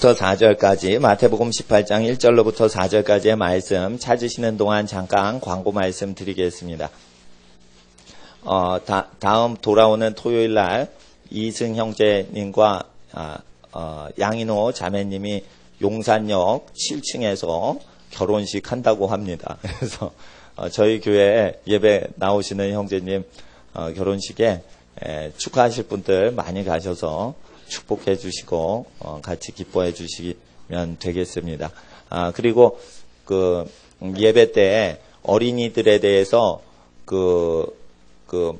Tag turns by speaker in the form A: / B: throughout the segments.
A: 1절로부터 4절까지 마태복음 18장 1절로부터 4절까지의 말씀 찾으시는 동안 잠깐 광고 말씀 드리겠습니다. 다음 돌아오는 토요일 날 이승 형제님과 양인호 자매님이 용산역 7층에서 결혼식 한다고 합니다. 그래서 저희 교회에 예배 나오시는 형제님 결혼식에 축하하실 분들 많이 가셔서 축복해 주시고 같이 기뻐해 주시면 되겠습니다. 그리고 그 예배 때 어린이들에 대해서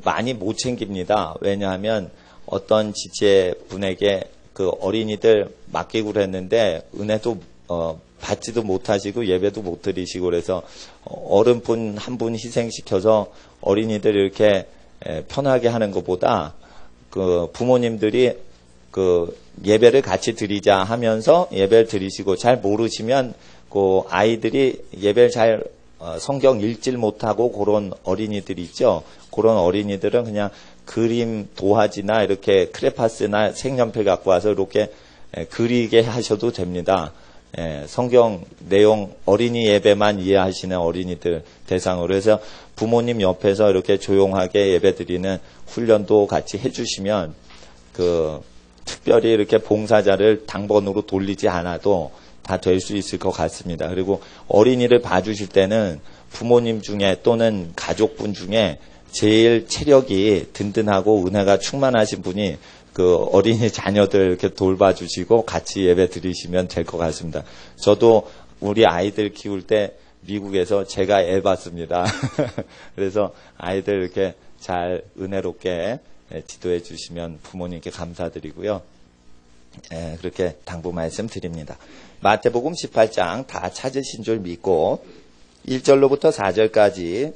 A: 많이 못 챙깁니다. 왜냐하면 어떤 지체분에게 그 어린이들 맡기고 그랬는데 은혜도 받지도 못하시고 예배도 못 드리시고 그래서 어른분 한 분 희생시켜서 어린이들 이렇게 편하게 하는 것보다 그 부모님들이 그 예배를 같이 드리자 하면서 예배를 드리시고 잘 모르시면 그 아이들이 예배를 잘 성경 읽질 못하고 그런 어린이들 있죠. 그런 어린이들은 그냥 그림 도화지나 이렇게 크레파스나 색연필 갖고 와서 이렇게 그리게 하셔도 됩니다. 성경 내용 어린이 예배만 이해하시는 어린이들 대상으로 해서 부모님 옆에서 이렇게 조용하게 예배드리는 훈련도 같이 해주시면 특별히 이렇게 봉사자를 당번으로 돌리지 않아도 다 될 수 있을 것 같습니다. 그리고 어린이를 봐주실 때는 부모님 중에 또는 가족분 중에 제일 체력이 든든하고 은혜가 충만하신 분이 그 어린이 자녀들 이렇게 돌봐주시고 같이 예배 드리시면 될 것 같습니다. 저도 우리 아이들 키울 때 미국에서 제가 애 봤습니다. 그래서 아이들 이렇게 잘 은혜롭게 지도해 주시면 부모님께 감사드리고요. 그렇게 당부 말씀 드립니다. 마태복음 18장 다 찾으신 줄 믿고 1절로부터 4절까지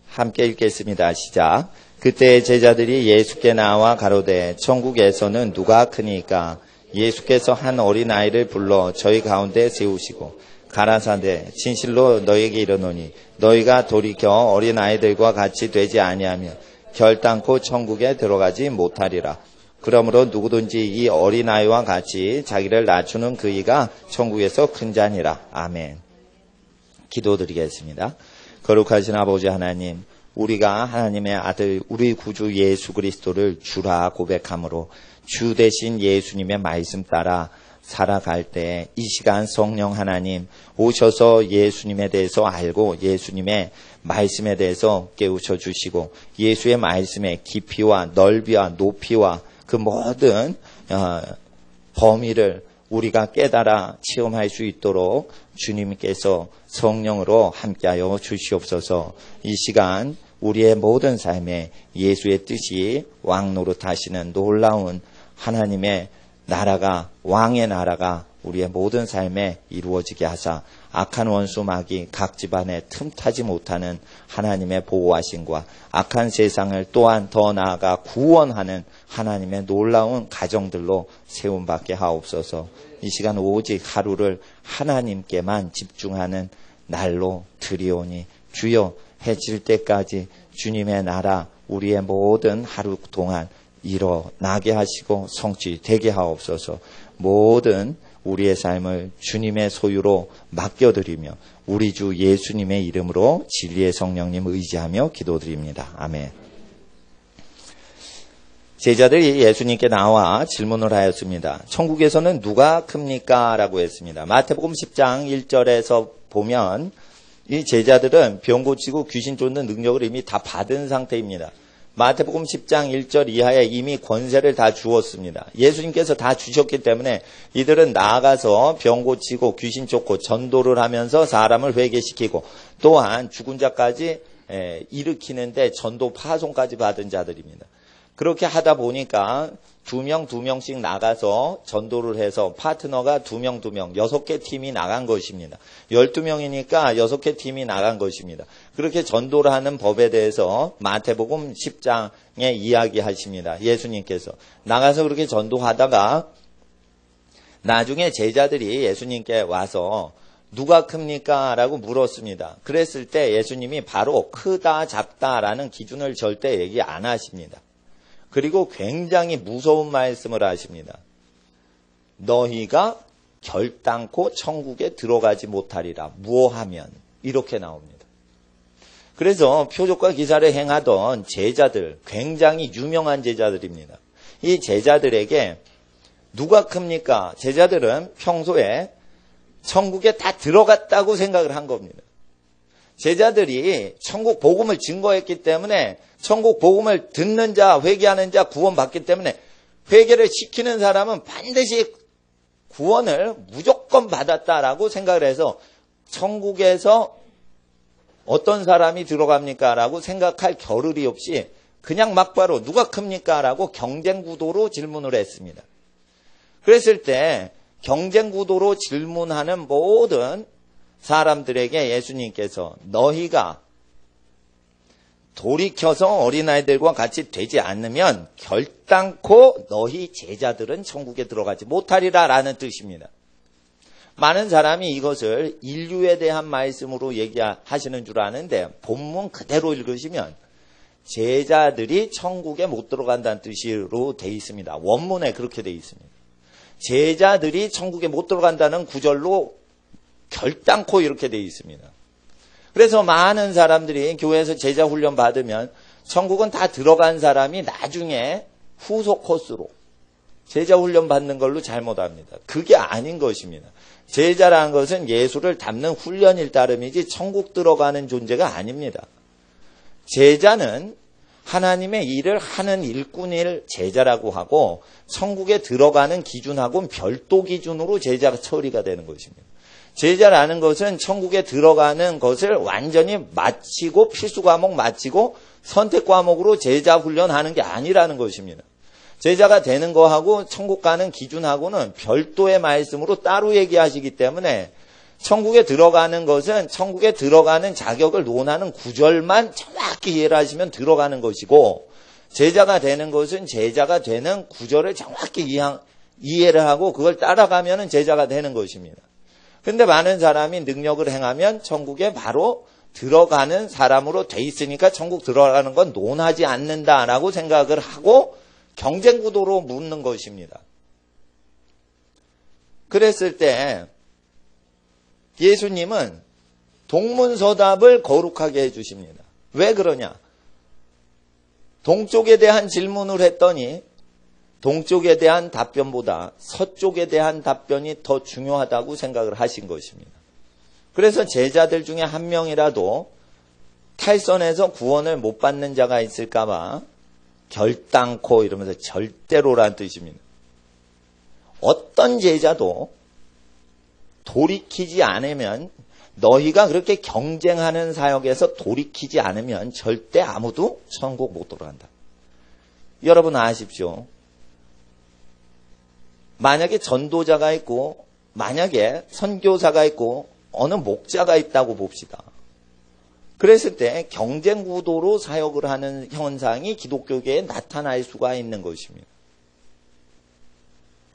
A: 함께 읽겠습니다. 시작. 그때 제자들이 예수께 나와 가로되 천국에서는 누가 크니까? 예수께서 한 어린아이를 불러 저희 가운데 세우시고 가라사대 진실로 너희에게 이르노니 너희가 돌이켜 어린아이들과 같이 되지 아니하면 결단코 천국에 들어가지 못하리라. 그러므로 누구든지 이 어린아이와 같이 자기를 낮추는 그이가 천국에서 큰 자니라. 아멘. 기도드리겠습니다. 거룩하신 아버지 하나님, 우리가 하나님의 아들 우리 구주 예수 그리스도를 주라 고백함으로 주 대신 예수님의 말씀 따라 살아갈 때 이 시간 성령 하나님 오셔서 예수님에 대해서 알고 예수님의 말씀에 대해서 깨우쳐 주시고 예수의 말씀의 깊이와 넓이와 높이와 그 모든 범위를 우리가 깨달아 체험할 수 있도록 주님께서 성령으로 함께하여 주시옵소서. 이 시간 우리의 모든 삶에 예수의 뜻이 왕노릇하시는 놀라운 하나님의 나라가 왕의 나라가 우리의 모든 삶에 이루어지게 하사 악한 원수 마귀 각 집안에 틈타지 못하는 하나님의 보호하심과 악한 세상을 또한 더 나아가 구원하는 하나님의 놀라운 가정들로 세움받게 하옵소서. 이 시간 오직 하루를 하나님께만 집중하는 날로 드리오니 주여 해질 때까지 주님의 나라 우리의 모든 하루 동안 일어나게 하시고 성취되게 하옵소서. 모든 우리의 삶을 주님의 소유로 맡겨드리며 우리 주 예수님의 이름으로 진리의 성령님 의지하며 기도드립니다. 아멘. 제자들이 예수님께 나와 질문을 하였습니다. 천국에서는 누가 큽니까? 라고 했습니다. 마태복음 10장 1절에서 보면 이 제자들은 병 고치고 귀신 쫓는 능력을 이미 다 받은 상태입니다. 마태복음 10장 1절 이하에 이미 권세를 다 주었습니다. 예수님께서 다 주셨기 때문에 이들은 나아가서 병 고치고 귀신 쫓고 전도를 하면서 사람을 회개시키고 또한 죽은 자까지 일으키는데 전도 파송까지 받은 자들입니다. 그렇게 하다 보니까 2명씩 나가서 전도를 해서 파트너가 2명, 6개 팀이 나간 것입니다. 12명이니까 6개 팀이 나간 것입니다. 그렇게 전도를 하는 법에 대해서 마태복음 10장에 이야기하십니다. 예수님께서 나가서 그렇게 전도하다가 나중에 제자들이 예수님께 와서 누가 큽니까? 라고 물었습니다. 그랬을 때 예수님이 바로 크다, 작다라는 기준을 절대 얘기 안 하십니다. 그리고 굉장히 무서운 말씀을 하십니다. 너희가 결단코 천국에 들어가지 못하리라. 무엇하면? 이렇게 나옵니다. 그래서 표적과 기사를 행하던 제자들, 굉장히 유명한 제자들입니다. 이 제자들에게 누가 큽니까? 제자들은 평소에 천국에 다 들어갔다고 생각을 한 겁니다. 제자들이 천국 복음을 증거했기 때문에 천국 복음을 듣는 자, 회개하는 자 구원받기 때문에 회개를 시키는 사람은 반드시 구원을 무조건 받았다라고 생각을 해서 천국에서 어떤 사람이 들어갑니까? 라고 생각할 겨를이 없이 그냥 막바로 누가 큽니까? 라고 경쟁구도로 질문을 했습니다. 그랬을 때 경쟁구도로 질문하는 모든 사람들에게 예수님께서 너희가 돌이켜서 어린아이들과 같이 되지 않으면 결단코 너희 제자들은 천국에 들어가지 못하리라 라는 뜻입니다. 많은 사람이 이것을 인류에 대한 말씀으로 얘기하시는 줄 아는데 본문 그대로 읽으시면 제자들이 천국에 못 들어간다는 뜻으로 되어 있습니다. 원문에 그렇게 되어 있습니다. 제자들이 천국에 못 들어간다는 구절로 결단코 이렇게 되어 있습니다. 그래서 많은 사람들이 교회에서 제자 훈련 받으면 천국은 다 들어간 사람이 나중에 후속 코스로 제자 훈련 받는 걸로 잘못합니다. 그게 아닌 것입니다. 제자라는 것은 예수를 닮는 훈련일 따름이지 천국 들어가는 존재가 아닙니다. 제자는 하나님의 일을 하는 일꾼일 제자라고 하고 천국에 들어가는 기준하고는 별도 기준으로 제자가 처리가 되는 것입니다. 제자라는 것은 천국에 들어가는 것을 완전히 마치고 필수 과목 마치고 선택 과목으로 제자 훈련하는 게 아니라는 것입니다. 제자가 되는 거하고 천국 가는 기준하고는 별도의 말씀으로 따로 얘기하시기 때문에 천국에 들어가는 것은 천국에 들어가는 자격을 논하는 구절만 정확히 이해를 하시면 들어가는 것이고 제자가 되는 것은 제자가 되는 구절을 정확히 이해를 하고 그걸 따라가면 제자가 되는 것입니다. 근데 많은 사람이 능력을 행하면 천국에 바로 들어가는 사람으로 돼 있으니까 천국 들어가는 건 논하지 않는다라고 생각을 하고 경쟁 구도로 묻는 것입니다. 그랬을 때 예수님은 동문서답을 거룩하게 해주십니다. 왜 그러냐? 동쪽에 대한 질문을 했더니 동쪽에 대한 답변보다 서쪽에 대한 답변이 더 중요하다고 생각을 하신 것입니다. 그래서 제자들 중에 한 명이라도 탈선해서 구원을 못 받는 자가 있을까봐 결단코 이러면서 절대로란 뜻입니다. 어떤 제자도 돌이키지 않으면 너희가 그렇게 경쟁하는 사역에서 돌이키지 않으면 절대 아무도 천국 못 들어간다. 여러분 아십시오. 만약에 전도자가 있고 만약에 선교사가 있고 어느 목자가 있다고 봅시다. 그랬을 때 경쟁 구도로 사역을 하는 현상이 기독교계에 나타날 수가 있는 것입니다.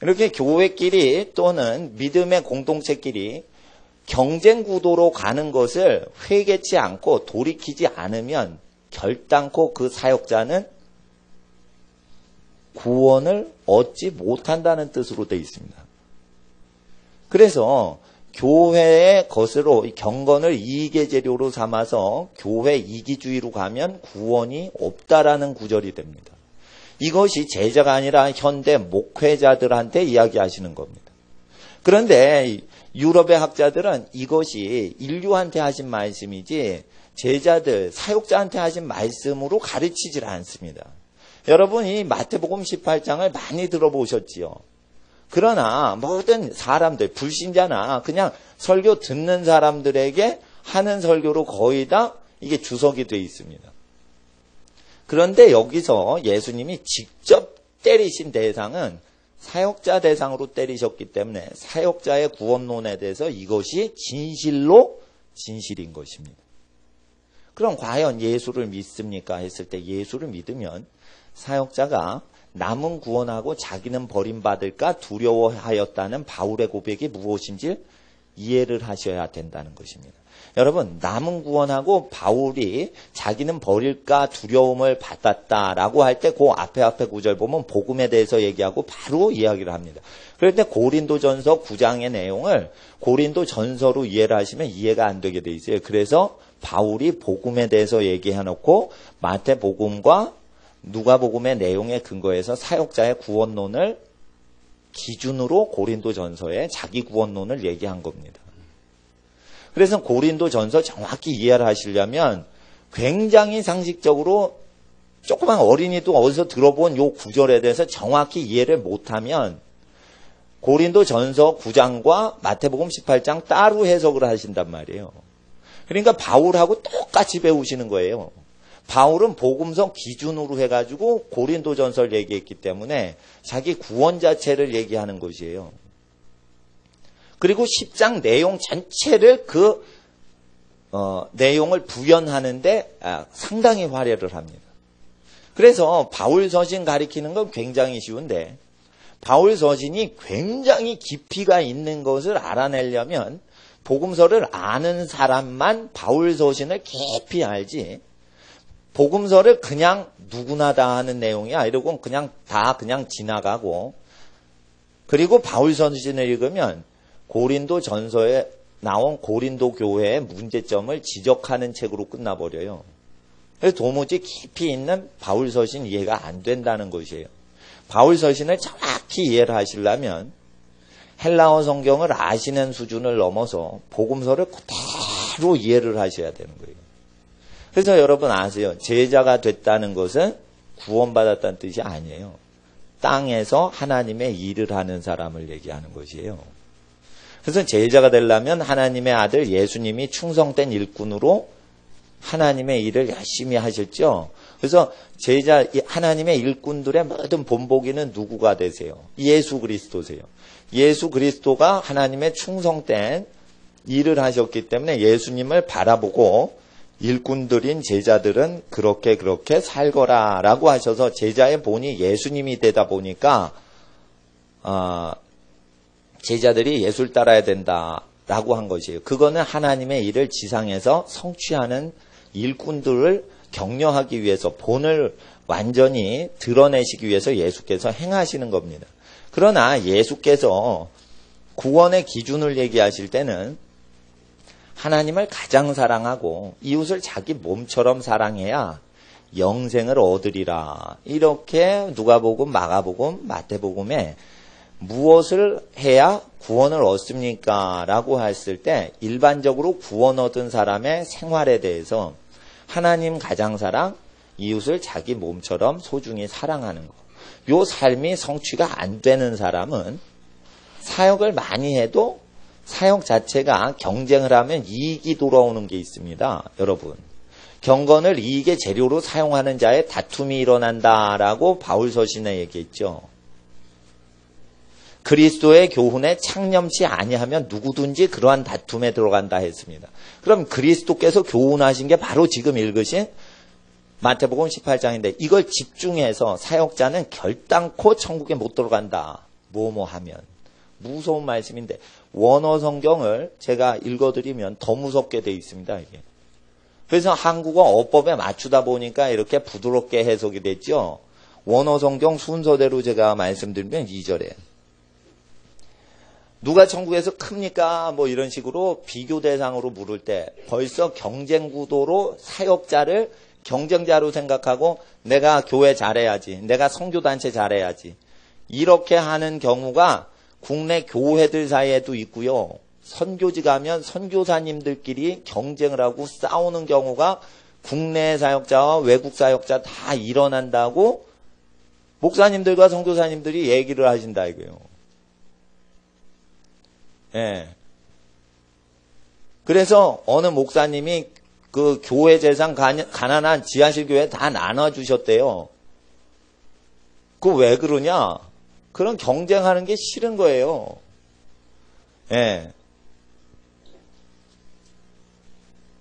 A: 이렇게 교회끼리 또는 믿음의 공동체끼리 경쟁 구도로 가는 것을 회개치 않고 돌이키지 않으면 결단코 그 사역자는 구원을 얻지 못한다는 뜻으로 되어 있습니다. 그래서 교회의 것으로 경건을 이익의 재료로 삼아서 교회 이기주의로 가면 구원이 없다라는 구절이 됩니다. 이것이 제자가 아니라 현대 목회자들한테 이야기하시는 겁니다. 그런데 유럽의 학자들은 이것이 인류한테 하신 말씀이지 제자들, 사역자한테 하신 말씀으로 가르치질 않습니다. 여러분 이 마태복음 18장을 많이 들어보셨지요. 그러나 모든 사람들, 불신자나 그냥 설교 듣는 사람들에게 하는 설교로 거의 다 이게 주석이 되어 있습니다. 그런데 여기서 예수님이 직접 때리신 대상은 사역자 대상으로 때리셨기 때문에 사역자의 구원론에 대해서 이것이 진실로 진실인 것입니다. 그럼 과연 예수를 믿습니까? 했을 때 예수를 믿으면 사역자가 남은 구원하고 자기는 버림받을까 두려워하였다는 바울의 고백이 무엇인지 이해를 하셔야 된다는 것입니다. 여러분, 남은 구원하고 바울이 자기는 버릴까 두려움을 받았다라고 할 때 그 앞에 구절 보면 복음에 대해서 얘기하고 바로 이야기를 합니다. 그럴 때 고린도전서 9장의 내용을 고린도전서로 이해를 하시면 이해가 안 되게 돼 있어요. 그래서 바울이 복음에 대해서 얘기해놓고 마태복음과 누가복음의 내용에 근거해서 사역자의 구원론을 기준으로 고린도전서에 자기 구원론을 얘기한 겁니다. 그래서 고린도전서 정확히 이해를 하시려면 굉장히 상식적으로 조그만 어린이도 어디서 들어본 요 구절에 대해서 정확히 이해를 못하면 고린도전서 9장과 마태복음 18장 따로 해석을 하신단 말이에요. 그러니까 바울하고 똑같이 배우시는 거예요. 바울은 복음서 기준으로 해가지고 고린도전서를 얘기했기 때문에 자기 구원 자체를 얘기하는 것이에요. 그리고 10장 내용 전체를 그 내용을 부연하는데 상당히 활약을 합니다. 그래서 바울 서신 가리키는 건 굉장히 쉬운데 바울 서신이 굉장히 깊이가 있는 것을 알아내려면 복음서를 아는 사람만 바울 서신을 깊이 알지 복음서를 그냥 누구나 다 하는 내용이야 이러고 그냥 지나가고 그리고 바울 서신을 읽으면 고린도 전서에 나온 고린도 교회의 문제점을 지적하는 책으로 끝나버려요. 그래서 도무지 깊이 있는 바울 서신 이해가 안 된다는 것이에요. 바울 서신을 정확히 이해를 하시려면 헬라어 성경을 아시는 수준을 넘어서 복음서를 그대로 이해를 하셔야 되는 거예요. 그래서 여러분 아세요. 제자가 됐다는 것은 구원받았다는 뜻이 아니에요. 땅에서 하나님의 일을 하는 사람을 얘기하는 것이에요. 그래서 제자가 되려면 하나님의 아들 예수님이 충성된 일꾼으로 하나님의 일을 열심히 하셨죠. 그래서 제자 하나님의 일꾼들의 모든 본보기는 누구가 되세요? 예수 그리스도세요. 예수 그리스도가 하나님의 충성된 일을 하셨기 때문에 예수님을 바라보고 일꾼들인 제자들은 그렇게 살거라라고 하셔서 제자의 본이 예수님이 되다 보니까 제자들이 예수를 따라야 된다라고 한 것이에요. 그거는 하나님의 일을 지상에서 성취하는 일꾼들을 격려하기 위해서 본을 완전히 드러내시기 위해서 예수께서 행하시는 겁니다. 그러나 예수께서 구원의 기준을 얘기하실 때는 하나님을 가장 사랑하고 이웃을 자기 몸처럼 사랑해야 영생을 얻으리라. 이렇게 누가복음, 마가복음, 마태복음에 무엇을 해야 구원을 얻습니까? 라고 했을 때 일반적으로 구원 얻은 사람의 생활에 대해서 하나님 가장 사랑, 이웃을 자기 몸처럼 소중히 사랑하는 것. 요 삶이 성취가 안 되는 사람은 사역을 많이 해도 사역 자체가 경쟁을 하면 이익이 돌아오는 게 있습니다. 여러분. 경건을 이익의 재료로 사용하는 자의 다툼이 일어난다라고 바울 서신에 얘기했죠. 그리스도의 교훈에 창념치 아니하면 누구든지 그러한 다툼에 들어간다 했습니다. 그럼 그리스도께서 교훈하신 게 바로 지금 읽으신 마태복음 18장인데 이걸 집중해서 사역자는 결단코 천국에 못 들어간다. 뭐뭐 하면. 무서운 말씀인데 원어 성경을 제가 읽어드리면 더 무섭게 돼 있습니다. 이게. 그래서 한국어 어법에 맞추다 보니까 이렇게 부드럽게 해석이 됐죠. 원어 성경 순서대로 제가 말씀드리면 2절에 누가 천국에서 큽니까? 뭐 이런 식으로 비교 대상으로 물을 때 벌써 경쟁 구도로 사역자를 경쟁자로 생각하고 내가 교회 잘해야지. 내가 선교단체 잘해야지. 이렇게 하는 경우가 국내 교회들 사이에도 있고요. 선교지 가면 선교사님들끼리 경쟁을 하고 싸우는 경우가 국내 사역자와 외국 사역자 다 일어난다고 목사님들과 선교사님들이 얘기를 하신다 이거예요. 예. 그래서 어느 목사님이 그 교회 재산 가난한 지하실 교회 다 나눠주셨대요. 그 왜 그러냐? 그런 경쟁하는 게 싫은 거예요. 예.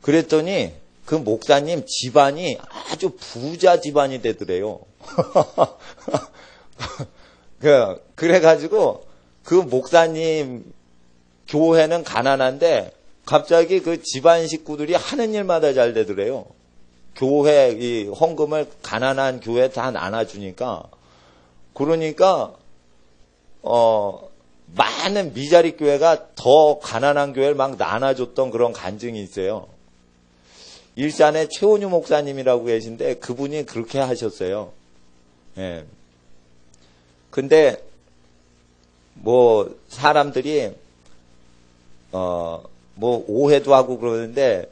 A: 그랬더니 그 목사님 집안이 아주 부자 집안이 되더래요. 그래가지고 그 목사님 교회는 가난한데 갑자기 그 집안 식구들이 하는 일마다 잘 되더래요. 교회 이 헌금을 가난한 교회 다 나눠주니까. 그러니까 많은 미자리 교회가 더 가난한 교회를 막 나눠줬던 그런 간증이 있어요. 일산에 최원유 목사님이라고 계신데 그분이 그렇게 하셨어요. 예. 근데 뭐 사람들이 뭐 오해도 하고 그러는데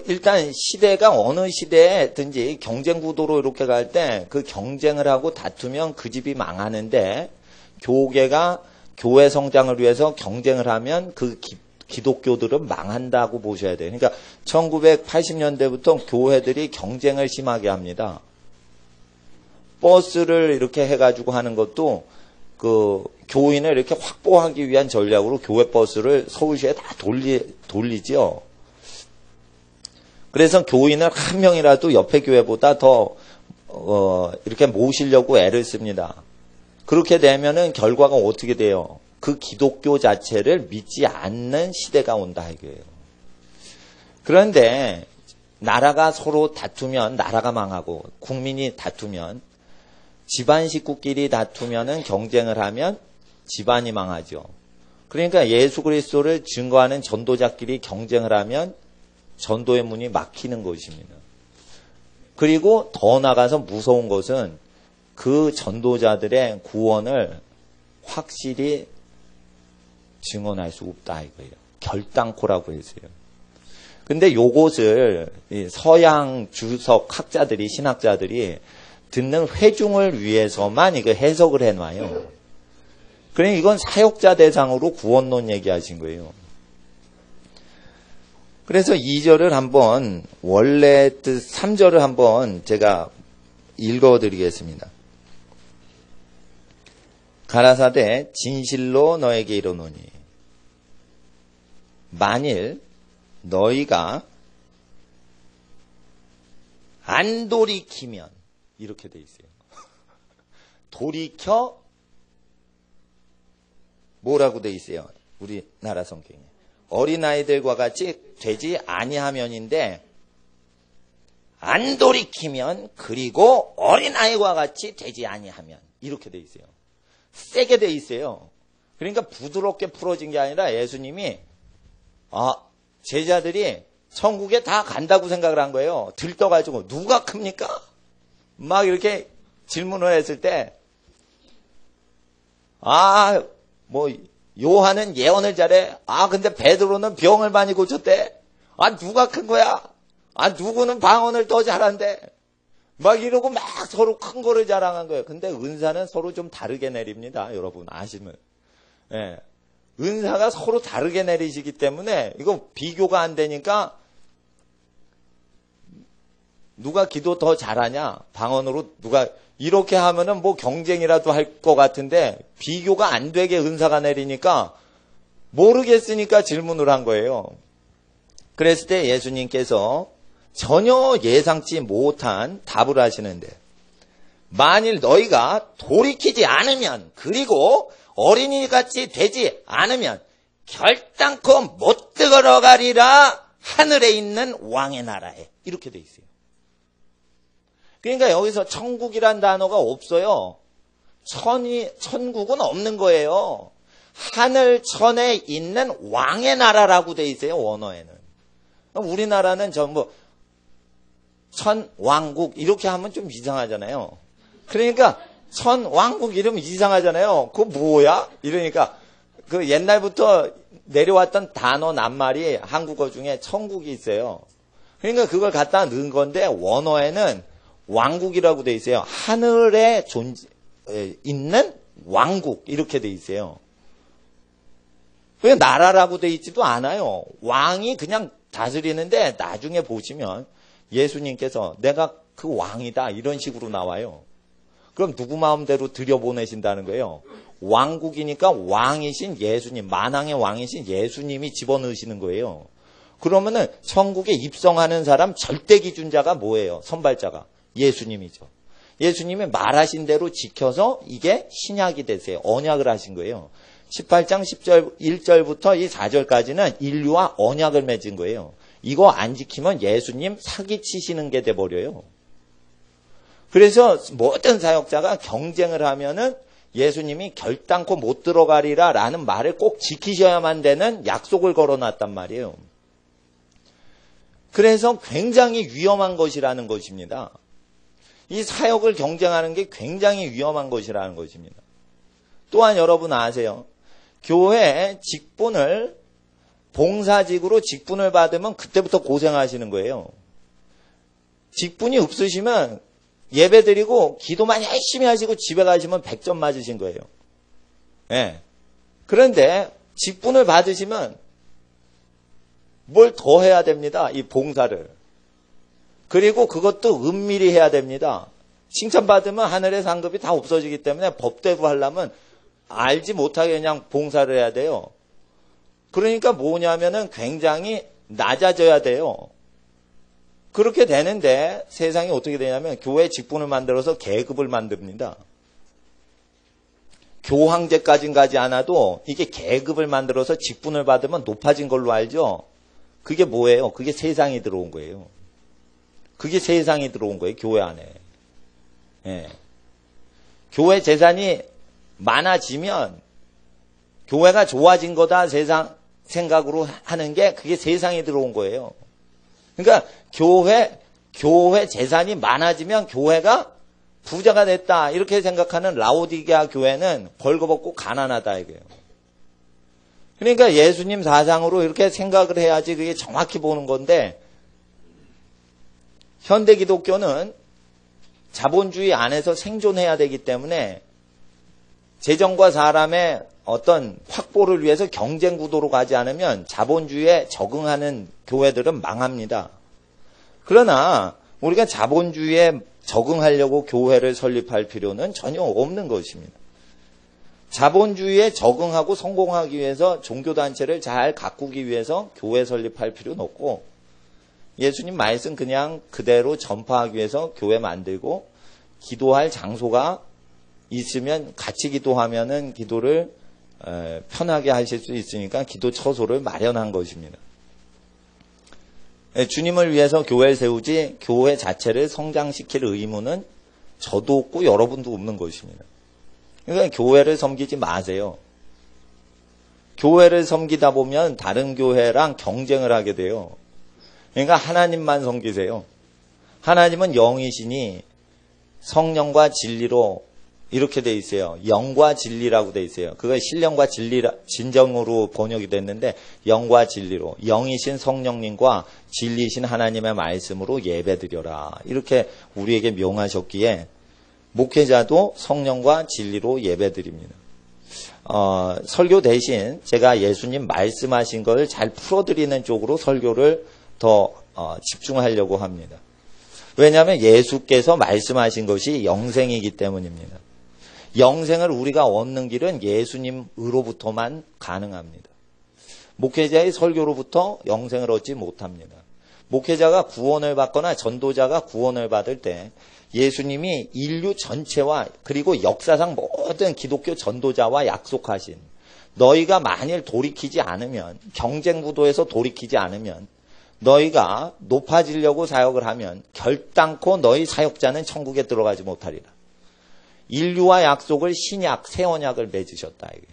A: 일단 시대가 어느 시대든지 경쟁 구도로 이렇게 갈 때 그 경쟁을 하고 다투면 그 집이 망하는데 교계가 교회 성장을 위해서 경쟁을 하면 그 기독교들은 망한다고 보셔야 돼요. 그러니까 1980년대부터 교회들이 경쟁을 심하게 합니다. 버스를 이렇게 해가지고 하는 것도 그 교인을 이렇게 확보하기 위한 전략으로 교회 버스를 서울시에 다 돌리죠. 그래서 교인을 한 명이라도 옆에 교회보다 더 이렇게 모시려고 애를 씁니다. 그렇게 되면은 결과가 어떻게 돼요? 그 기독교 자체를 믿지 않는 시대가 온다 이거예요. 그런데 나라가 서로 다투면 나라가 망하고 국민이 다투면 집안 식구끼리 다투면은 경쟁을 하면 집안이 망하죠. 그러니까 예수 그리스도를 증거하는 전도자끼리 경쟁을 하면 전도의 문이 막히는 것입니다. 그리고 더 나가서 무서운 것은 그 전도자들의 구원을 확실히 증언할 수 없다 이거예요. 결단코라고 했어요. 근데 요것을 서양 주석 학자들이 신학자들이 듣는 회중을 위해서만 이거 해석을 해놔요. 그러니까 이건 사역자 대상으로 구원론 얘기하신 거예요. 그래서 2절을 한번 원래 뜻 3절을 한번 제가 읽어드리겠습니다. 가라사대 진실로 너에게 이르노니 만일 너희가 안 돌이키면 이렇게 돼 있어요. 돌이켜 뭐라고 돼 있어요? 우리나라 성경에 어린아이들과 같이 되지 아니하면인데 안 돌이키면 그리고 어린아이와 같이 되지 아니하면 이렇게 돼 있어요. 세게 돼 있어요. 그러니까 부드럽게 풀어진 게 아니라 예수님이 제자들이 천국에 다 간다고 생각을 한 거예요. 들떠가지고 누가 큽니까? 막 이렇게 질문을 했을 때 요한은 예언을 잘해. 근데 베드로는 병을 많이 고쳤대. 누가 큰 거야? 누구는 방언을 더 잘한대. 막 이러고 막 서로 큰 거를 자랑한 거예요. 근데 은사는 서로 좀 다르게 내립니다. 여러분 아시면. 예. 은사가 서로 다르게 내리시기 때문에 이거 비교가 안 되니까 누가 기도 더 잘하냐? 방언으로 누가 이렇게 하면은 뭐 경쟁이라도 할 것 같은데 비교가 안 되게 은사가 내리니까 모르겠으니까 질문을 한 거예요. 그랬을 때 예수님께서 전혀 예상치 못한 답을 하시는데 만일 너희가 돌이키지 않으면 그리고 어린이같이 되지 않으면 결단코 못 들어가리라 하늘에 있는 왕의 나라에 이렇게 돼 있어요. 그러니까 여기서 천국이란 단어가 없어요. 천국은 없는 거예요. 하늘천에 있는 왕의 나라라고 돼 있어요. 원어에는. 우리나라는 전부 천왕국 이렇게 하면 좀 이상하잖아요. 그러니까 천왕국 이러면 이상하잖아요. 그거 뭐야? 이러니까 그 옛날부터 내려왔던 단어 낱말이 한국어 중에 천국이 있어요. 그러니까 그걸 갖다 넣은 건데 원어에는 왕국이라고 돼 있어요. 하늘에 있는 왕국 이렇게 돼 있어요. 왜 나라라고 돼 있지도 않아요. 왕이 그냥 다스리는데 나중에 보시면 예수님께서 내가 그 왕이다 이런 식으로 나와요. 그럼 누구 마음대로 들여보내신다는 거예요. 왕국이니까 왕이신 예수님, 만왕의 왕이신 예수님이 집어넣으시는 거예요. 그러면은 천국에 입성하는 사람 절대 기준자가 뭐예요? 선발자가 예수님이죠. 예수님이 말하신 대로 지켜서 이게 신약이 되세요. 언약을 하신 거예요. 18장 1절부터 이 4절까지는 인류와 언약을 맺은 거예요. 이거 안 지키면 예수님 사기치시는 게 돼버려요. 그래서 모든 사역자가 경쟁을 하면은 예수님이 결단코 못 들어가리라 라는 말을 꼭 지키셔야만 되는 약속을 걸어놨단 말이에요. 그래서 굉장히 위험한 것이라는 것입니다. 이 사역을 경쟁하는 게 굉장히 위험한 것이라는 것입니다. 또한 여러분 아세요? 교회 직분을 봉사직으로 직분을 받으면 그때부터 고생하시는 거예요. 직분이 없으시면 예배드리고 기도만 열심히 하시고 집에 가시면 100점 맞으신 거예요. 예. 그런데 직분을 받으시면 뭘 더 해야 됩니다. 이 봉사를. 그리고 그것도 은밀히 해야 됩니다. 칭찬받으면 하늘의 상급이 다 없어지기 때문에 법대로 하려면 알지 못하게 그냥 봉사를 해야 돼요. 그러니까 뭐냐면은 굉장히 낮아져야 돼요. 그렇게 되는데 세상이 어떻게 되냐면 교회 직분을 만들어서 계급을 만듭니다. 교황제까지는 가지 않아도 이게 계급을 만들어서 직분을 받으면 높아진 걸로 알죠? 그게 뭐예요? 그게 세상이 들어온 거예요. 그게 세상이 들어온 거예요. 교회 안에. 예. 교회 재산이 많아지면 교회가 좋아진 거다 세상 생각으로 하는 게 그게 세상이 들어온 거예요. 그러니까 교회 재산이 많아지면 교회가 부자가 됐다 이렇게 생각하는 라오디게아 교회는 벌거벗고 가난하다 이거예요. 그러니까 예수님 사상으로 이렇게 생각을 해야지 그게 정확히 보는 건데 현대 기독교는 자본주의 안에서 생존해야 되기 때문에 재정과 사람의 어떤 확보를 위해서 경쟁 구도로 가지 않으면 자본주의에 적응하는 교회들은 망합니다. 그러나 우리가 자본주의에 적응하려고 교회를 설립할 필요는 전혀 없는 것입니다. 자본주의에 적응하고 성공하기 위해서 종교단체를 잘 가꾸기 위해서 교회 설립할 필요는 없고 예수님 말씀 그냥 그대로 전파하기 위해서 교회 만들고 기도할 장소가 있으면 같이 기도하면은 기도를 편하게 하실 수 있으니까 기도 처소를 마련한 것입니다. 주님을 위해서 교회를 세우지 교회 자체를 성장시킬 의무는 저도 없고 여러분도 없는 것입니다. 그러니까 교회를 섬기지 마세요. 교회를 섬기다 보면 다른 교회랑 경쟁을 하게 돼요. 그러니까 하나님만 섬기세요. 하나님은 영이시니 성령과 진리로 이렇게 돼 있어요. 영과 진리라고 돼 있어요. 그거 신령과 진정으로 번역이 됐는데 영과 진리로 영이신 성령님과 진리이신 하나님의 말씀으로 예배드려라. 이렇게 우리에게 명하셨기에 목회자도 성령과 진리로 예배드립니다. 설교 대신 제가 예수님 말씀하신 걸 잘 풀어드리는 쪽으로 설교를 더 집중하려고 합니다. 왜냐하면 예수께서 말씀하신 것이 영생이기 때문입니다. 영생을 우리가 얻는 길은 예수님으로부터만 가능합니다. 목회자의 설교로부터 영생을 얻지 못합니다. 목회자가 구원을 받거나 전도자가 구원을 받을 때 예수님이 인류 전체와 그리고 역사상 모든 기독교 전도자와 약속하신 너희가 만일 돌이키지 않으면 경쟁 구도에서 돌이키지 않으면 너희가 높아지려고 사역을 하면 결단코 너희 사역자는 천국에 들어가지 못하리라. 인류와 약속을 신약, 새 언약을 맺으셨다. 이게.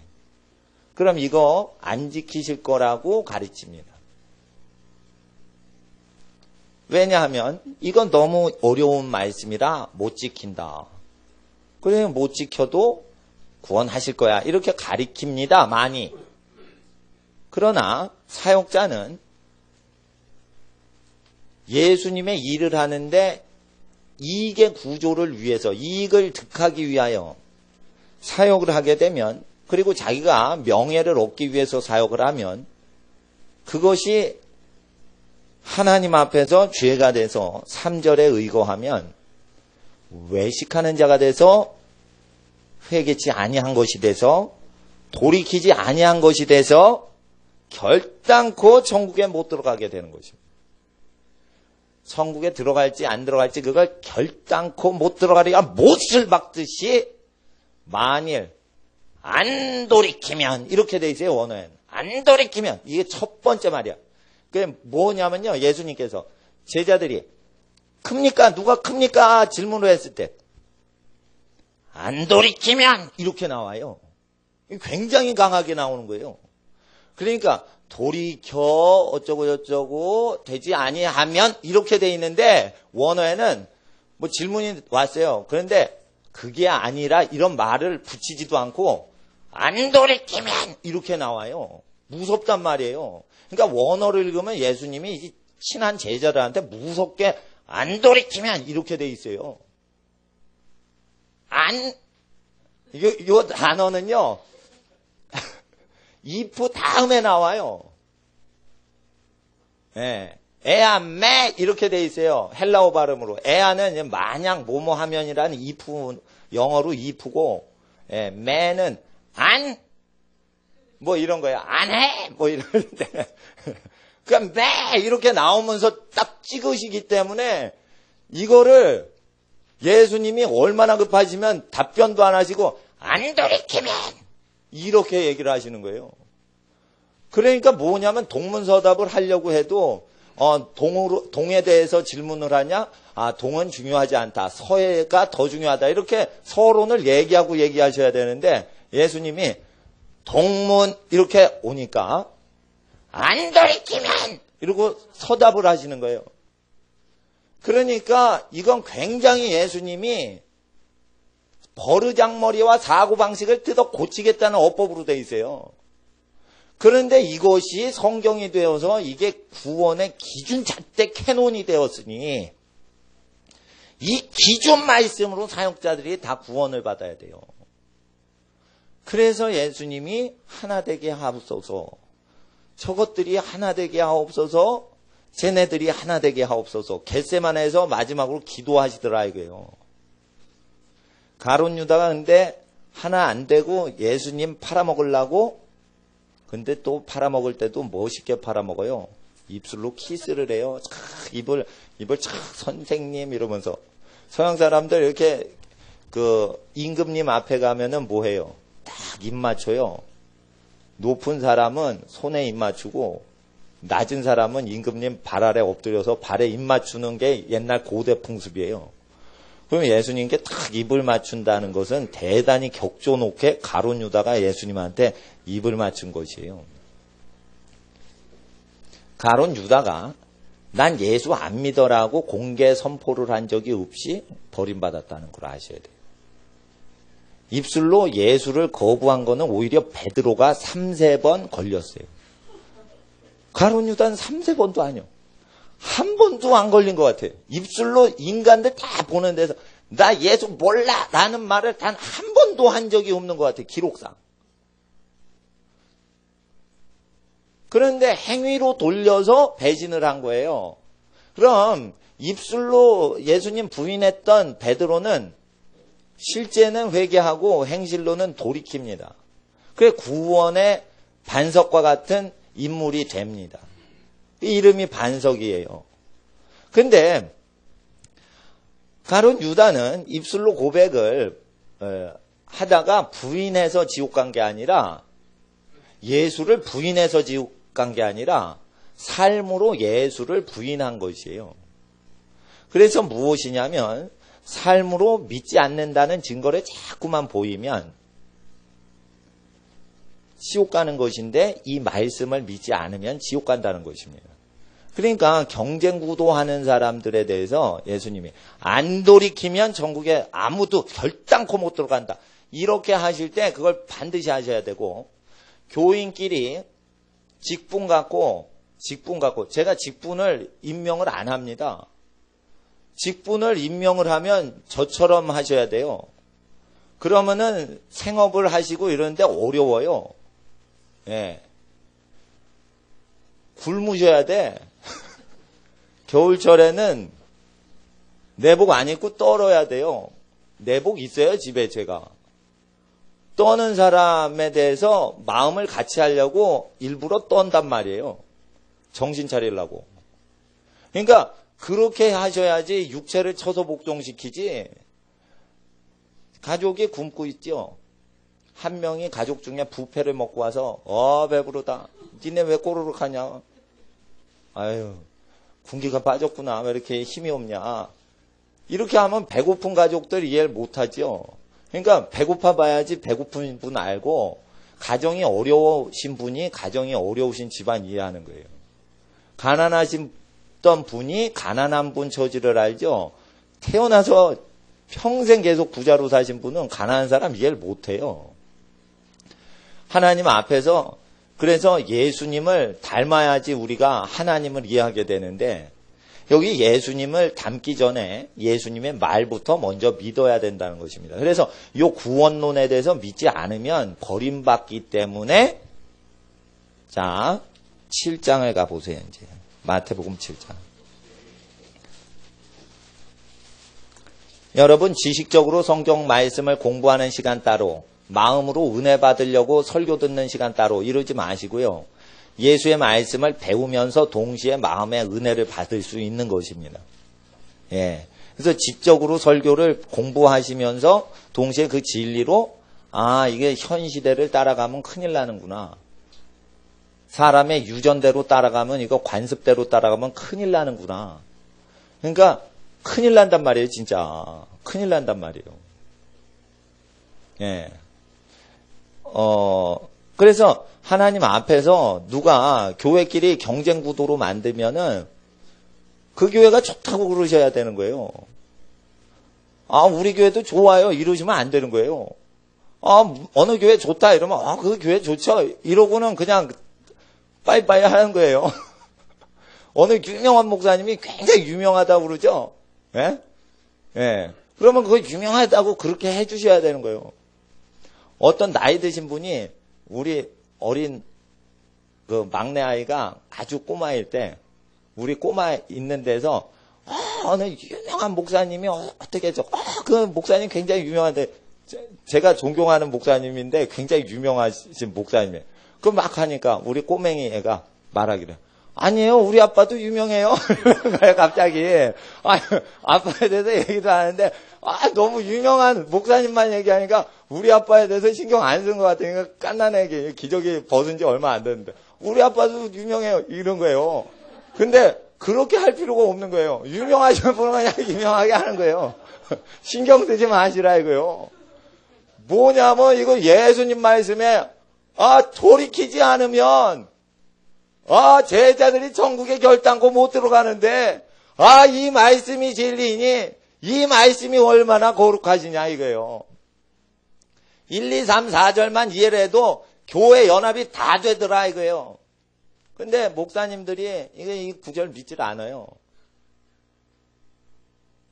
A: 그럼 이거 안 지키실 거라고 가르칩니다. 왜냐하면 이건 너무 어려운 말씀이라 못 지킨다. 그래서 못 지켜도 구원하실 거야. 이렇게 가르칩니다. 많이. 그러나 사역자는 예수님의 일을 하는데 이익의 구조를 위해서 이익을 득하기 위하여 사역을 하게 되면 그리고 자기가 명예를 얻기 위해서 사역을 하면 그것이 하나님 앞에서 죄가 돼서 3절에 의거하면 외식하는 자가 돼서 회개치 아니한 것이 돼서 돌이키지 아니한 것이 돼서 결단코 천국에 못 들어가게 되는 것입니다. 천국에 들어갈지 안 들어갈지 그걸 결단코 못 들어가리가 못을 박듯이 만일 안 돌이키면 이렇게 돼 있어요. 원어에는. 안 돌이키면 이게 첫 번째 말이야. 그게 뭐냐면요. 예수님께서 제자들이 큽니까? 누가 큽니까? 질문을 했을 때 안 돌이키면 이렇게 나와요. 굉장히 강하게 나오는 거예요. 그러니까 돌이켜 어쩌고 저쩌고 되지 아니하면 이렇게 돼 있는데 원어에는 뭐 질문이 왔어요. 그런데 그게 아니라 이런 말을 붙이지도 않고 안 돌이키면 이렇게 나와요. 무섭단 말이에요. 그러니까 원어를 읽으면 예수님이 친한 제자들한테 무섭게 안 돌이키면 이렇게 돼 있어요. 요 단어는요. if 다음에 나와요. 예. 에아메 이렇게 돼 있어요. 헬라어 발음으로. 에아는 만약 뭐뭐 하면이라는 if 영어로 if고 예, 메는 안 뭐 이런 거예요. 안 해 뭐 이러는데 그러니까 매 이렇게 나오면서 딱 찍으시기 때문에 이거를 예수님이 얼마나 급하시면 답변도 안 하시고 안 돌이키면 이렇게 얘기를 하시는 거예요. 그러니까 뭐냐면 동문서답을 하려고 해도 동에 대해서 질문을 하냐? 아, 동은 중요하지 않다. 서해가 더 중요하다. 이렇게 서론을 얘기하셔야 되는데 예수님이 동문 이렇게 오니까 안 돌이키면 이러고 서답을 하시는 거예요. 그러니까 이건 굉장히 예수님이 버르장머리와 사고방식을 뜯어 고치겠다는 어법으로 돼 있어요. 그런데 이것이 성경이 되어서 이게 구원의 기준 잣대 캐논이 되었으니 이 기준 말씀으로 사역자들이 다 구원을 받아야 돼요. 그래서 예수님이 하나 되게 하옵소서. 저것들이 하나 되게 하옵소서. 쟤네들이 하나 되게 하옵소서. 겟세마네에서 마지막으로 기도하시더라 이거예요. 가룟 유다가 근데 하나 안 되고 예수님 팔아먹으려고 근데 또 팔아먹을 때도 멋있게 팔아먹어요. 입술로 키스를 해요. 입을 착 선생님 이러면서 서양 사람들 이렇게 그 임금님 앞에 가면은 뭐 해요? 딱 입 맞춰요. 높은 사람은 손에 입 맞추고 낮은 사람은 임금님 발 아래 엎드려서 발에 입 맞추는 게 옛날 고대 풍습이에요. 그럼 예수님께 딱 입을 맞춘다는 것은 대단히 격조 높게 가룟 유다가 예수님한테 입을 맞춘 것이에요. 가룟 유다가 난 예수 안 믿어라고 공개 선포를 한 적이 없이 버림받았다는 걸 아셔야 돼요. 입술로 예수를 거부한 거는 오히려 베드로가 3-4번 걸렸어요. 가룟 유다는 3-4번도 아니요. 한 번도 안 걸린 것 같아요. 입술로 인간들 다 보는 데서 나 예수 몰라 라는 말을 단 한 번도 한 적이 없는 것 같아요. 기록상. 그런데 행위로 돌려서 배신을 한 거예요. 그럼 입술로 예수님 부인했던 베드로는 실제는 회개하고 행실로는 돌이킵니다. 그게 구원의 반석과 같은 인물이 됩니다. 이 이름이 반석이에요. 근데 가룟 유다는 입술로 고백을 하다가 부인해서 지옥 간 게 아니라 예수를 부인해서 지옥 간 게 아니라 삶으로 예수를 부인한 것이에요. 그래서 무엇이냐면 삶으로 믿지 않는다는 증거를 자꾸만 보이면 지옥 가는 것인데 이 말씀을 믿지 않으면 지옥 간다는 것입니다. 그러니까 경쟁구도 하는 사람들에 대해서 예수님이 안 돌이키면 전국에 아무도 결단코 못 들어간다. 이렇게 하실 때 그걸 반드시 하셔야 되고 교인끼리 직분 갖고 제가 직분을 임명을 안 합니다. 직분을 임명을 하면 저처럼 하셔야 돼요. 그러면은 생업을 하시고 이러는데 어려워요. 예. 굶으셔야 돼. 겨울철에는 내복 안 입고 떨어야 돼요. 내복 있어요, 집에 제가. 떠는 사람에 대해서 마음을 같이 하려고 일부러 떤단 말이에요. 정신 차리려고. 그러니까 그렇게 하셔야지 육체를 쳐서 복종시키지. 가족이 굶고 있죠. 한 명이 가족 중에 부패를 먹고 와서 배부르다. 니네 왜 꼬르륵 하냐. 아유 군기가 빠졌구나. 왜 이렇게 힘이 없냐. 이렇게 하면 배고픈 가족들 이해를 못하죠. 그러니까 배고파 봐야지 배고픈 분 알고 가정이 어려우신 분이 가정이 어려우신 집안 이해하는 거예요. 가난하셨던 분이 가난한 분 처지를 알죠. 태어나서 평생 계속 부자로 사신 분은 가난한 사람 이해를 못해요. 하나님 앞에서 그래서 예수님을 닮아야지 우리가 하나님을 이해하게 되는데 여기 예수님을 닮기 전에 예수님의 말부터 먼저 믿어야 된다는 것입니다. 그래서 이 구원론에 대해서 믿지 않으면 버림받기 때문에 자 7장을 가보세요. 이제 마태복음 7장. 여러분 지식적으로 성경 말씀을 공부하는 시간 따로 마음으로 은혜 받으려고 설교 듣는 시간 따로 이러지 마시고요. 예수의 말씀을 배우면서 동시에 마음의 은혜를 받을 수 있는 것입니다. 예. 그래서 지적으로 설교를 공부하시면서 동시에 그 진리로 이게 현 시대를 따라가면 큰일 나는구나. 사람의 유전대로 따라가면 이거 관습대로 따라가면 큰일 나는구나. 그러니까 큰일 난단 말이에요, 진짜. 큰일 난단 말이에요. 예. 그래서 하나님 앞에서 누가 교회끼리 경쟁 구도로 만들면은 그 교회가 좋다고 그러셔야 되는 거예요. 우리 교회도 좋아요. 이러시면 안 되는 거예요. 어느 교회 좋다 이러면 그 교회 좋죠. 이러고는 그냥 빠이빠이 하는 거예요. 어느 유명한 목사님이 굉장히 유명하다고 그러죠. 예? 예. 그러면 그거 유명하다고 그렇게 해주셔야 되는 거예요. 어떤 나이 드신 분이 우리 어린 그 막내 아이가 아주 꼬마일 때 우리 꼬마 있는 데서 어느 유명한 목사님이 어떻게 그 목사님 굉장히 유명한데 제가 존경하는 목사님인데 굉장히 유명하신 목사님이에요. 그 막 하니까 우리 꼬맹이 애가 말하기를 아니에요. 우리 아빠도 유명해요. 갑자기 아빠에 대해서 얘기도 하는데 너무 유명한 목사님만 얘기하니까 우리 아빠에 대해서 신경 안 쓴 것 같으니까 깐난애기 기저귀 벗은 지 얼마 안 됐는데 우리 아빠도 유명해요. 이런 거예요. 근데 그렇게 할 필요가 없는 거예요. 유명하신 분은 그냥 유명하게 하는 거예요. 신경 쓰지 마시라 이거요. 뭐냐면 이거 예수님 말씀에 돌이키지 않으면 제자들이 천국에 결단코 못 들어가는데 이 말씀이 진리니 이 말씀이 얼마나 거룩하시냐 이거예요. 1, 2, 3, 4절만 이해를 해도 교회 연합이 다 되더라 이거예요. 근데 목사님들이 이 구절 믿질 않아요.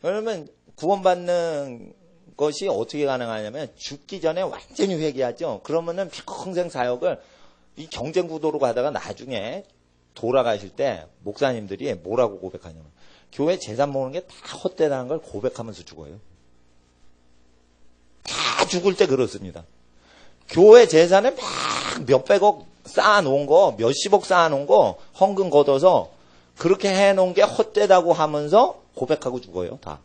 A: 그러면 구원받는 것이 어떻게 가능하냐면 죽기 전에 완전히 회개하죠. 그러면은 평생 사역을 이 경쟁 구도로 가다가 나중에 돌아가실 때 목사님들이 뭐라고 고백하냐면 교회 재산 모으는 게 다 헛되다는 걸 고백하면서 죽어요. 다 죽을 때 그렇습니다. 교회 재산을 막 몇백억 쌓아놓은 거, 몇십억 쌓아놓은 거 헌금 걷어서 그렇게 해놓은 게 헛되다고 하면서 고백하고 죽어요. 다.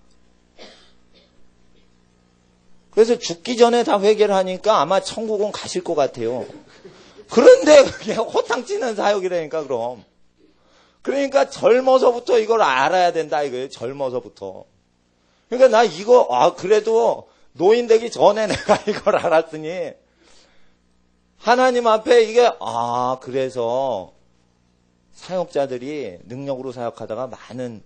A: 그래서 죽기 전에 다 회개를 하니까 아마 천국은 가실 것 같아요. 그런데 그게 호탕치는 사역이라니까 그럼. 그러니까 젊어서부터 이걸 알아야 된다 이거예요. 젊어서부터. 그러니까 나 이거 그래도 노인 되기 전에 내가 이걸 알았으니 하나님 앞에 이게 그래서 사역자들이 능력으로 사역하다가 많은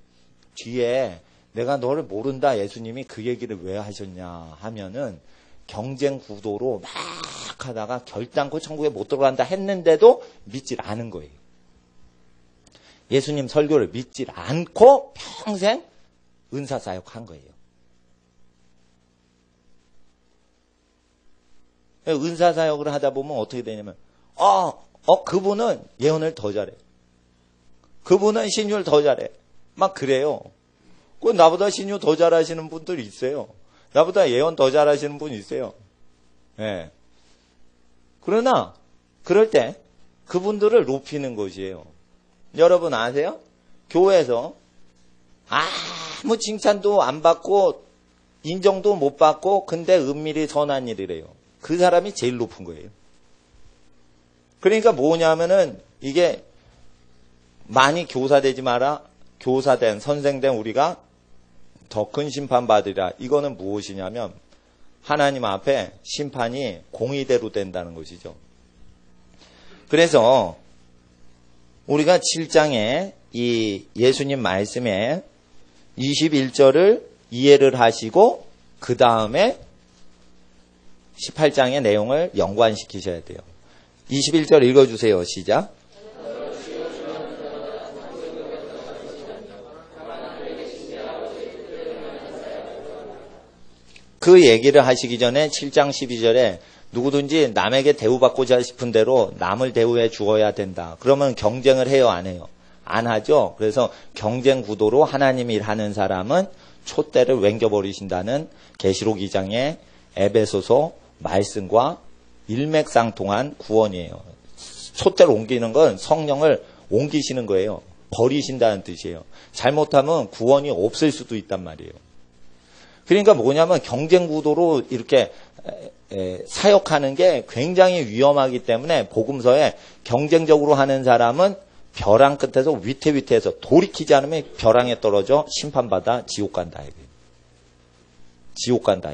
A: 뒤에 내가 너를 모른다 예수님이 그 얘기를 왜 하셨냐 하면은 경쟁 구도로 막 하다가 결단코 천국에 못 들어간다 했는데도 믿질 않은 거예요. 예수님 설교를 믿질 않고 평생 은사 사역한 거예요. 은사 사역을 하다 보면 어떻게 되냐면 그분은 예언을 더 잘해. 그분은 신유를 더 잘해. 막 그래요. 그 나보다 신유 더 잘하시는 분들이 있어요. 나보다 예언 더 잘하시는 분이 있어요. 예. 그러나 그럴 때 그분들을 높이는 것이에요. 여러분 아세요? 교회에서 아무 칭찬도 안 받고 인정도 못 받고 근데 은밀히 선한 일이래요. 그 사람이 제일 높은 거예요. 그러니까 뭐냐면은 이게 많이 교사되지 마라. 교사된 선생된 우리가 더 큰 심판 받으리라. 이거는 무엇이냐면 하나님 앞에 심판이 공의대로 된다는 것이죠. 그래서 우리가 7장에 이 예수님 말씀에 21절을 이해를 하시고 그 다음에 18장의 내용을 연관시키셔야 돼요. 21절 읽어주세요. 시작. 그 얘기를 하시기 전에 7장 12절에 누구든지 남에게 대우받고자 싶은 대로 남을 대우해 주어야 된다. 그러면 경쟁을 해요, 안 해요? 안 하죠. 그래서 경쟁 구도로 하나님 일하는 사람은 촛대를 옮겨버리신다는 계시록 2장의 에베소서 말씀과 일맥상통한 구원이에요. 촛대를 옮기는 건 성령을 옮기시는 거예요. 버리신다는 뜻이에요. 잘못하면 구원이 없을 수도 있단 말이에요. 그러니까 뭐냐면 경쟁 구도로 이렇게 사역하는 게 굉장히 위험하기 때문에 복음서에 경쟁적으로 하는 사람은 벼랑 끝에서 위태위태해서 돌이키지 않으면 벼랑에 떨어져 심판받아 지옥 간다. 지옥 간다.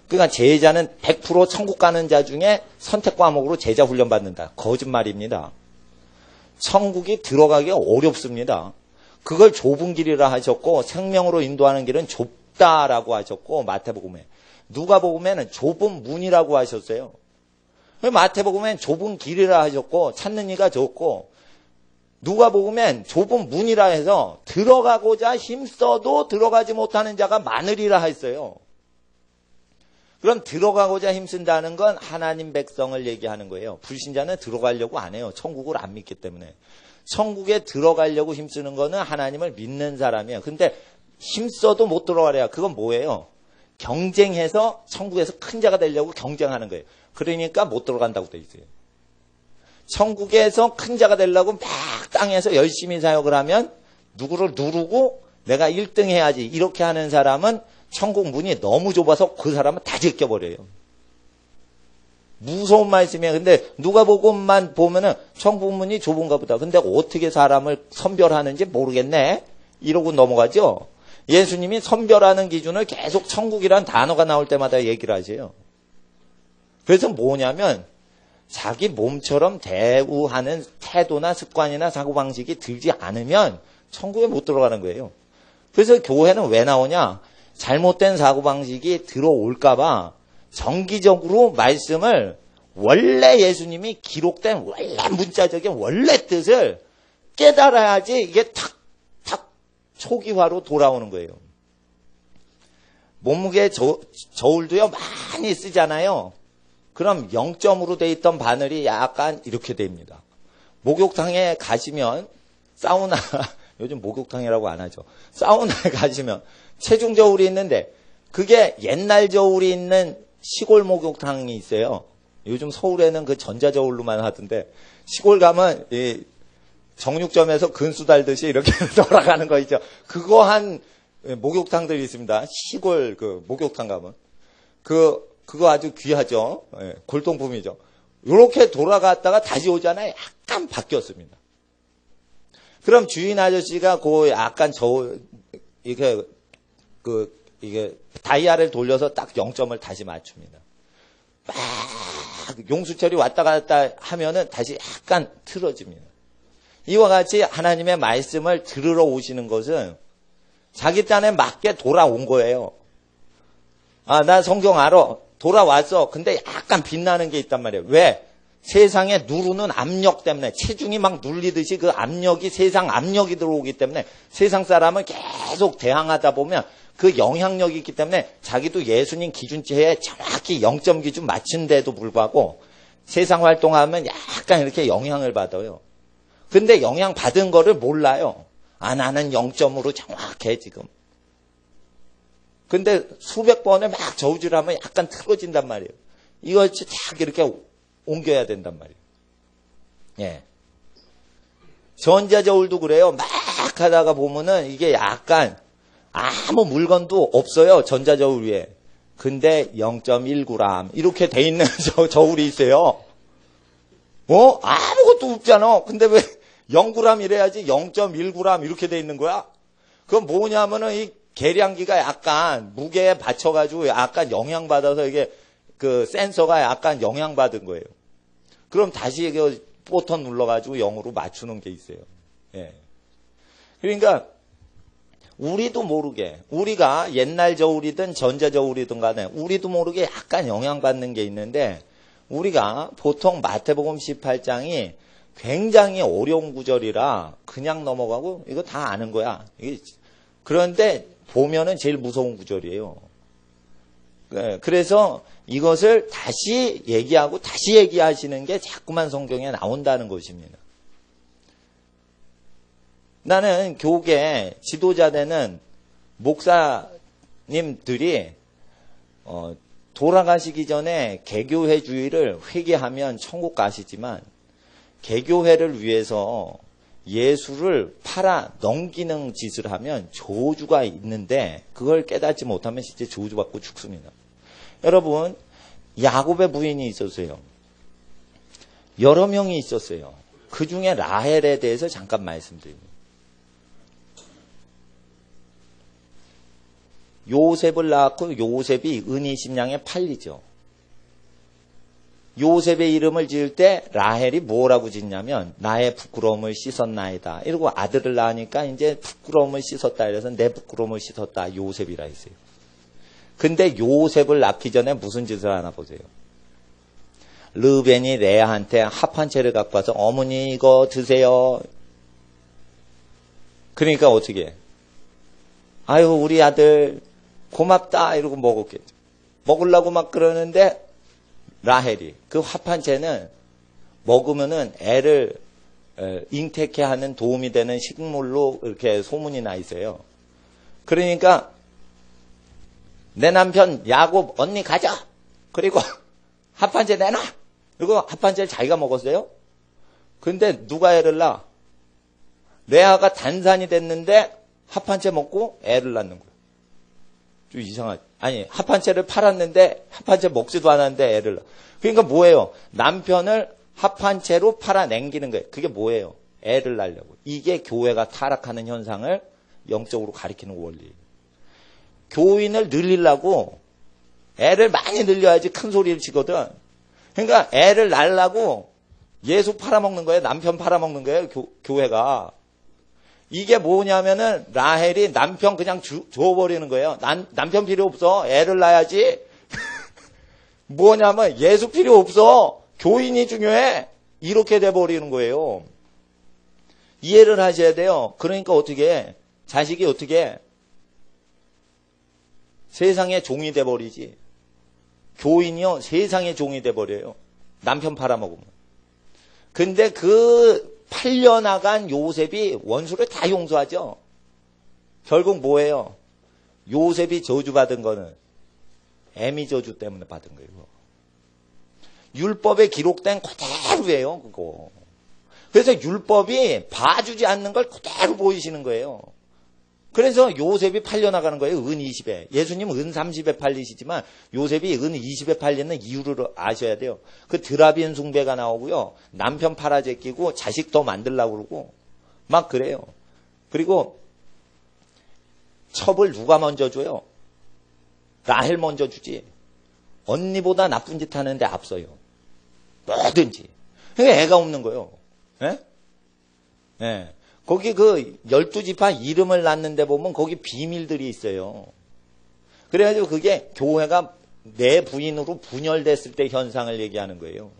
A: 그러니까 제자는 100% 천국 가는 자 중에 선택 과목으로 제자 훈련 받는다. 거짓말입니다. 천국이 들어가기가 어렵습니다. 그걸 좁은 길이라 하셨고 생명으로 인도하는 길은 좁다라고 하셨고 마태복음에 누가복음에는 좁은 문이라고 하셨어요. 마태복음엔 좁은 길이라 하셨고 찾는 이가 적고 누가복음엔 좁은 문이라 해서 들어가고자 힘써도 들어가지 못하는 자가 많으리라 했어요. 그럼 들어가고자 힘쓴다는 건 하나님 백성을 얘기하는 거예요. 불신자는 들어가려고 안 해요. 천국을 안 믿기 때문에. 천국에 들어가려고 힘쓰는 거는 하나님을 믿는 사람이에요. 근데 힘써도 못 들어가래요. 그건 뭐예요? 경쟁해서 천국에서 큰 자가 되려고 경쟁하는 거예요. 그러니까 못 들어간다고 돼 있어요. 천국에서 큰 자가 되려고 막 땅에서 열심히 사역을 하면 누구를 누르고 내가 1등 해야지 이렇게 하는 사람은 천국 문이 너무 좁아서 그 사람은 다 제껴버려요. 무서운 말씀이에요. 근데 누가복음만 보면은 천국 문이 좁은가 보다. 근데 어떻게 사람을 선별하는지 모르겠네. 이러고 넘어가죠. 예수님이 선별하는 기준을 계속 천국이란 단어가 나올 때마다 얘기를 하세요. 그래서 뭐냐면 자기 몸처럼 대우하는 태도나 습관이나 사고방식이 들지 않으면 천국에 못 들어가는 거예요. 그래서 교회는 왜 나오냐? 잘못된 사고방식이 들어올까 봐 정기적으로 말씀을 원래 예수님이 기록된 원래 문자적인 원래 뜻을 깨달아야지 이게 탁 초기화로 돌아오는 거예요. 몸무게 저울도요 많이 쓰잖아요. 그럼 0점으로 돼 있던 바늘이 약간 이렇게 됩니다. 목욕탕에 가시면 사우나 요즘 목욕탕이라고 안 하죠. 사우나에 가시면 체중 저울이 있는데 그게 옛날 저울이 있는 시골 목욕탕이 있어요. 요즘 서울에는 그 전자저울로만 하던데 시골 가면 이 정육점에서 근수 달듯이 이렇게 돌아가는 거 있죠. 그거 한 목욕탕들이 있습니다. 시골 그 목욕탕 가면 그거 아주 귀하죠. 골동품이죠. 이렇게 돌아갔다가 다시 오잖아요. 약간 바뀌었습니다. 그럼 주인 아저씨가 그 약간 이게 다이아를 돌려서 딱 0점을 다시 맞춥니다. 막 용수철이 왔다 갔다 하면은 다시 약간 틀어집니다. 이와 같이 하나님의 말씀을 들으러 오시는 것은 자기 딴에 맞게 돌아온 거예요. 아, 나 성경 알아. 돌아왔어. 근데 약간 빛나는 게 있단 말이에요. 왜? 세상에 누르는 압력 때문에 체중이 막 눌리듯이 그 압력이 세상 압력이 들어오기 때문에 세상 사람을 계속 대항하다 보면 그 영향력이 있기 때문에 자기도 예수님 기준치에 정확히 0점 기준 맞춘데도 불구하고 세상 활동하면 약간 이렇게 영향을 받아요. 근데 영향 받은 거를 몰라요. 아, 나는 0점으로 정확해 지금. 근데 수백 번을 막 저울질하면 약간 틀어진단 말이에요. 이걸 딱 이렇게 옮겨야 된단 말이에요. 예. 전자저울도 그래요. 막 하다가 보면은 이게 약간 아무 물건도 없어요. 전자저울 위에. 근데 0.1g 이렇게 돼 있는 저울이 있어요. 아무것도 없잖아. 근데 왜 0g 이래야지 0.1g 이렇게 돼 있는 거야? 그건 뭐냐면은 이 계량기가 약간 무게에 받쳐가지고 약간 영향받아서 이게 그 센서가 약간 영향받은 거예요. 그럼 다시 그 버튼 눌러가지고 0으로 맞추는 게 있어요. 예. 그러니까 우리도 모르게 우리가 옛날 저울이든 전자 저울이든 간에 우리도 모르게 약간 영향받는 게 있는데 우리가 보통 마태복음 18장이 굉장히 어려운 구절이라 그냥 넘어가고 이거 다 아는 거야. 그런데 보면은 제일 무서운 구절이에요. 그래서 이것을 다시 얘기하고 다시 얘기하시는 게 자꾸만 성경에 나온다는 것입니다. 나는 교계 지도자되는 목사님들이 돌아가시기 전에 개교회주의를 회개하면 천국 가시지만 개교회를 위해서 예수를 팔아 넘기는 짓을 하면 저주가 있는데 그걸 깨닫지 못하면 진짜 저주받고 죽습니다. 여러분, 야곱의 부인이 있었어요. 여러 명이 있었어요. 그 중에 라헬에 대해서 잠깐 말씀드립니다. 요셉을 낳고 요셉이 은이심양에 팔리죠. 요셉의 이름을 지을 때 라헬이 뭐라고 짓냐면 나의 부끄러움을 씻었나이다. 이러고 아들을 낳으니까 이제 부끄러움을 씻었다. 이래서 내 부끄러움을 씻었다. 요셉이라 했어요. 근데 요셉을 낳기 전에 무슨 짓을 하나 보세요. 르벤이 레아한테 합 한 채를 갖고 와서 어머니 이거 드세요. 그러니까 어떻게 해? 아유 우리 아들 고맙다 이러고 먹었겠죠. 먹으려고 막 그러는데 라헬이 그 합 한 채는 먹으면은 애를 잉태케 하는 도움이 되는 식물로 이렇게 소문이 나 있어요. 그러니까 내 남편 야곱 언니 가자. 그리고 합 한 채 내놔. 그리고 합 한 채를 자기가 먹었어요. 근데 누가 애를 낳아? 레아가 단산이 됐는데 합 한 채 먹고 애를 낳는 거예요. 좀 이상하지. 아니 합 한 채를 팔았는데 합 한 채 먹지도 않았는데 애를 낳아. 그러니까 뭐예요? 남편을 합 한 채로 팔아 남기는 거예요. 그게 뭐예요? 애를 낳으려고. 이게 교회가 타락하는 현상을 영적으로 가리키는 원리예요. 교인을 늘리려고 애를 많이 늘려야지 큰 소리를 치거든. 그러니까 애를 낳으려고 예수 팔아먹는 거예요. 남편 팔아먹는 거예요. 교회가. 이게 뭐냐면은 라헬이 남편 그냥 줘버리는 거예요. 남편 필요 없어. 애를 낳아야지. 뭐냐면 예수 필요 없어. 교인이 중요해. 이렇게 돼버리는 거예요. 이해를 하셔야 돼요. 그러니까 어떻게 해? 자식이 어떻게 해? 세상의 종이 돼버리지. 교인이요 세상의 종이 돼버려요. 남편 팔아먹으면. 근데 그 팔려나간 요셉이 원수를 다 용서하죠. 결국 뭐예요? 요셉이 저주받은 거는 애미 저주 때문에 받은 거예요. 율법에 기록된 그대로예요. 그거. 그래서 율법이 봐주지 않는 걸 그대로 보이시는 거예요. 그래서 요셉이 팔려나가는 거예요. 은 20에. 예수님은 은 30에 팔리시지만 요셉이 은 20에 팔리는 이유를 아셔야 돼요. 그 드라비엔 숭배가 나오고요. 남편 팔아제끼고 자식 더 만들려고 그러고 막 그래요. 그리고 첩을 누가 먼저 줘요? 라헬 먼저 주지. 언니보다 나쁜 짓 하는데 앞서요. 뭐든지. 그러니까 애가 없는 거예요. 예? 예. 거기 그 12지파 이름을 낳는데 보면 거기 비밀들이 있어요. 그래가지고 그게 교회가 내 부인으로 분열됐을 때 현상을 얘기하는 거예요.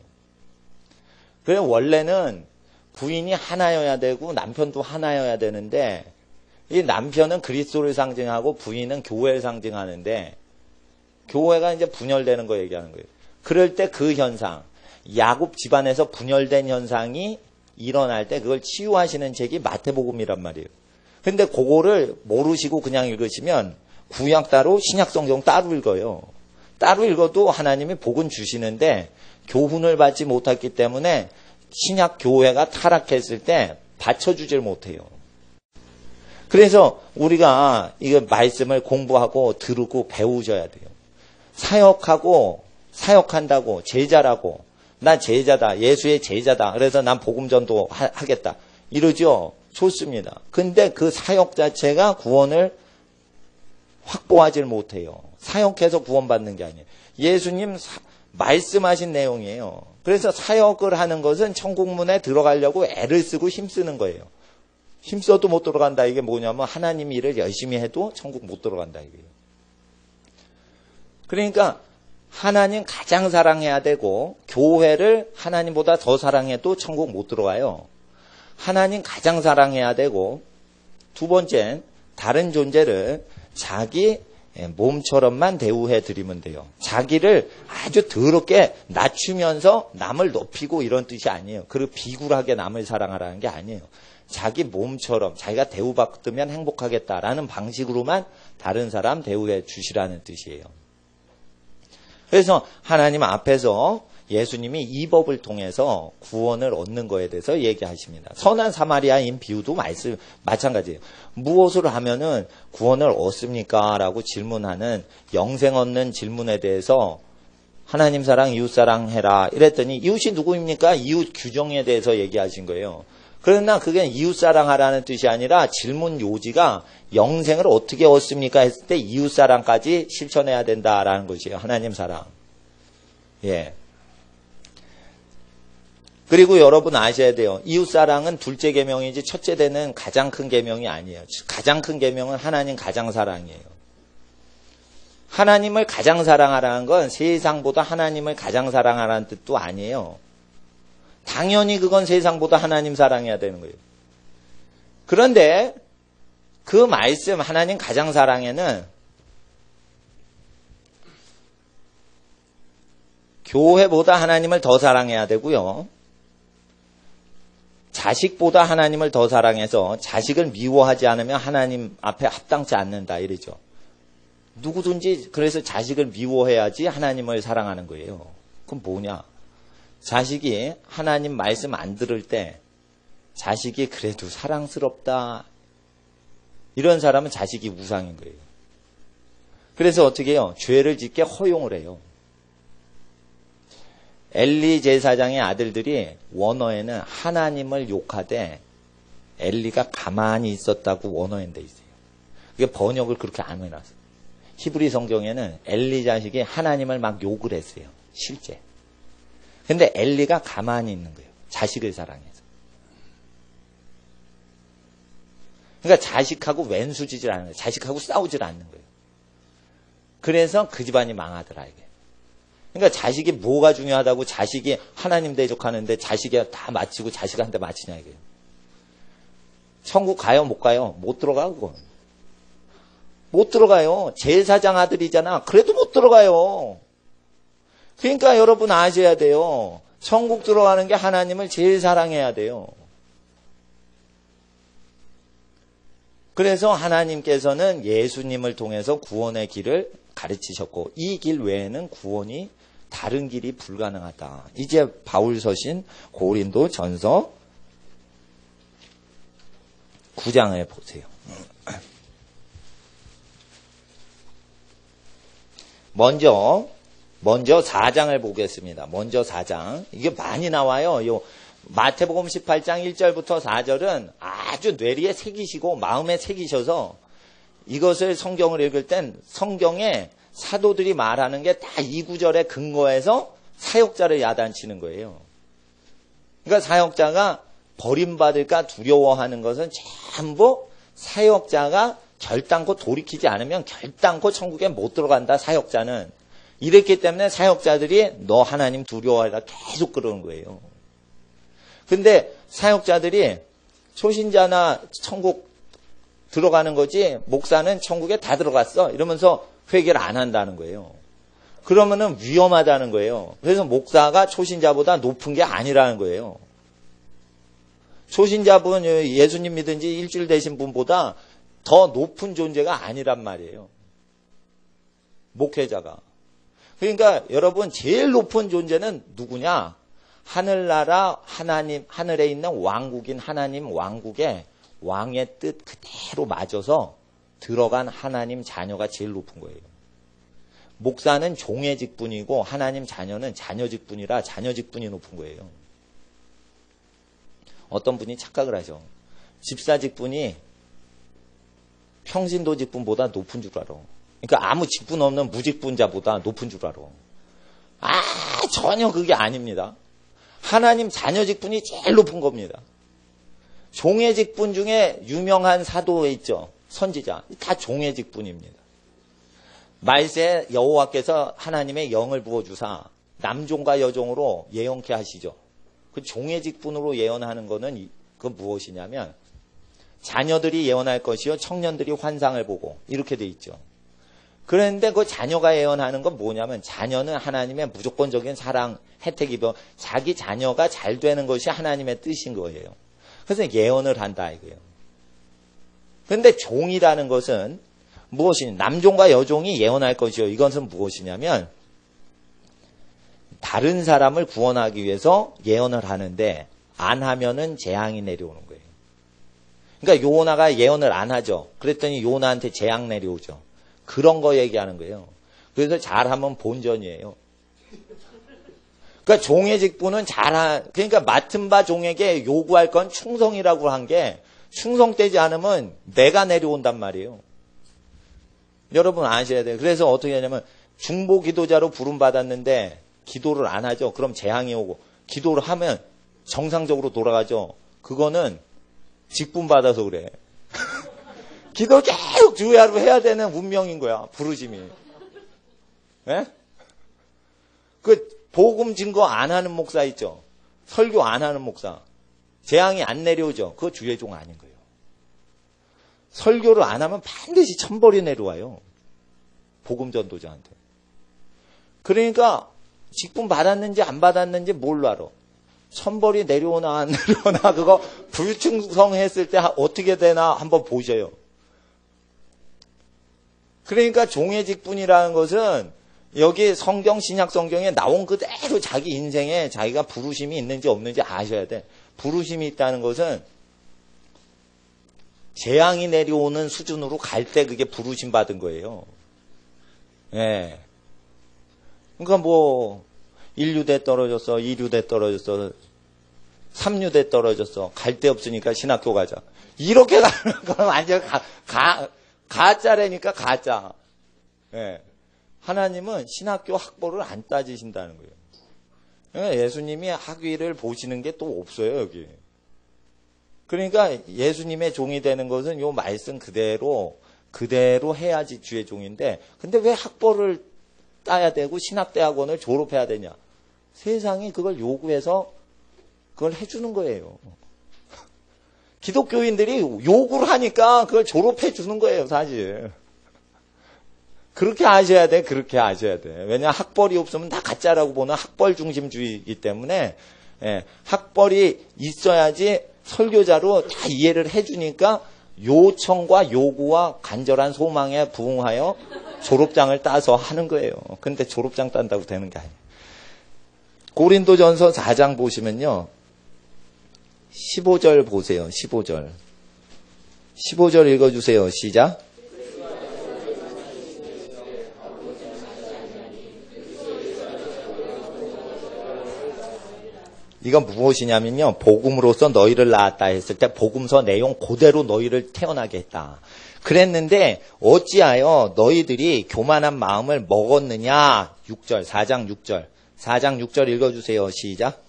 A: 그래 원래는 부인이 하나여야 되고 남편도 하나여야 되는데 이 남편은 그리스도를 상징하고 부인은 교회를 상징하는데 교회가 이제 분열되는 거 얘기하는 거예요. 그럴 때 그 현상, 야곱 집안에서 분열된 현상이 일어날 때 그걸 치유하시는 책이 마태복음이란 말이에요. 근데 그거를 모르시고 그냥 읽으시면 구약 따로 신약 성경 따로 읽어요. 따로 읽어도 하나님이 복은 주시는데 교훈을 받지 못했기 때문에 신약 교회가 타락했을 때 받쳐주질 못해요. 그래서 우리가 이거 말씀을 공부하고 들고 배우셔야 돼요. 사역하고 사역한다고 제자라고 나 제자다 예수의 제자다 그래서 난 복음전도 하겠다 이러죠. 좋습니다. 근데 그 사역 자체가 구원을 확보하지를 못해요. 사역해서 구원받는 게 아니에요. 예수님 말씀하신 내용이에요. 그래서 사역을 하는 것은 천국문에 들어가려고 애를 쓰고 힘쓰는 거예요. 힘써도 못 들어간다. 이게 뭐냐면 하나님 일을 열심히 해도 천국 못 들어간다 이거예요. 그러니까 하나님 가장 사랑해야 되고 교회를 하나님보다 더 사랑해도 천국 못 들어가요. 하나님 가장 사랑해야 되고 두 번째 다른 존재를 자기 몸처럼만 대우해 드리면 돼요. 자기를 아주 더럽게 낮추면서 남을 높이고 이런 뜻이 아니에요. 그리고 비굴하게 남을 사랑하라는 게 아니에요. 자기 몸처럼 자기가 대우받으면 행복하겠다라는 방식으로만 다른 사람 대우해 주시라는 뜻이에요. 그래서 하나님 앞에서 예수님이 이 법을 통해서 구원을 얻는 거에 대해서 얘기하십니다. 선한 사마리아인 비유도 마찬가지예요. 무엇을 하면은 구원을 얻습니까? 라고 질문하는 영생 얻는 질문에 대해서 하나님 사랑, 이웃 사랑해라 이랬더니 이웃이 누구입니까? 이웃 규정에 대해서 얘기하신 거예요. 그러나 그게 이웃 사랑하라는 뜻이 아니라 질문 요지가 영생을 어떻게 얻습니까? 했을 때 이웃 사랑까지 실천해야 된다라는 것이에요. 하나님 사랑. 예. 그리고 여러분 아셔야 돼요. 이웃 사랑은 둘째 계명이지 첫째 되는 가장 큰 계명이 아니에요. 가장 큰 계명은 하나님 가장 사랑이에요. 하나님을 가장 사랑하라는 건 세상보다 하나님을 가장 사랑하라는 뜻도 아니에요. 당연히 그건 세상보다 하나님 사랑해야 되는 거예요. 그런데 그 말씀 하나님 가장 사랑에는 교회보다 하나님을 더 사랑해야 되고요. 자식보다 하나님을 더 사랑해서 자식을 미워하지 않으면 하나님 앞에 합당치 않는다 이러죠. 누구든지 그래서 자식을 미워해야지 하나님을 사랑하는 거예요. 그럼 뭐냐? 자식이 하나님 말씀 안 들을 때 자식이 그래도 사랑스럽다 이런 사람은 자식이 우상인 거예요. 그래서 어떻게 해요? 죄를 짓게 허용을 해요. 엘리 제사장의 아들들이 원어에는 하나님을 욕하되 엘리가 가만히 있었다고 원어엔 돼 있어요. 그게 번역을 그렇게 안 해놨어요. 히브리 성경에는 엘리 자식이 하나님을 막 욕을 했어요. 실제. 근데 엘리가 가만히 있는 거예요. 자식을 사랑해서. 그러니까 자식하고 왼수지질 않는 거예요. 자식하고 싸우질 않는 거예요. 그래서 그 집안이 망하더라 이게. 그러니까 자식이 뭐가 중요하다고 자식이 하나님 대적하는데 자식이 다 마치고 자식한테 마치냐 이거예요. 천국 가요 못 가요? 못 들어가 그건. 못 들어가요. 제사장 아들이잖아. 그래도 못 들어가요. 그러니까 여러분 아셔야 돼요. 천국 들어가는 게 하나님을 제일 사랑해야 돼요. 그래서 하나님께서는 예수님을 통해서 구원의 길을 가르치셨고 이 길 외에는 구원이 다른 길이 불가능하다. 이제 바울 서신 고린도 전서 9장을 보세요. 먼저 4장을 보겠습니다. 먼저 4장. 이게 많이 나와요. 요 마태복음 18장 1절부터 4절은 아주 뇌리에 새기시고 마음에 새기셔서 이것을 성경을 읽을 땐 성경에 사도들이 말하는 게 다 이 구절에 근거해서 사역자를 야단치는 거예요. 그러니까 사역자가 버림받을까 두려워하는 것은 전부 사역자가 결단코 돌이키지 않으면 결단코 천국에 못 들어간다. 사역자는. 이랬기 때문에 사역자들이 너 하나님 두려워하라 계속 그러는 거예요. 근데 사역자들이 초신자나 천국 들어가는 거지 목사는 천국에 다 들어갔어 이러면서 회개를 안 한다는 거예요. 그러면은 위험하다는 거예요. 그래서 목사가 초신자보다 높은 게 아니라는 거예요. 초신자분 예수님 믿은 지 일주일 되신 분보다 더 높은 존재가 아니란 말이에요. 목회자가. 그러니까 여러분 제일 높은 존재는 누구냐? 하늘나라 하나님 하늘에 있는 왕국인 하나님 왕국에 왕의 뜻 그대로 맞아서 들어간 하나님 자녀가 제일 높은 거예요. 목사는 종의 직분이고 하나님 자녀는 자녀 직분이라 자녀 직분이 높은 거예요. 어떤 분이 착각을 하죠. 집사 직분이 평신도 직분보다 높은 줄 알아. 그러니까 아무 직분 없는 무직분자보다 높은 줄 알아. 전혀 그게 아닙니다. 하나님 자녀 직분이 제일 높은 겁니다. 종의 직분 중에 유명한 사도 있죠. 선지자. 다 종의 직분입니다. 말세에 여호와께서 하나님의 영을 부어주사 남종과 여종으로 예언케 하시죠. 그 종의 직분으로 예언하는 거는 그 무엇이냐면 자녀들이 예언할 것이요 청년들이 환상을 보고 이렇게 돼 있죠. 그런데 그 자녀가 예언하는 건 뭐냐면 자녀는 하나님의 무조건적인 사랑 혜택이고 자기 자녀가 잘 되는 것이 하나님의 뜻인 거예요. 그래서 예언을 한다 이거예요. 그런데 종이라는 것은 무엇이냐? 남종과 여종이 예언할 것이요. 이것은 무엇이냐면 다른 사람을 구원하기 위해서 예언을 하는데 안 하면은 재앙이 내려오는 거예요. 그러니까 요나가 예언을 안 하죠. 그랬더니 요나한테 재앙 내려오죠. 그런 거 얘기하는 거예요. 그래서 잘하면 본전이에요. 그러니까 종의 직분은 그러니까 맡은 바 종에게 요구할 건 충성이라고 한 게 충성되지 않으면 내가 내려온단 말이에요. 여러분 아셔야 돼요. 그래서 어떻게 하냐면 중보 기도자로 부름받았는데 기도를 안 하죠. 그럼 재앙이 오고 기도를 하면 정상적으로 돌아가죠. 그거는 직분 받아서 그래. 기도 계속 주야로 해야 되는 운명인 거야. 부르심이. 예? 그 복음 증거 안 하는 목사 있죠. 설교 안 하는 목사. 재앙이 안 내려오죠. 그거 주의 종 아닌 거예요. 설교를 안 하면 반드시 천벌이 내려와요. 복음 전도자한테. 그러니까 직분 받았는지 안 받았는지 뭘로 알아? 천벌이 내려오나 안 내려오나 그거 불충성했을 때 어떻게 되나 한번 보셔요. 그러니까 종의 직분이라는 것은 여기 성경 신약 성경에 나온 그대로 자기 인생에 자기가 부르심이 있는지 없는지 아셔야 돼. 부르심이 있다는 것은 재앙이 내려오는 수준으로 갈 때 그게 부르심 받은 거예요. 예. 그러니까 뭐 1류대 떨어졌어, 2류대 떨어졌어, 3류대 떨어졌어. 갈 데 없으니까 신학교 가자. 이렇게 가는 건 완전 가짜라니까 가짜. 예. 하나님은 신학교 학벌을 안 따지신다는 거예요. 그러니까 예수님이 학위를 보시는 게 또 없어요, 여기. 그러니까 예수님의 종이 되는 것은 요 말씀 그대로 해야지 주의 종인데, 근데 왜 학벌을 따야 되고 신학대학원을 졸업해야 되냐? 세상이 그걸 요구해서 그걸 해주는 거예요. 기독교인들이 요구를 하니까 그걸 졸업해 주는 거예요, 사실. 그렇게 아셔야 돼, 그렇게 아셔야 돼. 왜냐, 학벌이 없으면 다 가짜라고 보는 학벌 중심주의이기 때문에, 학벌이 있어야지 설교자로 다 이해를 해주니까 요청과 요구와 간절한 소망에 부응하여 졸업장을 따서 하는 거예요. 근데 졸업장 딴다고 되는 게 아니에요. 고린도전서 4장 보시면요. 15절 보세요. 15절. 15절 읽어주세요. 시작. 이건 무엇이냐면요. 복음으로서 너희를 낳았다 했을 때 복음서 내용 그대로 너희를 태어나게 했다. 그랬는데 어찌하여 너희들이 교만한 마음을 먹었느냐. 6절 4장 6절 4장 6절 읽어주세요. 시작.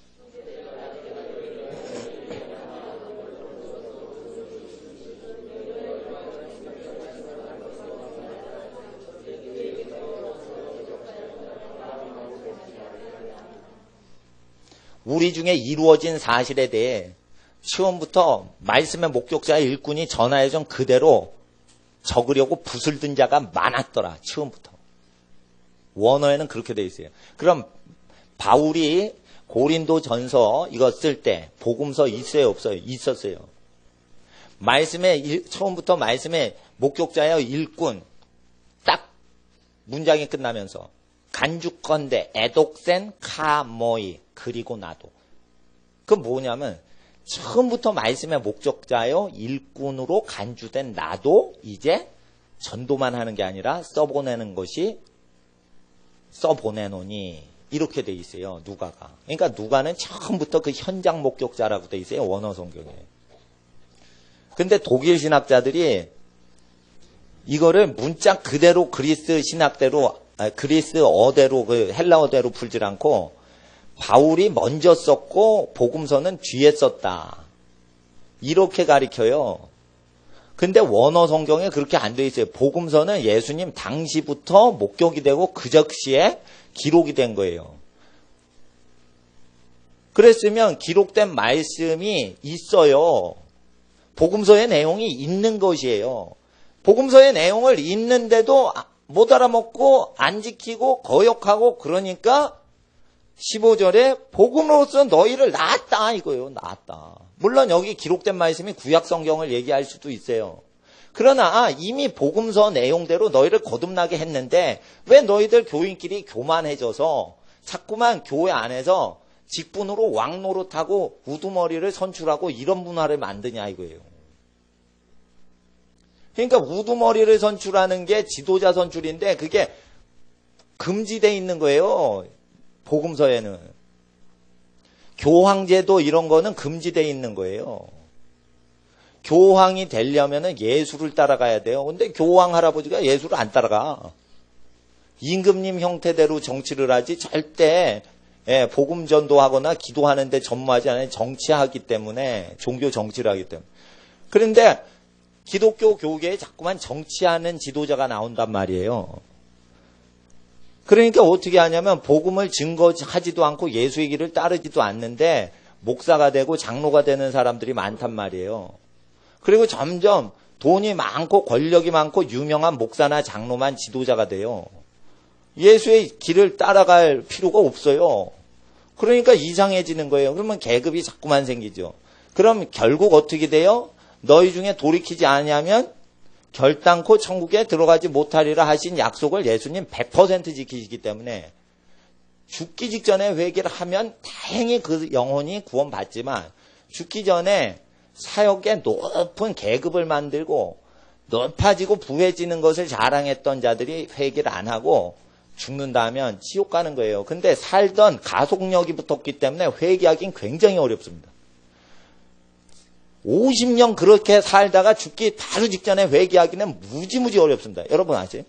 A: 우리 중에 이루어진 사실에 대해 처음부터 말씀의 목격자의 일꾼이 전하여준 그대로 적으려고 붓을 든 자가 많았더라. 처음부터. 원어에는 그렇게 돼 있어요. 그럼 바울이 고린도 전서 이거 쓸 때 복음서 있어요, 없어요? 있었어요. 처음부터 말씀의 목격자의 일꾼 딱 문장이 끝나면서 간주건대 에독센 카모이 그리고 나도. 그 뭐냐면 처음부터 말씀의 목적자요 일꾼으로 간주된 나도 이제 전도만 하는 게 아니라 써보내는 것이 써보내노니 이렇게 돼 있어요. 누가가. 그러니까 누가는 처음부터 그 현장 목격자라고 돼 있어요. 원어 성경에. 근데 독일 신학자들이 이거를 문자 그대로 그리스 신학대로 그리스어대로 그 헬라어대로 풀질 않고 바울이 먼저 썼고 복음서는 뒤에 썼다. 이렇게 가리켜요. 근데 원어 성경에 그렇게 안 돼 있어요. 복음서는 예수님 당시부터 목격이 되고 그 즉시에 기록이 된 거예요. 그랬으면 기록된 말씀이 있어요. 복음서의 내용이 있는 것이에요. 복음서의 내용을 읽는데도 못 알아먹고 안 지키고 거역하고 그러니까 15절에 복음으로써 너희를 낳았다 이거예요. 낳았다. 물론 여기 기록된 말씀이 구약 성경을 얘기할 수도 있어요. 그러나 이미 복음서 내용대로 너희를 거듭나게 했는데 왜 너희들 교인끼리 교만해져서 자꾸만 교회 안에서 직분으로 왕노릇하고 우두머리를 선출하고 이런 문화를 만드냐 이거예요. 그러니까 우두머리를 선출하는 게 지도자 선출인데 그게 금지되어 있는 거예요. 복음서에는. 교황제도 이런 거는 금지되어 있는 거예요. 교황이 되려면은 예수를 따라가야 돼요. 근데 교황 할아버지가 예수를 안 따라가. 임금님 형태대로 정치를 하지 절대 복음 전도하거나 기도하는데 전무하지 않아요. 정치하기 때문에 종교 정치를 하기 때문에. 그런데 기독교 교계에 자꾸만 정치하는 지도자가 나온단 말이에요. 그러니까 어떻게 하냐면 복음을 증거하지도 않고 예수의 길을 따르지도 않는데 목사가 되고 장로가 되는 사람들이 많단 말이에요. 그리고 점점 돈이 많고 권력이 많고 유명한 목사나 장로만 지도자가 돼요. 예수의 길을 따라갈 필요가 없어요. 그러니까 이상해지는 거예요. 그러면 계급이 자꾸만 생기죠. 그럼 결국 어떻게 돼요? 너희 중에 돌이키지 않으면 결단코 천국에 들어가지 못하리라 하신 약속을 예수님 100% 지키시기 때문에 죽기 직전에 회개를 하면 다행히 그 영혼이 구원받지만 죽기 전에 사역에 높은 계급을 만들고 높아지고 부해지는 것을 자랑했던 자들이 회개를 안 하고 죽는다면 지옥 가는 거예요. 근데 살던 가속력이 붙었기 때문에 회개하기는 굉장히 어렵습니다. 50년 그렇게 살다가 죽기 바로 직전에 회개하기는 무지무지 어렵습니다. 여러분 아세요?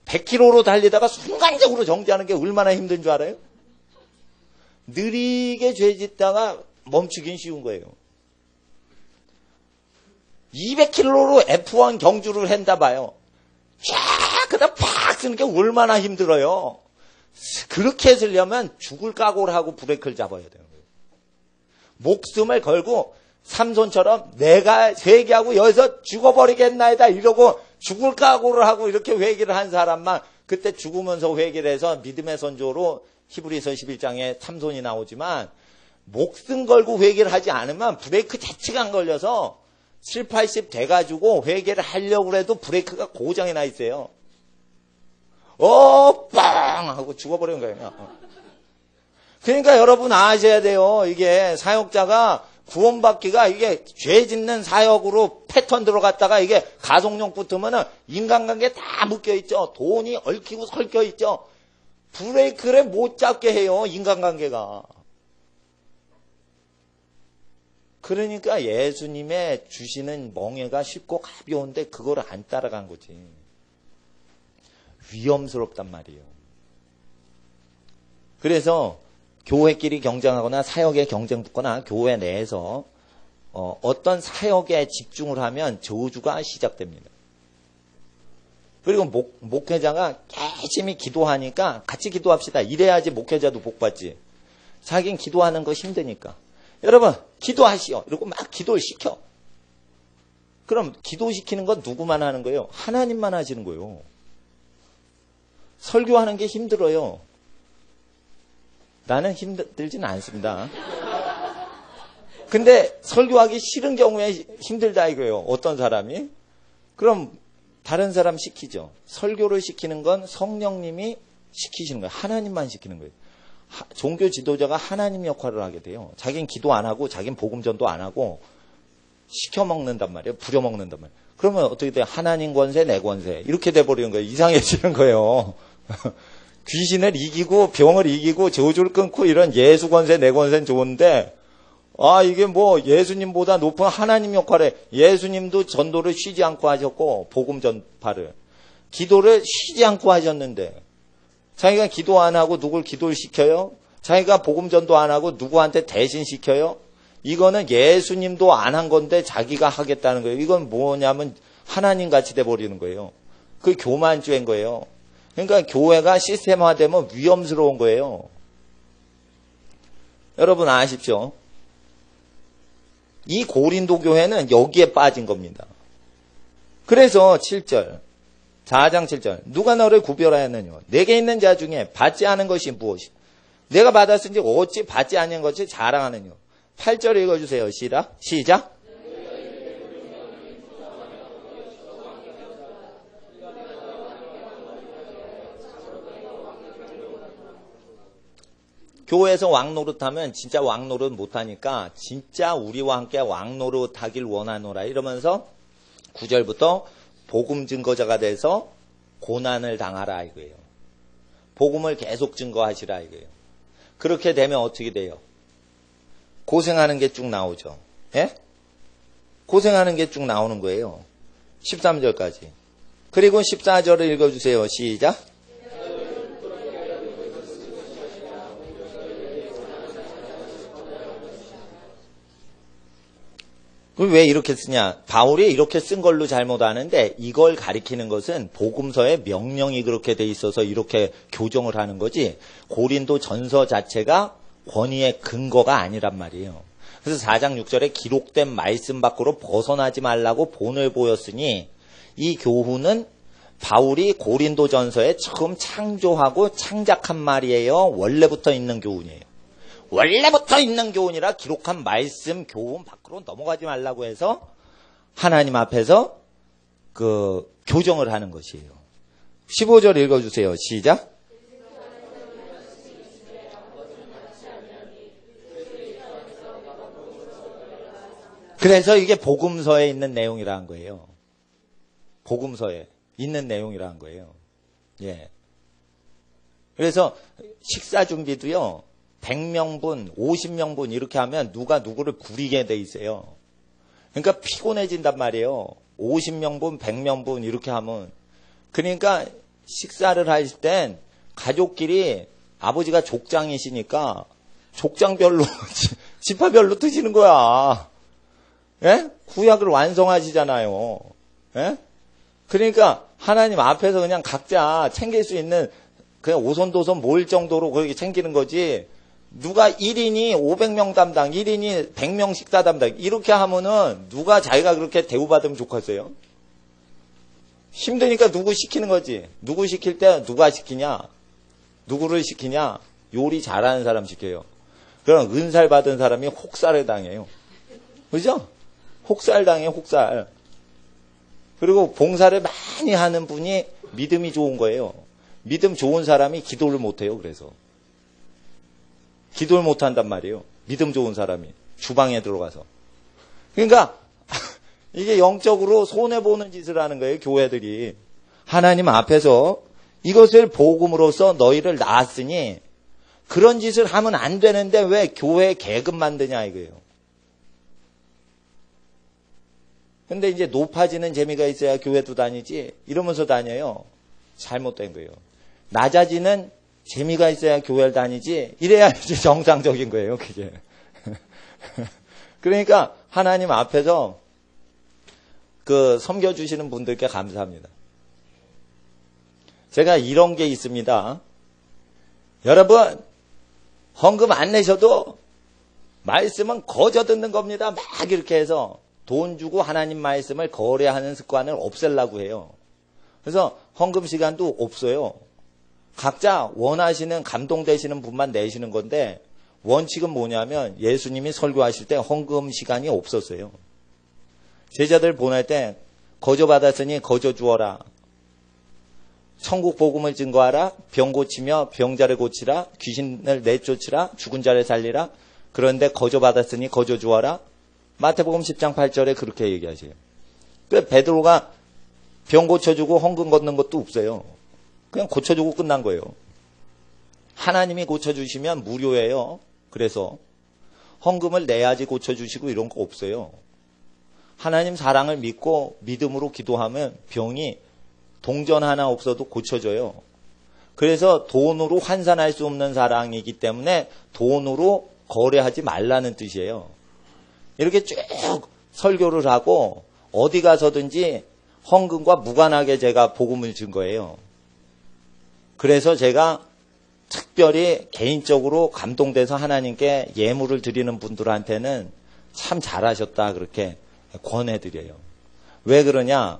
A: 100km로 달리다가 순간적으로 정지하는 게 얼마나 힘든 줄 알아요? 느리게 죄 짓다가 멈추긴 쉬운 거예요. 200km로 F1 경주를 한다 봐요. 쫙 그다 팍 쓰는 게 얼마나 힘들어요. 그렇게 쓰려면 죽을 각오를 하고 브레이크를 잡아야 되는 거예요. 목숨을 걸고 삼손처럼 내가 회개하고 여기서 죽어버리겠나이다 이러고 죽을 각오를 하고 이렇게 회개를 한 사람만 그때 죽으면서 회개를 해서 믿음의 선조로 히브리서 11장에 삼손이 나오지만 목숨 걸고 회개를 하지 않으면 브레이크 자체가 안 걸려서 7, 80 돼가지고 회개를 하려고 해도 브레이크가 고장이 나 있어요. 빵! 하고 죽어버리는 거예요. 그러니까 여러분 아셔야 돼요. 이게 사역자가 구원받기가 이게 죄 짓는 사역으로 패턴 들어갔다가 이게 가속력 붙으면은 인간관계 다 묶여있죠. 돈이 얽히고 설켜있죠. 브레이크를 못 잡게 해요. 인간관계가. 그러니까 예수님의 주시는 멍에가 쉽고 가벼운데 그걸 안 따라간 거지. 위험스럽단 말이에요. 그래서 교회끼리 경쟁하거나 사역에 경쟁 붙거나 교회 내에서 어떤 사역에 집중을 하면 저주가 시작됩니다. 그리고 목회자가 열심히 기도하니까 같이 기도합시다. 이래야지 목회자도 복받지. 자긴 기도하는 거 힘드니까. 여러분 기도하시오. 이러고 막 기도를 시켜. 그럼 기도시키는 건 누구만 하는 거예요? 하나님만 하시는 거예요. 설교하는 게 힘들어요. 나는 힘들지는 않습니다. 근데 설교하기 싫은 경우에 힘들다 이거예요. 어떤 사람이? 그럼 다른 사람 시키죠. 설교를 시키는 건 성령님이 시키시는 거예요. 하나님만 시키는 거예요. 종교 지도자가 하나님 역할을 하게 돼요. 자기는 기도 안 하고 자기는 복음전도 안 하고 시켜 먹는단 말이에요. 부려 먹는단 말이에요. 그러면 어떻게 돼요? 하나님 권세 내 권세 이렇게 돼버리는 거예요. 이상해지는 거예요. 귀신을 이기고 병을 이기고 저주를 끊고 이런 예수 권세 내 권세는 좋은데 이게 뭐 예수님보다 높은 하나님 역할에 예수님도 전도를 쉬지 않고 하셨고 복음 전파를 기도를 쉬지 않고 하셨는데 자기가 기도 안 하고 누굴 기도를 시켜요? 자기가 복음 전도 안 하고 누구한테 대신 시켜요? 이거는 예수님도 안 한 건데 자기가 하겠다는 거예요. 이건 뭐냐면 하나님 같이 돼버리는 거예요. 그 교만죄인 거예요. 그러니까 교회가 시스템화되면 위험스러운 거예요. 여러분 아십시오? 이 고린도 교회는 여기에 빠진 겁니다. 그래서 7절 4장 7절 누가 너를 구별하였느냐 내게 있는 자 중에 받지 않은 것이 무엇이 내가 받았은지 어찌 받지 않은 것이 자랑하느냐 8절 읽어주세요. 시작 교회에서 왕노릇하면 진짜 왕노릇 못하니까 진짜 우리와 함께 왕노릇하길 원하노라 이러면서 9절부터 복음 증거자가 돼서 고난을 당하라 이거예요. 복음을 계속 증거하시라 이거예요. 그렇게 되면 어떻게 돼요? 고생하는 게 쭉 나오죠. 예? 고생하는 게 쭉 나오는 거예요. 13절까지. 그리고 14절을 읽어주세요. 시작. 그럼 왜 이렇게 쓰냐? 바울이 이렇게 쓴 걸로 잘못 아는데 이걸 가리키는 것은 복음서의 명령이 그렇게 돼 있어서 이렇게 교정을 하는 거지 고린도 전서 자체가 권위의 근거가 아니란 말이에요. 그래서 4장 6절에 기록된 말씀 밖으로 벗어나지 말라고 본을 보였으니 이 교훈은 바울이 고린도 전서에 처음 창조하고 창작한 말이에요. 원래부터 있는 교훈이에요. 원래부터 있는 교훈이라 기록한 말씀 교훈 밖으로 넘어가지 말라고 해서 하나님 앞에서 그 교정을 하는 것이에요. 15절 읽어주세요. 시작. 그래서 이게 복음서에 있는 내용이라는 거예요. 복음서에 있는 내용이라는 거예요. 예. 그래서 식사 준비도요. 100명분, 50명분 이렇게 하면 누가 누구를 부리게 돼 있어요. 그러니까 피곤해진단 말이에요. 50명분, 100명분 이렇게 하면. 그러니까 식사를 할 땐 가족끼리 아버지가 족장이시니까 족장별로, 지파별로 드시는 거야. 예? 구약을 완성하시잖아요. 예? 그러니까 하나님 앞에서 그냥 각자 챙길 수 있는 그냥 오손도손 모일 정도로 그렇게 챙기는 거지. 누가 1인이 500명 담당, 1인이 100명 식사 담당 이렇게 하면은 누가 자기가 그렇게 대우받으면 좋겠어요? 힘드니까 누구 시키는 거지. 누구 시킬 때 누가 시키냐? 누구를 시키냐? 요리 잘하는 사람 시켜요. 그럼 은살 받은 사람이 혹살을 당해요. 그죠? 혹살 당해요. 혹살. 그리고 봉사를 많이 하는 분이 믿음이 좋은 거예요. 믿음 좋은 사람이 기도를 못해요. 그래서 기도를 못한단 말이에요. 믿음 좋은 사람이 주방에 들어가서. 그러니까 이게 영적으로 손해보는 짓을 하는 거예요. 교회들이. 하나님 앞에서 이것을 복음으로써 너희를 낳았으니 그런 짓을 하면 안 되는데 왜 교회 계급 만드냐 이거예요. 근데 이제 높아지는 재미가 있어야 교회도 다니지 이러면서 다녀요. 잘못된 거예요. 낮아지는 재미가 있어야 교회를 다니지 이래야 이제 정상적인 거예요. 그게. 그러니까 하나님 앞에서 그 섬겨주시는 분들께 감사합니다. 제가 이런 게 있습니다. 여러분 헌금 안 내셔도 말씀은 거저 듣는 겁니다. 막 이렇게 해서 돈 주고 하나님 말씀을 거래하는 습관을 없애려고 해요. 그래서 헌금 시간도 없어요. 각자 원하시는 감동되시는 분만 내시는 건데 원칙은 뭐냐면 예수님이 설교하실 때 헌금 시간이 없었어요. 제자들 보낼 때 거저 받았으니 거저 주어라. 천국 복음을 증거하라. 병 고치며 병자를 고치라. 귀신을 내쫓으라. 죽은 자를 살리라. 그런데 거저 받았으니 거저 주어라. 마태복음 10장 8절에 그렇게 얘기하세요. 그 베드로가 병 고쳐주고 헌금 걷는 것도 없어요. 그냥 고쳐주고 끝난 거예요. 하나님이 고쳐주시면 무료예요. 그래서 헌금을 내야지 고쳐주시고 이런 거 없어요. 하나님 사랑을 믿고 믿음으로 기도하면 병이 동전 하나 없어도 고쳐져요. 그래서 돈으로 환산할 수 없는 사랑이기 때문에 돈으로 거래하지 말라는 뜻이에요. 이렇게 쭉 설교를 하고 어디 가서든지 헌금과 무관하게 제가 복음을 준 거예요. 그래서 제가 특별히 개인적으로 감동돼서 하나님께 예물을 드리는 분들한테는 참 잘하셨다 그렇게 권해드려요. 왜 그러냐?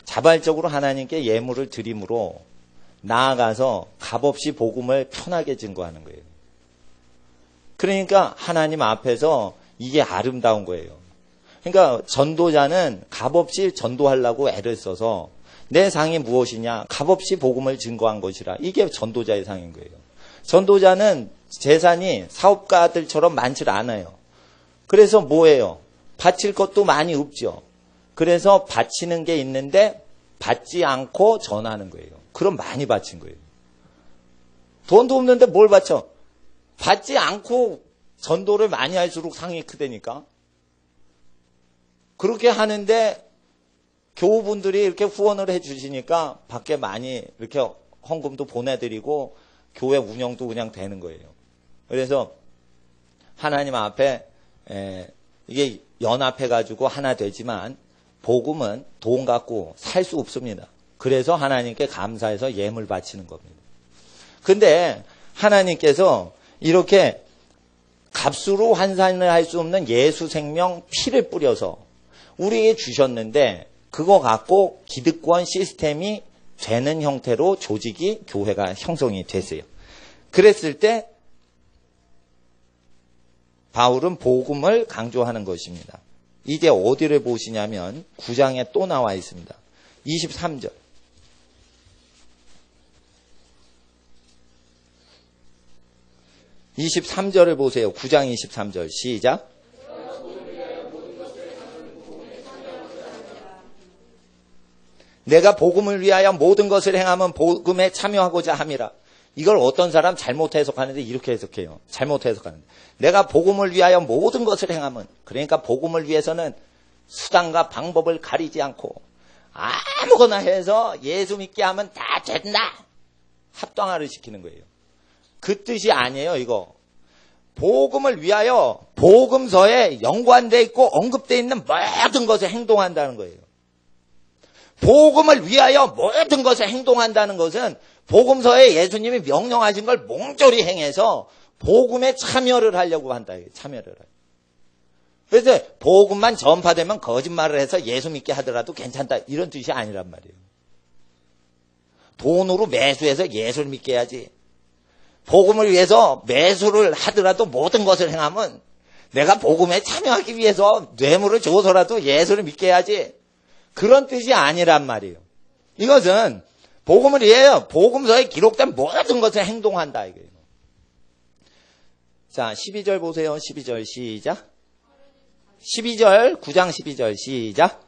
A: 자발적으로 하나님께 예물을 드림으로 나아가서 값없이 복음을 편하게 증거하는 거예요. 그러니까 하나님 앞에서 이게 아름다운 거예요. 그러니까 전도자는 값없이 전도하려고 애를 써서 내 상이 무엇이냐? 값없이 복음을 증거한 것이라. 이게 전도자의 상인 거예요. 전도자는 재산이 사업가들처럼 많지 않아요. 그래서 뭐예요? 바칠 것도 많이 없죠. 그래서 바치는 게 있는데 받지 않고 전하는 거예요. 그럼 많이 바친 거예요. 돈도 없는데 뭘 바쳐? 받지 않고 전도를 많이 할수록 상이 크다니까. 그렇게 하는데 교우분들이 이렇게 후원을 해 주시니까 밖에 많이 이렇게 헌금도 보내드리고 교회 운영도 그냥 되는 거예요. 그래서 하나님 앞에 이게 연합해가지고 하나 되지만 복음은 돈 갖고 살 수 없습니다. 그래서 하나님께 감사해서 예물 바치는 겁니다. 근데 하나님께서 이렇게 값으로 환산을 할 수 없는 예수 생명 피를 뿌려서 우리에게 주셨는데 그거 갖고 기득권 시스템이 되는 형태로 조직이 교회가 형성이 됐어요. 그랬을 때 바울은 복음을 강조하는 것입니다. 이제 어디를 보시냐면 9장에 또 나와 있습니다. 23절. 23절을 보세요. 9장 23절 시작. 내가 복음을 위하여 모든 것을 행하면 복음에 참여하고자 함이라. 이걸 어떤 사람 잘못 해석하는데 이렇게 해석해요. 잘못 해석하는데. 내가 복음을 위하여 모든 것을 행하면, 그러니까 복음을 위해서는 수단과 방법을 가리지 않고 아무거나 해서 예수 믿게 하면 다 된다. 합당화를 시키는 거예요. 그 뜻이 아니에요, 이거. 복음을 위하여 복음서에 연관되어 있고 언급되어 있는 모든 것을 행동한다는 거예요. 복음을 위하여 모든 것을 행동한다는 것은 복음서에 예수님이 명령하신 걸 몽졸히 행해서 복음에 참여를 하려고 한다. 참여를 하려고. 그래서 복음만 전파되면 거짓말을 해서 예수 믿게 하더라도 괜찮다. 이런 뜻이 아니란 말이에요. 돈으로 매수해서 예수를 믿게 해야지. 복음을 위해서 매수를 하더라도 모든 것을 행하면 내가 복음에 참여하기 위해서 뇌물을 줘서라도 예수를 믿게 해야지. 그런 뜻이 아니란 말이에요. 이것은 복음을 위하여 복음서에 기록된 모든 것을 행동한다. 이거예요. 자, 12절 보세요. 12절 시작. 12절, 9장 12절 시작.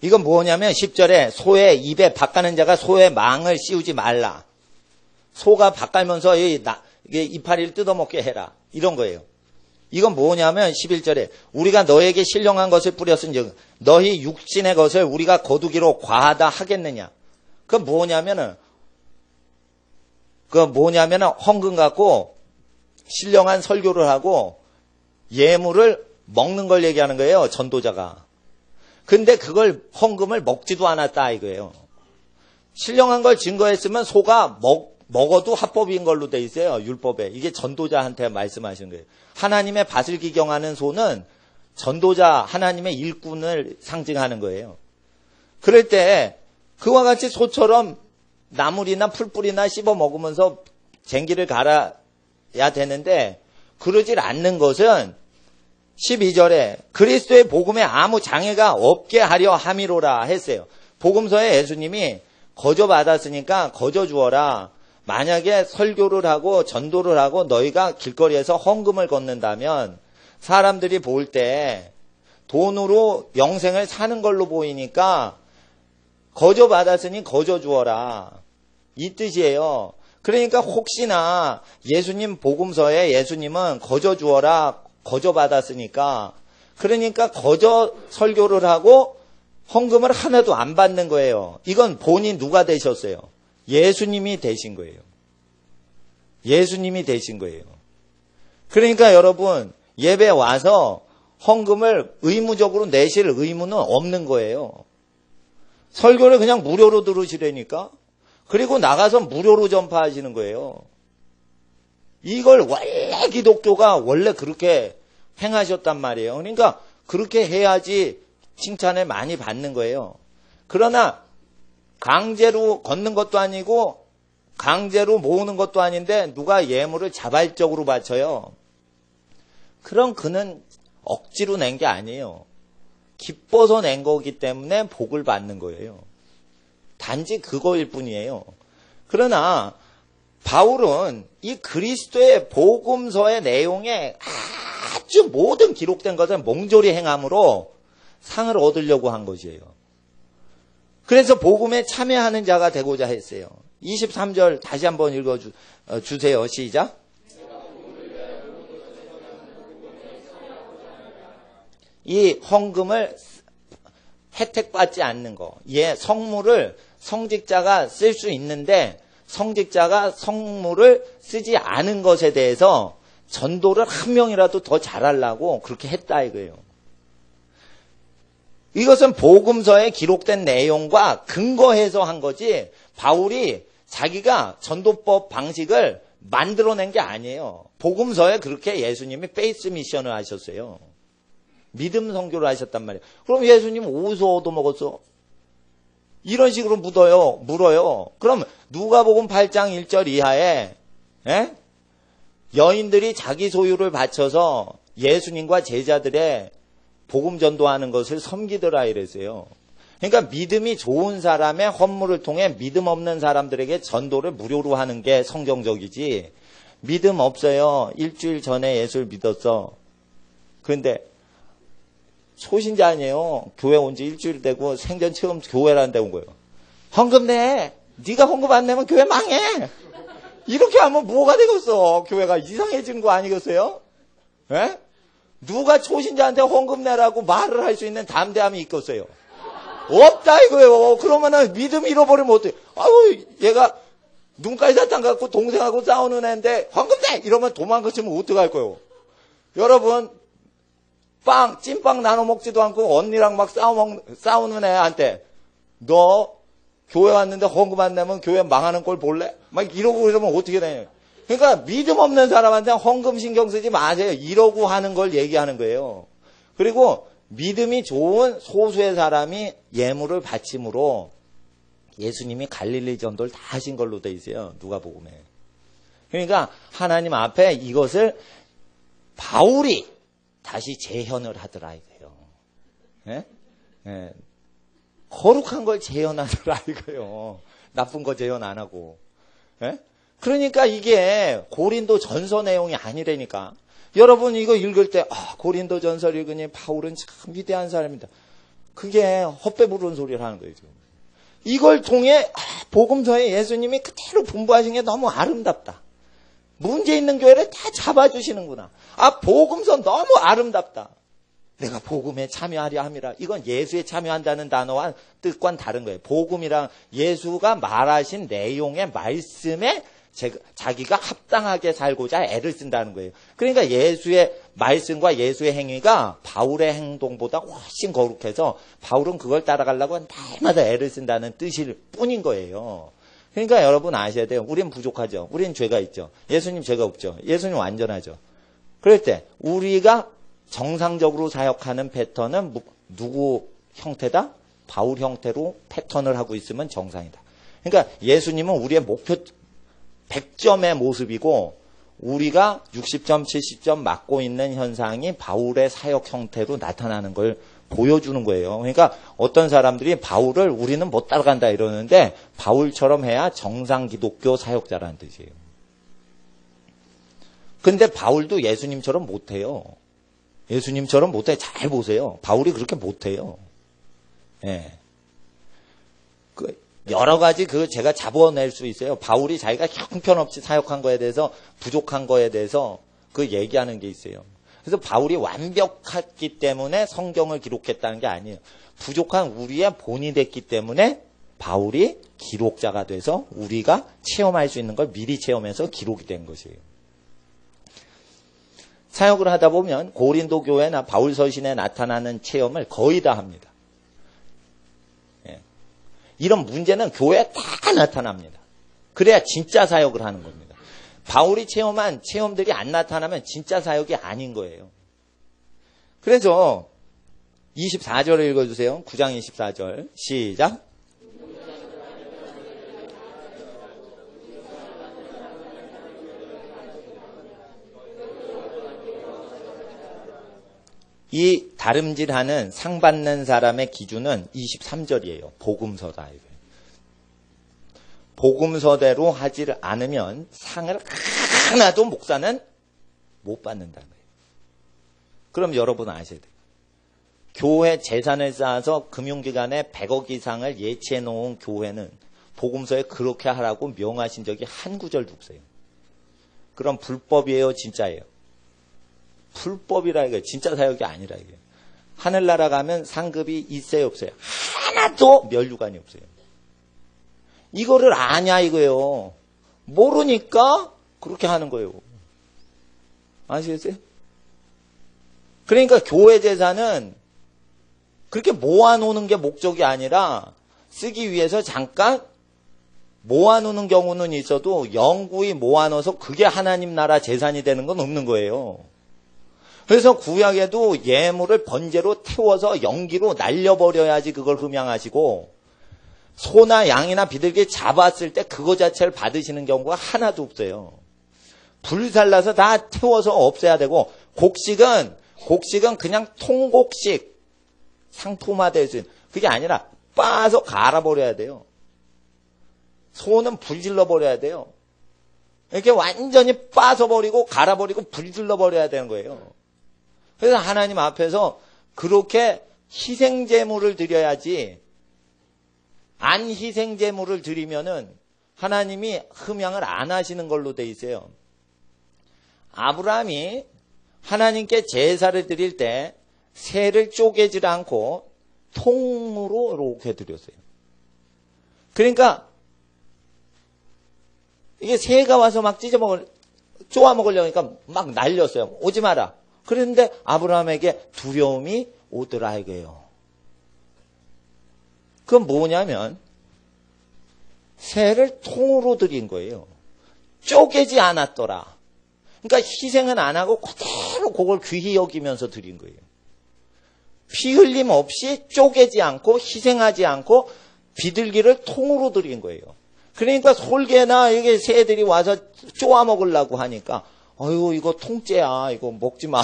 A: 이건 뭐냐면 10절에 소의 입에 밭가는 자가 소의 망을 씌우지 말라. 소가 밭갈면서 이파리를 뜯어먹게 해라. 이런 거예요. 이건 뭐냐면 11절에 우리가 너에게 신령한 것을 뿌렸은즉 너희 육신의 것을 우리가 거두기로 과하다 하겠느냐. 그건 뭐냐면은 헌금 갖고 신령한 설교를 하고 예물을 먹는 걸 얘기하는 거예요. 전도자가. 근데 그걸 헌금을 먹지도 않았다 이거예요. 신령한 걸 증거했으면 소가 먹어도 합법인 걸로 돼 있어요. 율법에. 이게 전도자한테 말씀하시는 거예요. 하나님의 밭을 기경하는 소는 전도자 하나님의 일꾼을 상징하는 거예요. 그럴 때 그와 같이 소처럼 나물이나 풀뿌리나 씹어 먹으면서 쟁기를 갈아야 되는데 그러질 않는 것은 12절에 그리스도의 복음에 아무 장애가 없게 하려 함이로라 했어요. 복음서에 예수님이 거저 받았으니까 거저 주어라. 만약에 설교를 하고 전도를 하고 너희가 길거리에서 헌금을 걷는다면 사람들이 볼 때 돈으로 영생을 사는 걸로 보이니까 거저 받았으니 거저 주어라. 이 뜻이에요. 그러니까 혹시나 예수님 복음서에 예수님은 거저 주어라, 거저 받았으니까, 그러니까 거저 설교를 하고 헌금을 하나도 안 받는 거예요. 이건 본인 누가 되셨어요? 예수님이 되신 거예요. 예수님이 되신 거예요. 그러니까 여러분, 예배 와서 헌금을 의무적으로 내실 의무는 없는 거예요. 설교를 그냥 무료로 들으시라니까. 그리고 나가서 무료로 전파하시는 거예요. 이걸 원래 기독교가 원래 그렇게 행하셨단 말이에요. 그러니까 그렇게 해야지 칭찬을 많이 받는 거예요. 그러나 강제로 걷는 것도 아니고 강제로 모으는 것도 아닌데 누가 예물을 자발적으로 바쳐요. 그럼 그는 억지로 낸 게 아니에요. 기뻐서 낸 거기 때문에 복을 받는 거예요. 단지 그거일 뿐이에요. 그러나 바울은 이 그리스도의 복음서의 내용에 아주 모든 기록된 것을 몽졸히 행함으로 상을 얻으려고 한 것이에요. 그래서 복음에 참여하는 자가 되고자 했어요. 23절 다시 한번 읽어주세요. 시작. 이 헌금을 혜택받지 않는 거. 성물을 성직자가 쓸 수 있는데 성직자가 성물을 쓰지 않은 것에 대해서 전도를 한 명이라도 더 잘하려고 그렇게 했다 이거예요. 이것은 복음서에 기록된 내용과 근거해서 한 거지 바울이 자기가 전도법 방식을 만들어낸 게 아니에요. 복음서에 그렇게 예수님이 페이스 미션을 하셨어요. 믿음 선교를 하셨단 말이에요. 그럼 예수님 어디서 얻어먹었어? 이런 식으로 물어요. 그럼 누가복음 8장 1절 이하에 여인들이 자기 소유를 바쳐서 예수님과 제자들의 복음 전도하는 것을 섬기더라 이랬어요. 그러니까 믿음이 좋은 사람의 헌물을 통해 믿음 없는 사람들에게 전도를 무료로 하는 게 성경적이지, 믿음 없어요. 일주일 전에 예수를 믿었어. 그런데 초신자 아니에요. 교회 온 지 일주일 되고 생전 처음 교회라는 데 온 거예요. 헌금 내. 네가 헌금 안 내면 교회 망해. 이렇게 하면 뭐가 되겠어. 교회가 이상해지는 거 아니겠어요? 예? 누가 초신자한테 헌금 내라고 말을 할 수 있는 담대함이 있겠어요? 없다 이거예요. 그러면은 믿음 잃어버리면 어떡해. 아유, 얘가 눈까지 사탕 갖고 동생하고 싸우는 애인데 헌금 내! 이러면 도망가시면 어떡할 거예요? 여러분, 찐빵 나눠 먹지도 않고 언니랑 막 싸우는 애한테 너 교회 왔는데 헌금 안 내면 교회 망하는 꼴 볼래? 막 이러고 이러면 어떻게 되냐. 그러니까 믿음 없는 사람한테 헌금 신경 쓰지 마세요. 이러고 하는 걸 얘기하는 거예요. 그리고 믿음이 좋은 소수의 사람이 예물을 바침으로 예수님이 갈릴리 전도를 다 하신 걸로 돼 있어요. 누가복음에. 그러니까 하나님 앞에 이것을 바울이 다시 재현을 하더라 이거예요. 예? 예. 거룩한 걸 재현하더라 이거예요. 나쁜 거 재현 안 하고. 예? 그러니까 이게 고린도 전서 내용이 아니라니까. 여러분 이거 읽을 때 고린도 전서를 읽으니 바울은 참 위대한 사람이다. 그게 헛배 부르는 소리를 하는 거예요. 지금. 이걸 통해 복음서에 예수님이 그대로 분부하신 게 너무 아름답다. 문제 있는 교회를 다 잡아주시는구나. 복음서 너무 아름답다. 내가 복음에 참여하려 함이라. 이건 예수에 참여한다는 단어와 뜻과는 다른 거예요. 복음이랑 예수가 말하신 내용의 말씀에 자기가 합당하게 살고자 애를 쓴다는 거예요. 그러니까 예수의 말씀과 예수의 행위가 바울의 행동보다 훨씬 거룩해서 바울은 그걸 따라가려고 날마다 애를 쓴다는 뜻일 뿐인 거예요. 그러니까 여러분 아셔야 돼요. 우린 부족하죠. 우린 죄가 있죠. 예수님 죄가 없죠. 예수님 완전하죠. 그럴 때 우리가 정상적으로 사역하는 패턴은 누구 형태다? 바울 형태로 패턴을 하고 있으면 정상이다. 그러니까 예수님은 우리의 목표 100점의 모습이고 우리가 60점, 70점 맞고 있는 현상이 바울의 사역 형태로 나타나는 걸 보여주는 거예요. 그러니까 어떤 사람들이 바울을 우리는 못 따라간다 이러는데 바울처럼 해야 정상 기독교 사역자라는 뜻이에요. 근데 바울도 예수님처럼 못해요. 예수님처럼 못해. 잘 보세요. 바울이 그렇게 못해요. 예. 여러 가지 제가 잡아낼 수 있어요. 바울이 자기가 형편없이 사역한 거에 대해서, 부족한 거에 대해서 얘기하는 게 있어요. 그래서 바울이 완벽했기 때문에 성경을 기록했다는 게 아니에요. 부족한 우리의 본이 됐기 때문에 바울이 기록자가 돼서 우리가 체험할 수 있는 걸 미리 체험해서 기록이 된 것이에요. 사역을 하다 보면 고린도 교회나 바울 서신에 나타나는 체험을 거의 다 합니다. 예. 이런 문제는 교회에 다 나타납니다. 그래야 진짜 사역을 하는 겁니다. 바울이 체험한 체험들이 안 나타나면 진짜 사역이 아닌 거예요. 그래서 24절을 읽어주세요. 9장 24절 시작. 이 다름질하는 상 받는 사람의 기준은 23절이에요. 복음서다. 복음서대로 하지를 않으면 상을 하나도 목사는 못 받는다는 거예요. 그럼 여러분 아셔야 돼요. 교회 재산을 쌓아서 금융기관에 100억 이상을 예치해 놓은 교회는 복음서에 그렇게 하라고 명하신 적이 한 구절도 없어요. 그럼 불법이에요? 진짜예요? 불법이라 이거예요. 진짜 사역이 아니라 이거예요. 하늘나라 가면 상급이 있어요? 없어요? 하나도 면류관이 없어요. 이거를 아냐 이거예요. 모르니까 그렇게 하는 거예요. 아시겠어요? 그러니까 교회 재산은 그렇게 모아놓는 게 목적이 아니라 쓰기 위해서 잠깐 모아놓는 경우는 있어도 영구히 모아놓아서 그게 하나님 나라 재산이 되는 건 없는 거예요. 그래서 구약에도 예물을 번제로 태워서 연기로 날려버려야지 그걸 흠양하시고 소나 양이나 비둘기 잡았을 때 그거 자체를 받으시는 경우가 하나도 없어요. 불살라서 다 태워서 없애야 되고 곡식은 그냥 통곡식 상품화될 수 있는 그게 아니라 빻아서 갈아버려야 돼요. 소는 불질러 버려야 돼요. 이렇게 완전히 빻아서 버리고 갈아버리고 불질러 버려야 되는 거예요. 그래서 하나님 앞에서 그렇게 희생제물을 드려야지 안 희생제물을 드리면은 하나님이 흠양을 안 하시는 걸로 돼 있어요. 아브라함이 하나님께 제사를 드릴 때 새를 쪼개지 않고 통으로 이렇게 드렸어요. 그러니까 이게 새가 와서 막 쪼아 먹으려니까 막 날렸어요. 오지 마라. 그런데 아브라함에게 두려움이 오더라 이거예요. 그건 뭐냐면 새를 통으로 드린 거예요. 쪼개지 않았더라. 그러니까 희생은 안 하고 그대로 그걸 귀히 여기면서 드린 거예요. 피 흘림 없이 쪼개지 않고 희생하지 않고 비둘기를 통으로 드린 거예요. 그러니까 솔개나 이게 새들이 와서 쪼아 먹으려고 하니까 어휴 이거 통째야 이거 먹지 마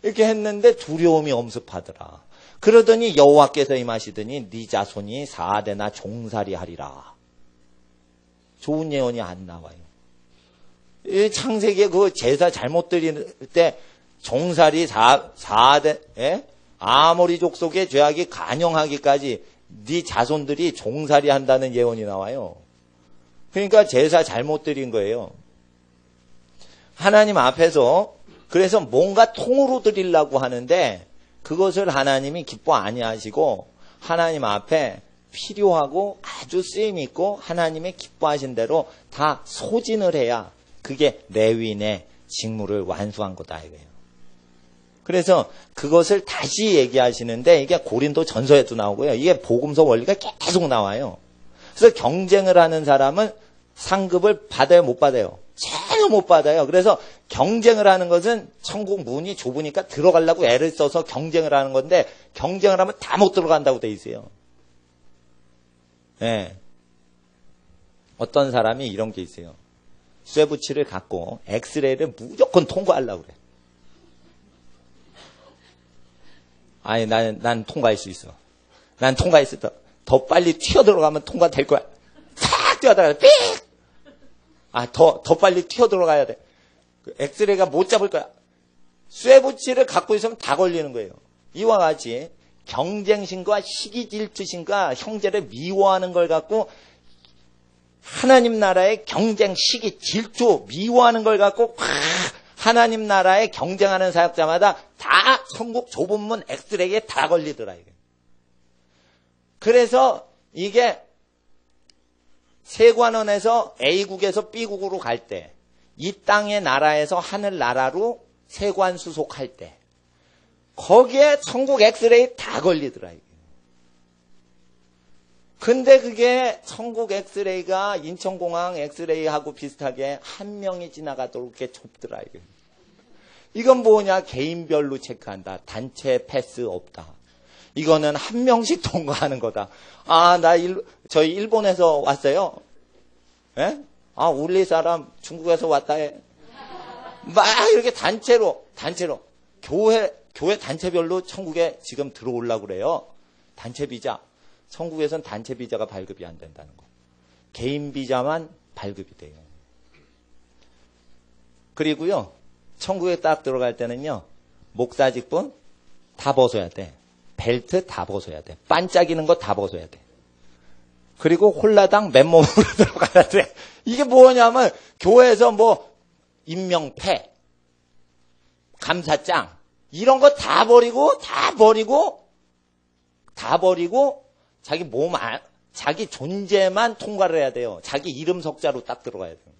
A: 이렇게 했는데 두려움이 엄습하더라. 그러더니 여호와께서 임하시더니 네 자손이 4대나 종살이 하리라. 좋은 예언이 안 나와요. 이 창세기에 그 제사 잘못 드릴 때 종살이 4대 아모리 족속의 죄악이 간영하기까지 네 자손들이 종살이 한다는 예언이 나와요. 그러니까 제사 잘못 드린 거예요. 하나님 앞에서 그래서 뭔가 통으로 드리려고 하는데 그것을 하나님이 기뻐 아니하시고 하나님 앞에 필요하고 아주 쓰임 있고 하나님의 기뻐하신 대로 다 소진을 해야 그게 레위인의 직무를 완수한 거다 이거예요. 그래서 그것을 다시 얘기하시는데 이게 고린도 전서에도 나오고요. 이게 복음서 원리가 계속 나와요. 그래서 경쟁을 하는 사람은 상급을 받아요, 못 받아요? 전혀 못 받아요. 그래서 경쟁을 하는 것은 천국 문이 좁으니까 들어가려고 애를 써서 경쟁을 하는 건데 경쟁을 하면 다 못 들어간다고 돼 있어요. 네. 어떤 사람이 이런 게 있어요. 쇠붙이를 갖고 엑스레이를 무조건 통과하려고 그래. 아니, 난 통과할 수 있어. 난 통과했을 때 더 빨리 튀어들어가면 통과될 거야. 탁 뛰어들어가야 돼. 삑! 더 빨리 튀어들어가야 돼. 엑스레이가 못 잡을 거야. 쇠붙이를 갖고 있으면 다 걸리는 거예요. 이와 같이 경쟁심과 시기질투심과 형제를 미워하는 걸 갖고 하나님 나라의 경쟁, 시기, 질투, 미워하는 걸 갖고 하나님 나라에 경쟁하는 사역자마다 다 천국 좁은 문 엑스레이에 다 걸리더라. 이게. 그래서 이게 세관원에서 A국에서 B국으로 갈 때, 이 땅의 나라에서 하늘 나라로 세관 수속할 때, 거기에 천국 엑스레이 다 걸리더라. 이게. 근데 그게 천국 엑스레이가 인천공항 엑스레이하고 비슷하게 한 명이 지나가도록 이렇게 좁더라. 이게. 이건 뭐냐? 개인별로 체크한다. 단체 패스 없다. 이거는 한 명씩 통과하는 거다. 아, 저희 일본에서 왔어요. 예? 아, 우리 사람 중국에서 왔다 해. 막 이렇게 단체로. 교회 단체별로 천국에 지금 들어오려고 그래요. 단체 비자. 천국에선 단체 비자가 발급이 안 된다는 거. 개인 비자만 발급이 돼요. 그리고요, 천국에 딱 들어갈 때는요, 목사직분 다 벗어야 돼. 벨트 다 벗어야 돼. 반짝이는 거 다 벗어야 돼. 그리고 홀라당 맨몸으로 들어가야 돼. 이게 뭐냐면 교회에서 뭐 임명패, 감사장 이런 거 다 버리고 자기 자기 존재만 통과를 해야 돼요. 자기 이름 석자로 딱 들어가야 돼요.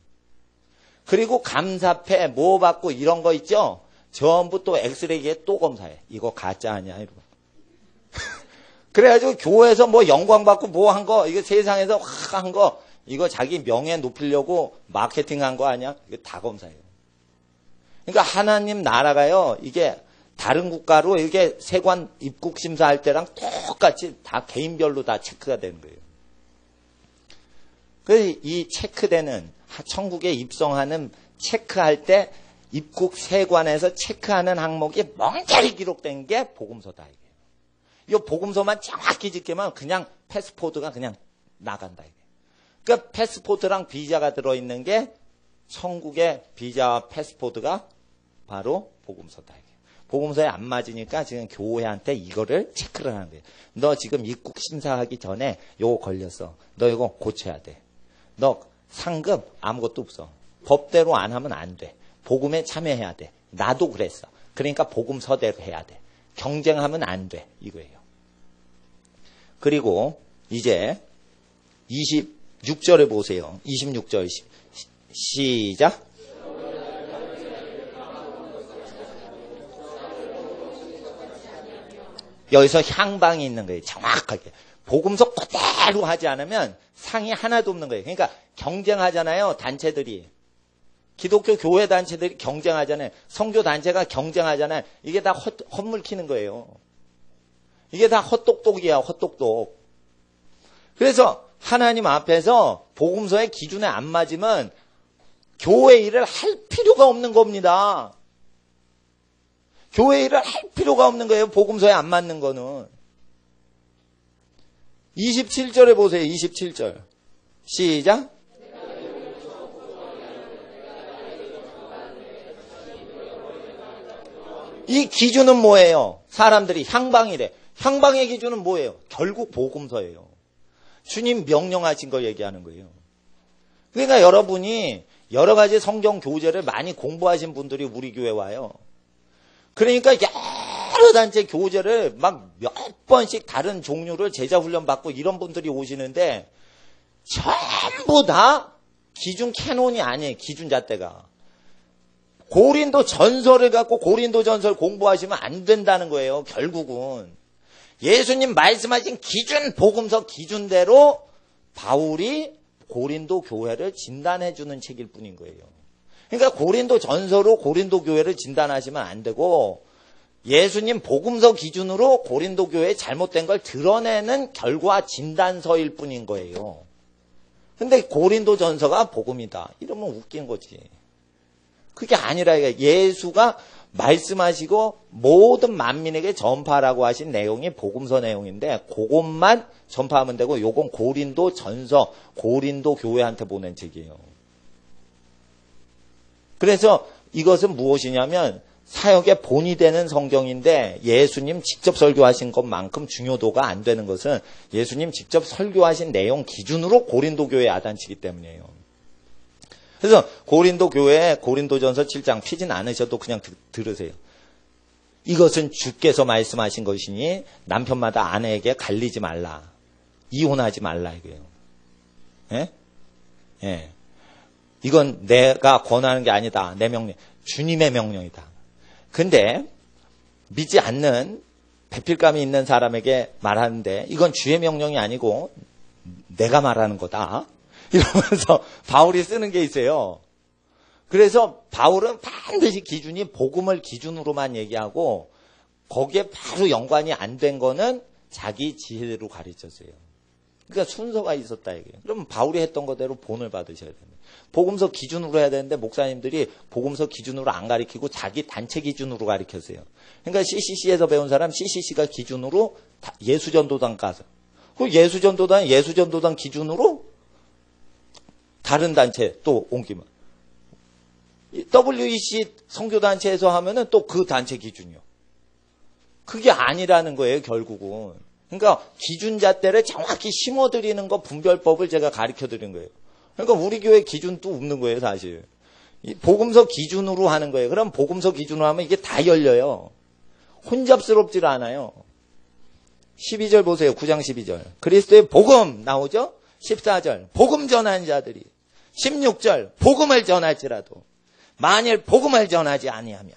A: 그리고 감사패 뭐 받고 이런 거 있죠? 전부 또 엑스레이에 또 검사해. 이거 가짜 아니야 이러고. 그래가지고 교회에서 뭐 영광 받고 뭐 한 거, 이거 세상에서 확 한 거, 이거 자기 명예 높이려고 마케팅 한 거 아니야? 이거 다 검사해요. 그러니까 하나님 나라가요, 이게 다른 국가로 이게 세관 입국 심사할 때랑 똑같이 다 개인별로 다 체크가 되는 거예요. 그래서 이 체크되는, 천국에 입성하는 체크할 때 입국 세관에서 체크하는 항목이 멍자리 기록된 게 복음서다. 이 복음서만 정확히 지키면 그냥 패스포드가 그냥 나간다. 이게. 그러니까 패스포드랑 비자가 들어있는 게 천국의 비자와 패스포드가 바로 복음서다. 이게. 복음서에 안 맞으니까 지금 교회한테 이거를 체크를 하는 거예요. 너 지금 입국 심사하기 전에 요거 걸렸어. 너 이거 고쳐야 돼. 너 상급 아무것도 없어. 법대로 안 하면 안 돼. 복음에 참여해야 돼. 나도 그랬어. 그러니까 복음서대로 해야 돼. 경쟁하면 안 돼. 이거예요. 그리고 이제 26절에 보세요. 26절 시작. 여기서 향방이 있는 거예요. 정확하게. 복음서 그대로 하지 않으면 상이 하나도 없는 거예요. 그러니까 경쟁하잖아요. 단체들이. 기독교 교회 단체들이 경쟁하잖아요. 선교 단체가 경쟁하잖아요. 이게 다 헛물 키는 거예요. 이게 다 헛똑똑이야. 헛똑똑. 그래서 하나님 앞에서 복음서의 기준에 안 맞으면 교회 일을 할 필요가 없는 겁니다. 교회 일을 할 필요가 없는 거예요. 복음서에 안 맞는 거는. 27절에 보세요. 27절. 시작. 이 기준은 뭐예요? 사람들이 향방이래. 향방의 기준은 뭐예요? 결국 복음서예요. 주님 명령하신 거 얘기하는 거예요. 그러니까 여러분이 여러 가지 성경 교재를 많이 공부하신 분들이 우리 교회 와요. 그러니까 여러 단체 교재를 막 몇 번씩 다른 종류를 제자 훈련 받고 이런 분들이 오시는데 전부 다 기준 캐논이 아니에요. 기준 잣대가. 고린도 전설을 갖고 고린도 전설 공부하시면 안 된다는 거예요. 결국은. 예수님 말씀하신 기준, 복음서 기준대로 바울이 고린도 교회를 진단해 주는 책일 뿐인 거예요. 그러니까 고린도 전서로 고린도 교회를 진단하시면 안 되고 예수님 복음서 기준으로 고린도 교회의 잘못된 걸 드러내는 결과 진단서일 뿐인 거예요. 근데 고린도 전서가 복음이다. 이러면 웃긴 거지. 그게 아니라 예수가 말씀하시고 모든 만민에게 전파라고 하신 내용이 복음서 내용인데 그것만 전파하면 되고 요건 고린도 전서, 고린도 교회한테 보낸 책이에요. 그래서 이것은 무엇이냐면 사역의 본이 되는 성경인데 예수님 직접 설교하신 것만큼 중요도가 안 되는 것은 예수님 직접 설교하신 내용 기준으로 고린도 교회에 야단치기 때문이에요. 그래서 고린도 교회에 고린도전서 7장 피진 않으셔도 그냥 들으세요. 이것은 주께서 말씀하신 것이니 남편마다 아내에게 갈리지 말라. 이혼하지 말라 이거예요. 예? 예. 이건 내가 권하는 게 아니다. 내 명령. 주님의 명령이다. 근데 믿지 않는 배필감이 있는 사람에게 말하는데 이건 주의 명령이 아니고 내가 말하는 거다. 이러면서 바울이 쓰는 게 있어요. 그래서 바울은 반드시 기준이 복음을 기준으로만 얘기하고 거기에 바로 연관이 안 된 거는 자기 지혜대로 가르쳤어요. 그러니까 순서가 있었다 이게. 그러면 바울이 했던 거대로 본을 받으셔야 됩니다. 복음서 기준으로 해야 되는데 목사님들이 복음서 기준으로 안 가르치고 자기 단체 기준으로 가르쳤어요. 그러니까 CCC에서 배운 사람 CCC가 기준으로 예수전도단 가서 그 예수전도단 기준으로 다른 단체 또 옮기면 WEC 선교단체에서 하면은 또 그 단체 기준이요. 그게 아니라는 거예요, 결국은. 그러니까 기준잣대를 정확히 심어드리는 거 분별법을 제가 가르쳐 드린 거예요. 그러니까 우리 교회 기준도 없는 거예요, 사실. 복음서 기준으로 하는 거예요. 그럼 복음서 기준으로 하면 이게 다 열려요. 혼잡스럽질 않아요. 12절 보세요. 9장 12절. 그리스도의 복음 나오죠? 14절. 복음 전하는 자들이. 16절. 복음을 전할지라도. 만일 복음을 전하지 아니하면.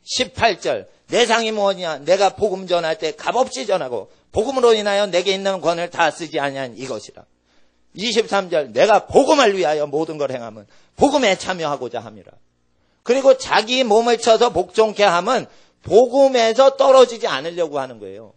A: 18절. 내 상이 뭐냐? 내가 복음 전할 때 값없이 전하고 복음으로 인하여 내게 있는 권을 다 쓰지 아니한 이것이라. 23절. 내가 복음을 위하여 모든 걸 행하면 복음에 참여하고자 함이라. 그리고 자기 몸을 쳐서 복종케 함은 복음에서 떨어지지 않으려고 하는 거예요.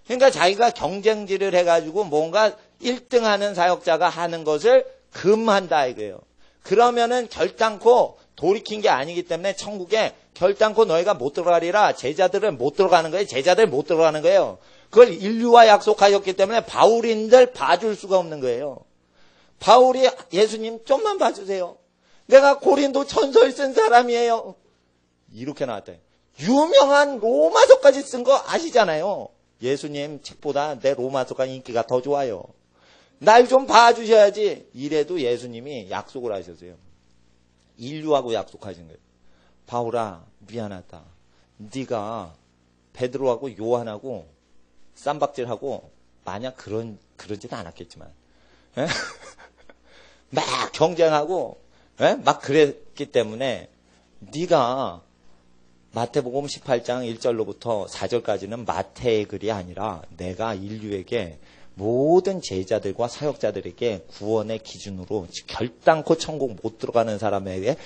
A: 그러니까 자기가 경쟁질을 해가지고 뭔가 1등하는 사역자가 하는 것을 금한다 이거예요. 그러면은 결단코 돌이킨 게 아니기 때문에 천국에 결단코 너희가 못 들어가리라. 제자들은 못 들어가는 거예요. 제자들 못 들어가는 거예요. 그걸 인류와 약속하셨기 때문에 바울인들 봐줄 수가 없는 거예요. 바울이 예수님 좀만 봐주세요. 내가 고린도 전서를 쓴 사람이에요. 이렇게 나왔다. 유명한 로마서까지 쓴 거 아시잖아요. 예수님 책보다 내 로마서가 인기가 더 좋아요. 날 좀 봐주셔야지. 이래도 예수님이 약속을 하셨어요. 인류하고 약속하신 거예요. 바울아 미안하다. 네가 베드로하고 요한하고 쌈박질하고 만약 그러지는 않았겠지만 에? 막 경쟁하고 에? 막 그랬기 때문에 네가 마태복음 18장 1절로부터 4절까지는 마태의 글이 아니라 내가 인류에게 모든 제자들과 사역자들에게 구원의 기준으로 결단코 천국 못 들어가는 사람에게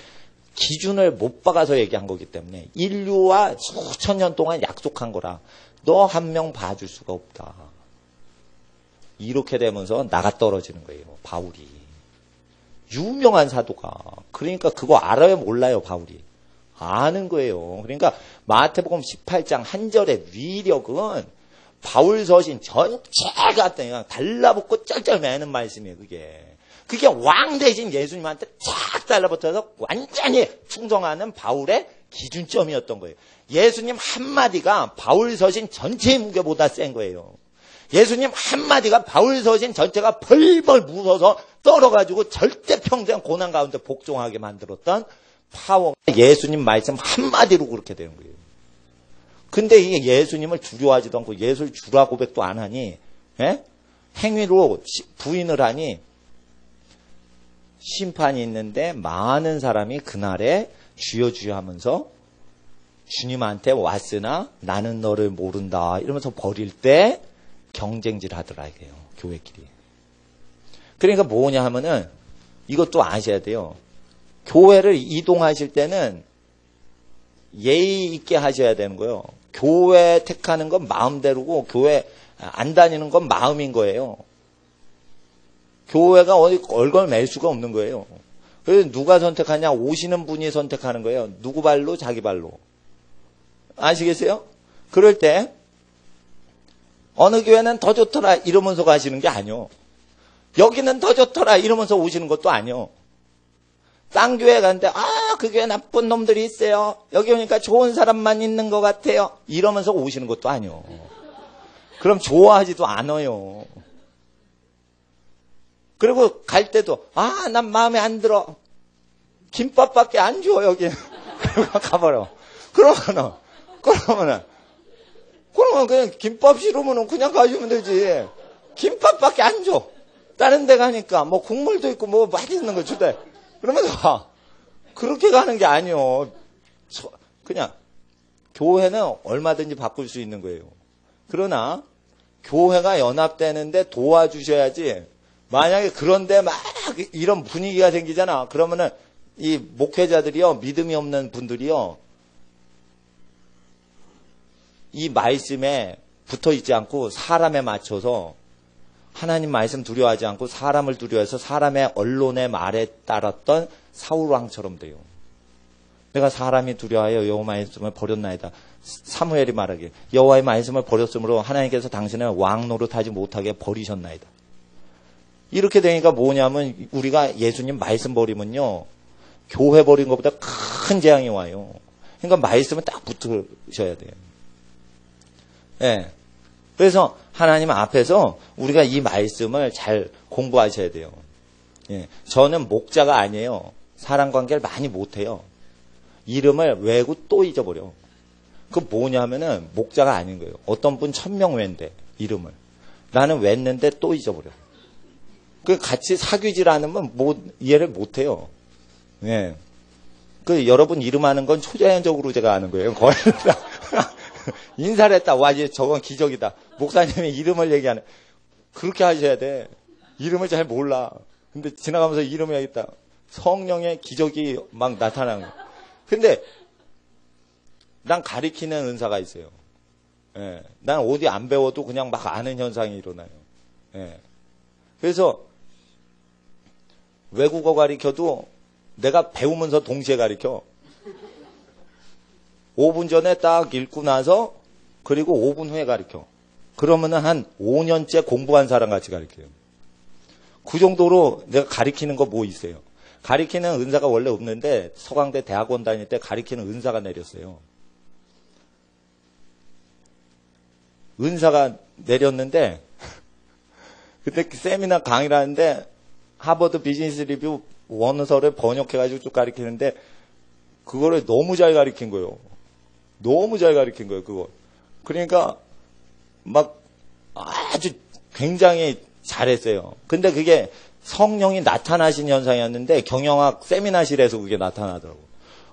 A: 기준을 못 박아서 얘기한 거기 때문에 인류와 수천 년 동안 약속한 거라 너 한 명 봐줄 수가 없다. 이렇게 되면서 나가 떨어지는 거예요. 바울이. 유명한 사도가. 그러니까 그거 알아요 몰라요 바울이. 아는 거예요. 그러니까 마태복음 18장 한 절의 위력은 바울 서신 전체가 그냥 달라붙고 쩔쩔 매는 말씀이에요. 그게 왕 대신 예수님한테 쫙 달라붙어서 완전히 충성하는 바울의 기준점이었던 거예요. 예수님 한마디가 바울 서신 전체의 무게보다 센 거예요. 예수님 한마디가 바울 서신 전체가 벌벌 무서워서 떨어가지고 절대 평생 고난 가운데 복종하게 만들었던 파워. 예수님 말씀 한마디로 그렇게 되는 거예요. 근데 이게 예수님을 두려워하지도 않고 예수를 주라 고백도 안 하니 예? 행위로 부인을 하니 심판이 있는데 많은 사람이 그날에 주여 주여 하면서 주님한테 왔으나 나는 너를 모른다 이러면서 버릴 때 경쟁질 하더라 이게요. 교회끼리. 그러니까 뭐냐 하면은 이것도 아셔야 돼요. 교회를 이동하실 때는 예의 있게 하셔야 되는 거예요. 교회 택하는 건 마음대로고 교회 안 다니는 건 마음인 거예요. 교회가 어디 얼걸맬 수가 없는 거예요. 그래서 누가 선택하냐? 오시는 분이 선택하는 거예요. 누구 발로? 자기 발로. 아시겠어요? 그럴 때 어느 교회는 더 좋더라 이러면서 가시는 게 아니요. 여기는 더 좋더라 이러면서 오시는 것도 아니요. 딴 교회 갔는데 그 교회 나쁜 놈들이 있어요. 여기 오니까 좋은 사람만 있는 것 같아요. 이러면서 오시는 것도 아니요. 그럼 좋아하지도 않아요. 그리고 갈 때도 난 마음에 안 들어. 김밥밖에 안 줘 여기. 그러고 가버려. 그러면은 그냥 김밥 싫으면 그냥 가시면 되지. 김밥밖에 안 줘. 다른 데 가니까 뭐 국물도 있고 뭐 맛있는 거 주대. 그러면서 그렇게 가는 게 아니요. 그냥 교회는 얼마든지 바꿀 수 있는 거예요. 그러나 교회가 연합되는데 도와주셔야지. 만약에 그런데 막 이런 분위기가 생기잖아. 그러면은 이 목회자들이요, 믿음이 없는 분들이요, 이 말씀에 붙어 있지 않고 사람에 맞춰서 하나님 말씀 두려워하지 않고 사람을 두려워해서 사람의 언론의 말에 따랐던 사울왕처럼 돼요. 내가 사람이 두려워하여 여호와 말씀을 버렸나이다. 사무엘이 말하길 여호와의 말씀을 버렸으므로 하나님께서 당신을 왕 노릇하지 못하게 버리셨나이다. 이렇게 되니까 뭐냐면 우리가 예수님 말씀 버리면요, 교회 버린 것보다 큰 재앙이 와요. 그러니까 말씀은 딱 붙으셔야 돼요. 네. 그래서 하나님 앞에서 우리가 이 말씀을 잘 공부하셔야 돼요. 예. 저는 목자가 아니에요. 사람 관계를 많이 못해요. 이름을 외고 또 잊어버려. 그 뭐냐면은 목자가 아닌 거예요. 어떤 분 1000명 외인데 이름을. 나는 외는데 또 잊어버려. 그 같이 사귀질 않으면 이해를 못해요. 예. 그 여러분 이름 아는 건 초자연적으로 제가 아는 거예요. 거의 인사를 했다. 와, 이제 저건 기적이다. 목사님이 이름을 얘기하는. 그렇게 하셔야 돼. 이름을 잘 몰라. 근데 지나가면서 이름을 얘기했다. 성령의 기적이 막 나타나는 거야. 근데 난 가리키는 은사가 있어요. 예. 난 어디 안 배워도 그냥 막 아는 현상이 일어나요. 예. 그래서 외국어 가리켜도 내가 배우면서 동시에 가리켜. 5분 전에 딱 읽고 나서 그리고 5분 후에 가르쳐. 그러면은 한 5년째 공부한 사람 같이 가르쳐요. 그 정도로 내가 가르치는 거 뭐 있어요. 가르치는 은사가 원래 없는데 서강대 대학원 다닐 때 가르치는 은사가 내렸어요. 은사가 내렸는데 그때 세미나 강의를 하는데 하버드 비즈니스 리뷰 원서를 번역해가지고 쭉 가르치는데 그거를 너무 잘 가르친 거예요. 너무 잘 가르친 거예요, 그거. 그러니까, 막, 아주 굉장히 잘했어요. 근데 그게 성령이 나타나신 현상이었는데, 경영학 세미나실에서 그게 나타나더라고요.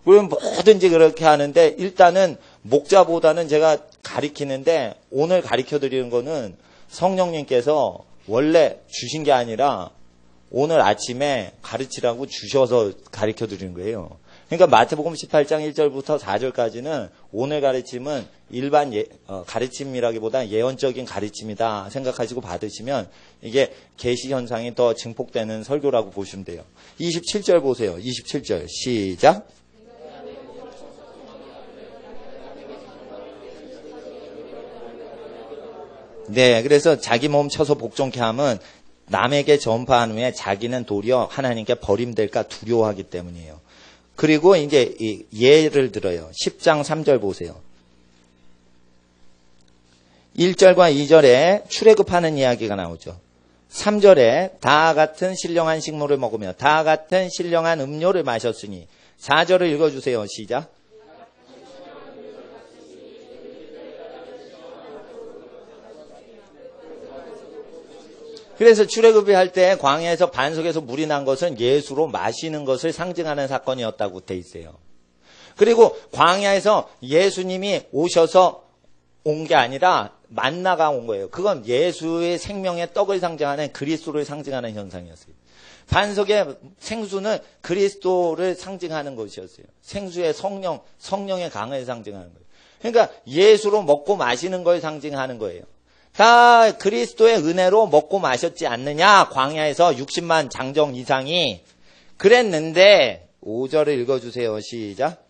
A: 그러면 뭐든지 그렇게 하는데, 일단은 목자보다는 제가 가르치는데, 오늘 가르쳐 드리는 거는 성령님께서 원래 주신 게 아니라, 오늘 아침에 가르치라고 주셔서 가르쳐 드리는 거예요. 그러니까 마태복음 18장 1절부터 4절까지는 오늘 가르침은 일반 가르침이라기보다 예언적인 가르침이다 생각하시고 받으시면 이게 계시 현상이 더 증폭되는 설교라고 보시면 돼요. 27절 보세요. 27절 시작. 네, 그래서 자기 몸 쳐서 복종케 함은 남에게 전파한 후에 자기는 도리어 하나님께 버림될까 두려워하기 때문이에요. 그리고 이제 예를 들어요. 10장 3절 보세요. 1절과 2절에 출애굽하는 이야기가 나오죠. 3절에 다 같은 신령한 식물을 먹으며 다 같은 신령한 음료를 마셨으니 4절을 읽어주세요. 시작. 그래서 출애굽이 할 때 광야에서 반석에서 물이 난 것은 예수로 마시는 것을 상징하는 사건이었다고 돼 있어요. 그리고 광야에서 예수님이 오셔서 온 게 아니라 만나가 온 거예요. 그건 예수의 생명의 떡을 상징하는 그리스도를 상징하는 현상이었어요. 반석의 생수는 그리스도를 상징하는 것이었어요. 생수의 성령의 강을 상징하는 거예요. 그러니까 예수로 먹고 마시는 걸 상징하는 거예요. 다 그리스도의 은혜로 먹고 마셨지 않느냐? 광야에서 60만 장정 이상이 그랬는데 5절을 읽어주세요. 시작.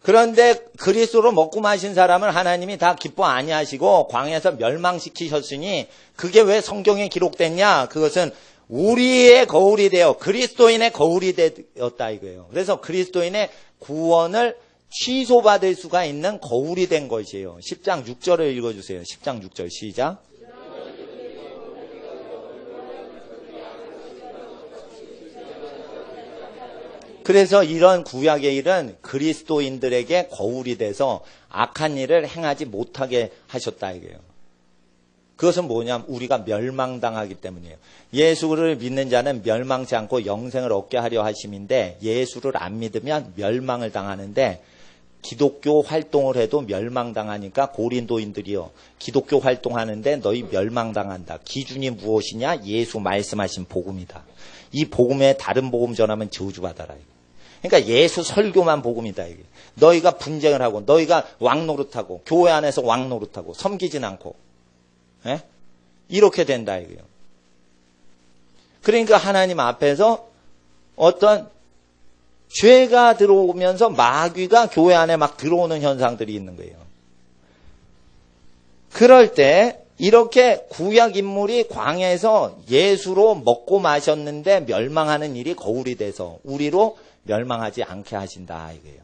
A: 그런데 그리스도로 먹고 마신 사람을 하나님이 다 기뻐 아니하시고 광야에서 멸망시키셨으니 그게 왜 성경에 기록됐냐? 그것은 우리의 거울이 되어 그리스도인의 거울이 되었다 이거예요. 그래서 그리스도인의 구원을 취소받을 수가 있는 거울이 된 것이에요. 10장 6절을 읽어주세요. 10장 6절 시작. 그래서 이런 구약의 일은 그리스도인들에게 거울이 돼서 악한 일을 행하지 못하게 하셨다 이거예요. 그것은 뭐냐면 우리가 멸망당하기 때문이에요. 예수를 믿는 자는 멸망치 않고 영생을 얻게 하려 하심인데 예수를 안 믿으면 멸망을 당하는데 기독교 활동을 해도 멸망당하니까 고린도인들이요. 기독교 활동하는데 너희 멸망당한다. 기준이 무엇이냐? 예수 말씀하신 복음이다. 이 복음에 다른 복음 전하면 저주받아라. 그러니까 예수 설교만 복음이다. 이게. 너희가 분쟁을 하고 너희가 왕노릇하고 교회 안에서 왕노릇하고 섬기진 않고 예? 이렇게 된다. 이게요. 그러니까 하나님 앞에서 어떤 죄가 들어오면서 마귀가 교회 안에 막 들어오는 현상들이 있는 거예요. 그럴 때 이렇게 구약 인물이 광야에서 예수로 먹고 마셨는데 멸망하는 일이 거울이 돼서 우리로 멸망하지 않게 하신다 이거예요.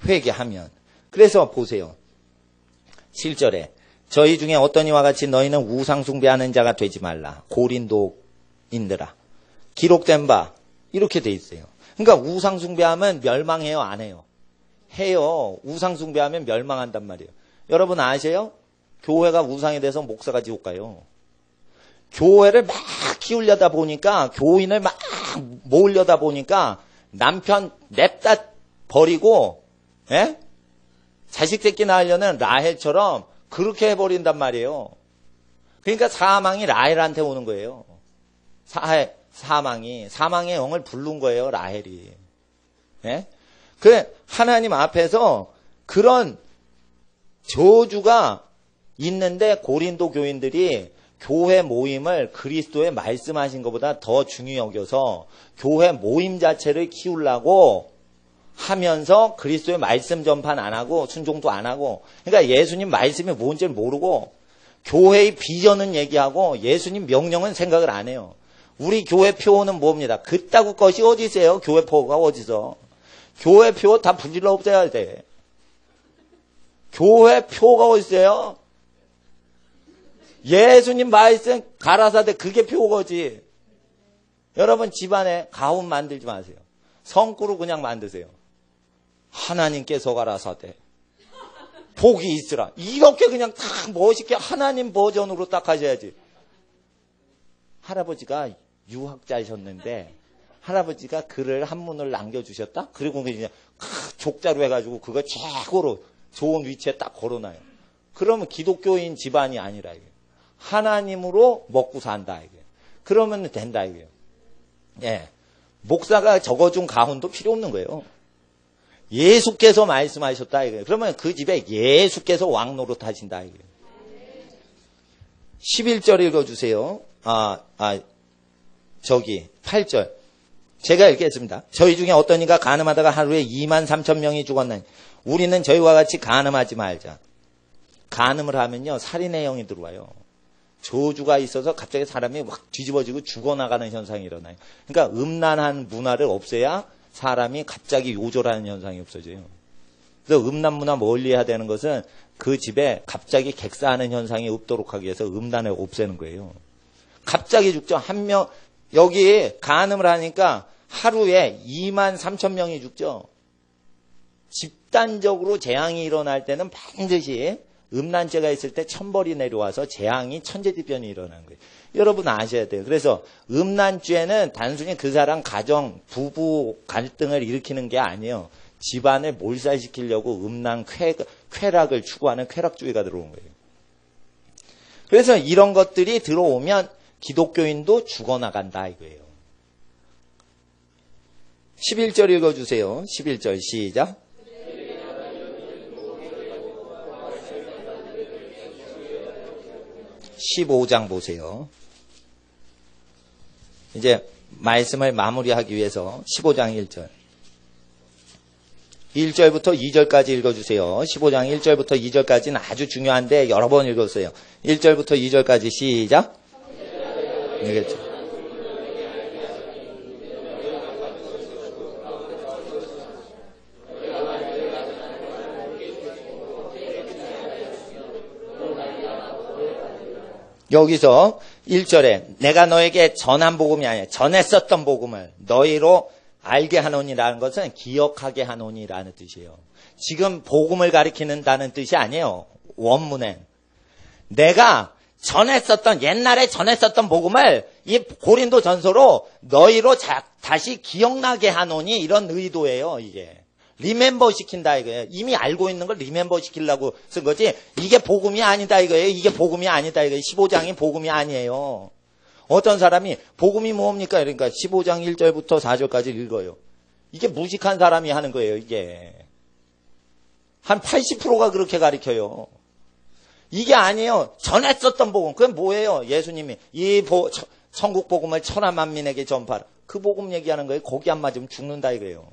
A: 회개하면. 그래서 보세요. 7절에 저희 중에 어떤 이와 같이 너희는 우상 숭배하는 자가 되지 말라. 고린도인들아. 기록된 바 이렇게 돼 있어요. 그러니까 우상 숭배하면 멸망해요, 안 해요? 해요. 우상 숭배하면 멸망한단 말이에요. 여러분 아세요? 교회가 우상이 돼서 목사가 지옥 가요. 교회를 막 키우려다 보니까 교인을 막 모으려다 보니까 남편 냅다 버리고 예? 자식 새끼 낳으려는 라헬처럼 그렇게 해버린단 말이에요. 그러니까 사망이 라헬한테 오는 거예요. 사망의 영을 부른 거예요, 라헬이. 예? 그래, 하나님 앞에서 그런 저주가 있는데 고린도 교인들이 교회 모임을 그리스도의 말씀하신 것보다 더 중요히 여겨서 교회 모임 자체를 키우려고 하면서 그리스도의 말씀 전판 안 하고 순종도 안 하고 그러니까 예수님 말씀이 뭔지를 모르고 교회의 비전은 얘기하고 예수님 명령은 생각을 안 해요. 우리 교회 표는 뭡니다. 그따구 것이 어디 있어요? 교회 표가 어디서. 교회 표 다 불질러 없애야 돼. 교회 표가 어디 있어요? 예수님 말씀 가라사대 그게 표거지. 여러분 집안에 가훈 만들지 마세요. 성구로 그냥 만드세요. 하나님께서 가라사대 복이 있으라. 이렇게 그냥 딱 멋있게 하나님 버전으로 딱 하셔야지. 할아버지가 유학자이셨는데 할아버지가 글을 한문을 남겨주셨다? 그리고 그냥 족자로 해가지고 그거 최고로 좋은 위치에 딱 걸어놔요. 그러면 기독교인 집안이 아니라 이게 하나님으로 먹고 산다 이게. 그러면 된다 이게요. 예, 목사가 적어준 가훈도 필요 없는 거예요. 예수께서 말씀하셨다 이게. 그러면 그 집에 예수께서 왕노릇 하신다 이게. 11절 읽어주세요. 8절. 제가 읽겠습니다. 저희 중에 어떤 이가 간음하다가 하루에 23,000명이 죽었나니 우리는 저희와 같이 간음하지 말자. 간음을 하면요 살인의 영이 들어와요. 저주가 있어서 갑자기 사람이 확 뒤집어지고 죽어나가는 현상이 일어나요. 그러니까 음란한 문화를 없애야 사람이 갑자기 요절하는 현상이 없어져요. 그래서 음란 문화 멀리 해야 되는 것은 그 집에 갑자기 객사하는 현상이 없도록 하기 위해서 음란을 없애는 거예요. 갑자기 죽죠. 한 명, 여기 간음을 하니까 하루에 23,000명이 죽죠. 집단적으로 재앙이 일어날 때는 반드시 음란죄가 있을 때 천벌이 내려와서 재앙이 천재지변이 일어나는 거예요. 여러분 아셔야 돼요. 그래서 음란죄는 단순히 그 사람 가정, 부부 갈등을 일으키는 게 아니에요. 집안을 몰살시키려고 음란 쾌락을 추구하는 쾌락주의가 들어온 거예요. 그래서 이런 것들이 들어오면 기독교인도 죽어나간다 이거예요. 11절 읽어주세요. 11절 시작. 15장 보세요. 이제 말씀을 마무리하기 위해서 15장 1절. 1절부터 2절까지 읽어주세요. 15장 1절부터 2절까지는 아주 중요한데 여러 번 읽었어요. 1절부터 2절까지 시작. 알겠죠? 여기서 1절에 내가 너에게 전한 복음이 아니야. 전했었던 복음을 너희로 알게 하노니라는 것은 기억하게 하노니라는 뜻이에요. 지금 복음을 가리키는다는 뜻이 아니에요. 원문엔. 내가 전했었던, 옛날에 전했었던 복음을 이 고린도 전서로 너희로 다시 기억나게 하노니 이런 의도예요, 이게. 리멤버 시킨다 이거예요. 이미 알고 있는 걸 리멤버 시키려고 쓴 거지. 이게 복음이 아니다 이거예요. 이게 복음이 아니다 이거예요. 15장이 복음이 아니에요. 어떤 사람이 복음이 뭡니까? 그러니까 15장 1절부터 4절까지 읽어요. 이게 무식한 사람이 하는 거예요. 이게. 한 80%가 그렇게 가르쳐요. 이게 아니에요. 전했었던 복음. 그건 뭐예요? 예수님이 천국 복음을 천하 만민에게 전파하라. 그 복음 얘기하는 거예요. 거기 안 맞으면 죽는다 이거예요.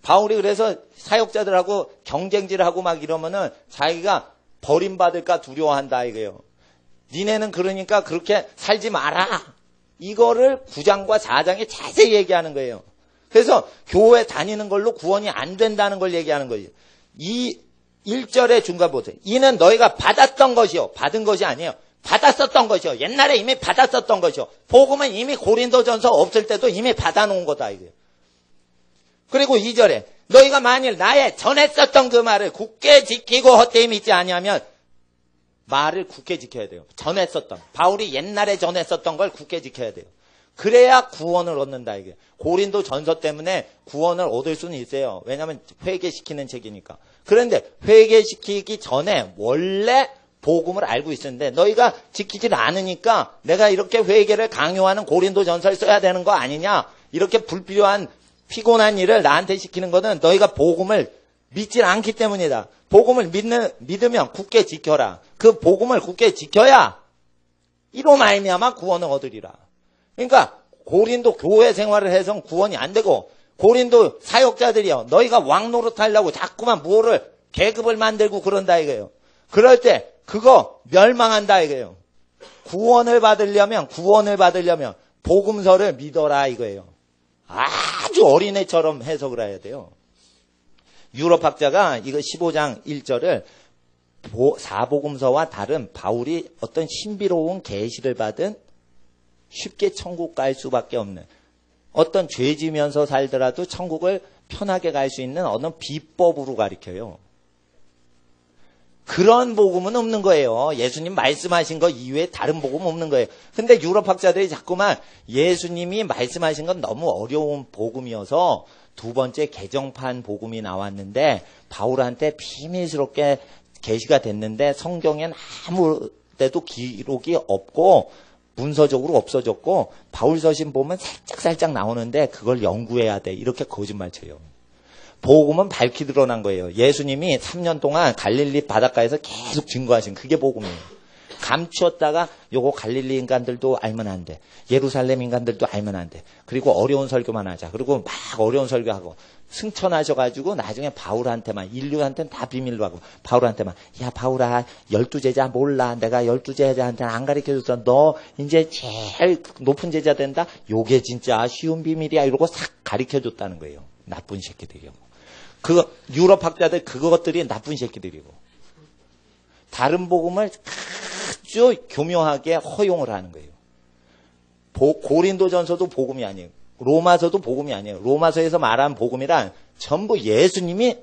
A: 바울이 그래서 사역자들하고 경쟁질을 하고 막 이러면은 자기가 버림받을까 두려워한다 이거예요. 니네는 그러니까 그렇게 살지 마라. 이거를 9장과 4장에 자세히 얘기하는 거예요. 그래서 교회 다니는 걸로 구원이 안 된다는 걸 얘기하는 거예요. 이 1절의 중간 보세요. 이는 너희가 받았던 것이요. 받은 것이 아니에요. 받았었던 것이요. 옛날에 이미 받았었던 것이요. 복음은 이미 고린도전서 없을 때도 이미 받아놓은 거다 이거예요. 그리고 2절에 너희가 만일 나의 전했었던 그 말을 굳게 지키고 헛되이 믿지 아니하면 말을 굳게 지켜야 돼요. 전했었던. 바울이 옛날에 전했었던 걸 굳게 지켜야 돼요. 그래야 구원을 얻는다 이게. 고린도 전서 때문에 구원을 얻을 수는 있어요. 왜냐하면 회개시키는 책이니까. 그런데 회개시키기 전에 원래 복음을 알고 있었는데 너희가 지키질 않으니까 내가 이렇게 회개를 강요하는 고린도 전서를 써야 되는 거 아니냐. 이렇게 불필요한 피곤한 일을 나한테 시키는 것은 너희가 복음을 믿질 않기 때문이다. 복음을 믿으면 굳게 지켜라. 그 복음을 굳게 지켜야 이로 말미암아 구원을 얻으리라. 그러니까 고린도 교회 생활을 해서는 구원이 안 되고 고린도 사역자들이요. 너희가 왕 노릇하려고 자꾸만 뭐를 계급을 만들고 그런다 이거예요. 그럴 때 그거 멸망한다 이거예요. 구원을 받으려면 복음서를 믿어라 이거예요. 아주 어린애처럼 해석을 해야 돼요. 유럽학자가 이거 15장 1절을 사복음서와 다른 바울이 어떤 신비로운 계시를 받은 쉽게 천국 갈 수밖에 없는 어떤 죄 지면서 살더라도 천국을 편하게 갈 수 있는 어느 비법으로 가르쳐요. 그런 복음은 없는 거예요. 예수님 말씀하신 거 이외에 다른 복음은 없는 거예요. 근데 유럽학자들이 자꾸만 예수님이 말씀하신 건 너무 어려운 복음이어서 두 번째 개정판 복음이 나왔는데 바울한테 비밀스럽게 계시가 됐는데 성경엔 아무 데도 기록이 없고 문서적으로 없어졌고 바울 서신 보면 살짝 나오는데 그걸 연구해야 돼. 이렇게 거짓말 쳐요. 복음은 밝히 드러난 거예요. 예수님이 3년 동안 갈릴리 바닷가에서 계속 증거하신 그게 복음이에요. 감추었다가 요거 갈릴리 인간들도 알면 안 돼. 예루살렘 인간들도 알면 안 돼. 그리고 어려운 설교만 하자. 그리고 막 어려운 설교하고 승천하셔가지고 나중에 바울한테만 인류한테는 다 비밀로 하고 바울한테만 야 바울아 12제자 몰라. 내가 12제자한테는 안 가르쳐줬어. 너 이제 제일 높은 제자 된다. 요게 진짜 쉬운 비밀이야. 이러고 싹 가르쳐줬다는 거예요. 나쁜 새끼들이요. 유럽학자들 그것들이 나쁜 새끼들이고 다른 복음을 아주 교묘하게 허용을 하는 거예요. 고린도전서도 복음이 아니에요. 로마서도 복음이 아니에요. 로마서에서 말한 복음이란 전부 예수님이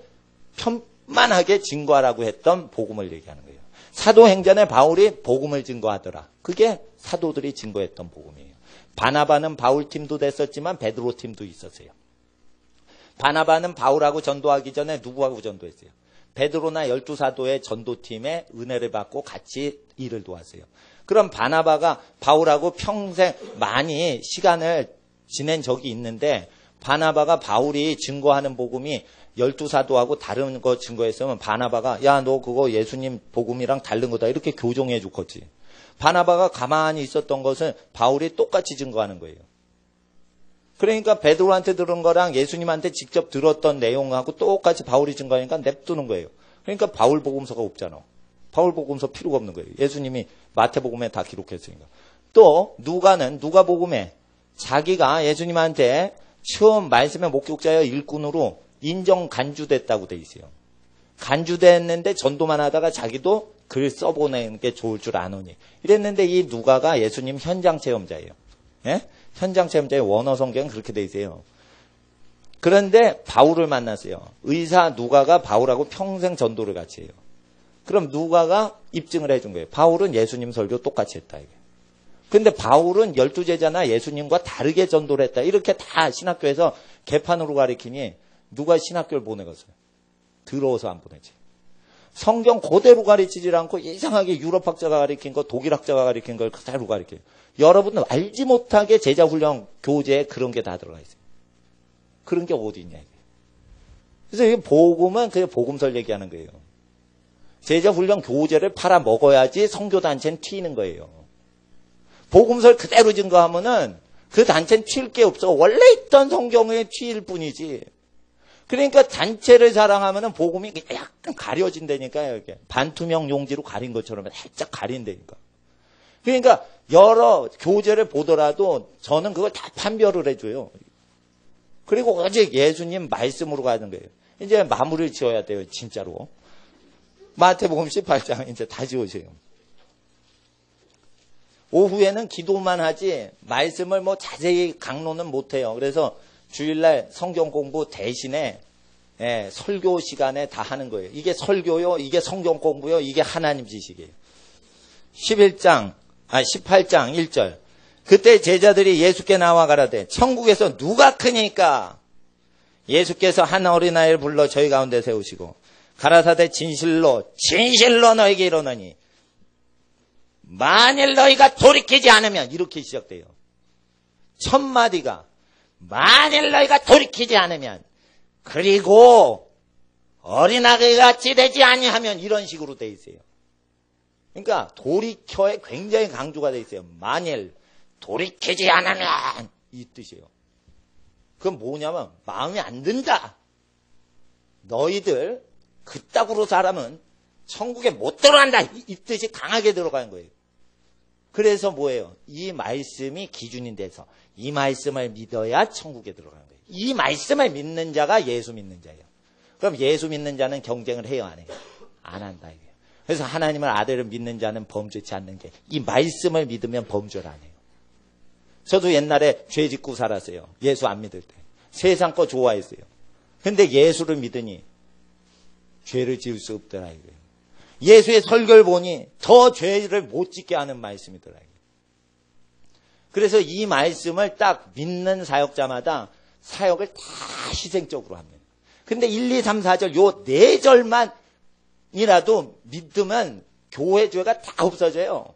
A: 편만하게 증거하라고 했던 복음을 얘기하는 거예요. 사도행전에 바울이 복음을 증거하더라. 그게 사도들이 증거했던 복음이에요. 바나바는 바울 팀도 됐었지만 베드로 팀도 있었어요. 바나바는 바울하고 전도하기 전에 누구하고 전도했어요? 베드로나 12사도의 전도팀에 은혜를 받고 같이 일을 도왔어요. 그럼 바나바가 바울하고 평생 많이 시간을 지낸 적이 있는데 바나바가 바울이 증거하는 복음이 12사도하고 다른 거 증거했으면 바나바가 야 너 그거 예수님 복음이랑 다른 거다 이렇게 교정해 줬겠지. 바나바가 가만히 있었던 것은 바울이 똑같이 증거하는 거예요. 그러니까 베드로한테 들은 거랑 예수님한테 직접 들었던 내용하고 똑같이 바울이 증거하니까 냅두는 거예요. 그러니까 바울 복음서가 없잖아. 바울 복음서 필요가 없는 거예요. 예수님이 마태복음에 다 기록했으니까. 또 누가 복음에 자기가 예수님한테 처음 말씀의 목격자여 일꾼으로 인정 간주됐다고 돼 있어요. 간주됐는데 전도만 하다가 자기도 글 써보내는 게 좋을 줄 아노니 이랬는데 이 누가가 예수님 현장 체험자예요. 예? 현장 체험자의 원어 성경은 그렇게 돼 있어요. 그런데 바울을 만났어요. 의사 누가가 바울하고 평생 전도를 같이 해요. 그럼 누가가 입증을 해준 거예요. 바울은 예수님 설교 똑같이 했다. 이게. 근데 바울은 12제자나 예수님과 다르게 전도를 했다. 이렇게 다 신학교에서 개판으로 가르치니 누가 신학교를 보내겠어요? 더러워서 안 보내지. 성경 그대로 가르치질 않고 이상하게 유럽학자가 가르친 거, 독일학자가 가르친 걸 그대로 가르쳐요. 여러분은 알지 못하게 제자훈련 교재에 그런 게 다 들어가 있어요. 그런 게 어디 있냐. 그래서 이 복음은 그냥 복음설 얘기하는 거예요. 제자훈련 교재를 팔아 먹어야지 선교단체는 튀는 거예요. 복음설 그대로 증거하면은 그 단체는 튈 게 없어. 원래 있던 성경에 튀일 뿐이지. 그러니까 단체를 자랑하면은 복음이 약간 가려진다니까요. 이렇게 반투명 용지로 가린 것처럼 살짝 가린다니까. 그러니까 여러 교재를 보더라도 저는 그걸 다 판별을 해줘요. 그리고 오직 예수님 말씀으로 가는 거예요. 이제 마무리를 지어야 돼요. 진짜로. 마태복음 18장 이제 다 지어져요. 오후에는 기도만 하지 말씀을 뭐 자세히 강론은 못해요. 그래서 주일날 성경 공부 대신에 설교 시간에 다 하는 거예요. 이게 설교요, 이게 성경 공부요, 이게 하나님 지식이에요. 18장 1절. 그때 제자들이 예수께 나와 가라되 천국에서 누가 크니까 예수께서 한 어린아이를 불러 저희 가운데 세우시고 가라사대 진실로 너에게 이르노니 만일 너희가 돌이키지 않으면 이렇게 시작돼요. 첫 마디가 만일 너희가 돌이키지 않으면 그리고 어린아이 같이 되지 아니하면 이런 식으로 돼 있어요. 그러니까 돌이켜에 굉장히 강조가 돼 있어요. 만일 돌이키지 않으면 이 뜻이에요. 그건 뭐냐면 마음에 안 든다. 너희들 그따구로 사람은 천국에 못 들어간다. 이 뜻이 강하게 들어가는 거예요. 그래서 뭐예요? 이 말씀이 기준이 돼서 이 말씀을 믿어야 천국에 들어가는 거예요. 이 말씀을 믿는 자가 예수 믿는 자예요. 그럼 예수 믿는 자는 경쟁을 해요, 안 해요? 안 한다 이거예요. 그래서 하나님을 아들을 믿는 자는 범죄치 않는 게 이 말씀을 믿으면 범죄를 안 해요. 저도 옛날에 죄 짓고 살았어요. 예수 안 믿을 때. 세상 거 좋아했어요. 근데 예수를 믿으니 죄를 지을 수 없더라 이거예요. 예수의 설교를 보니 더 죄를 못 짓게 하는 말씀이더라. 그래서 이 말씀을 딱 믿는 사역자마다 사역을 다 희생적으로 합니다. 근데 1, 2, 3, 4절 요 4절만이라도 믿으면 교회 죄가 다 없어져요.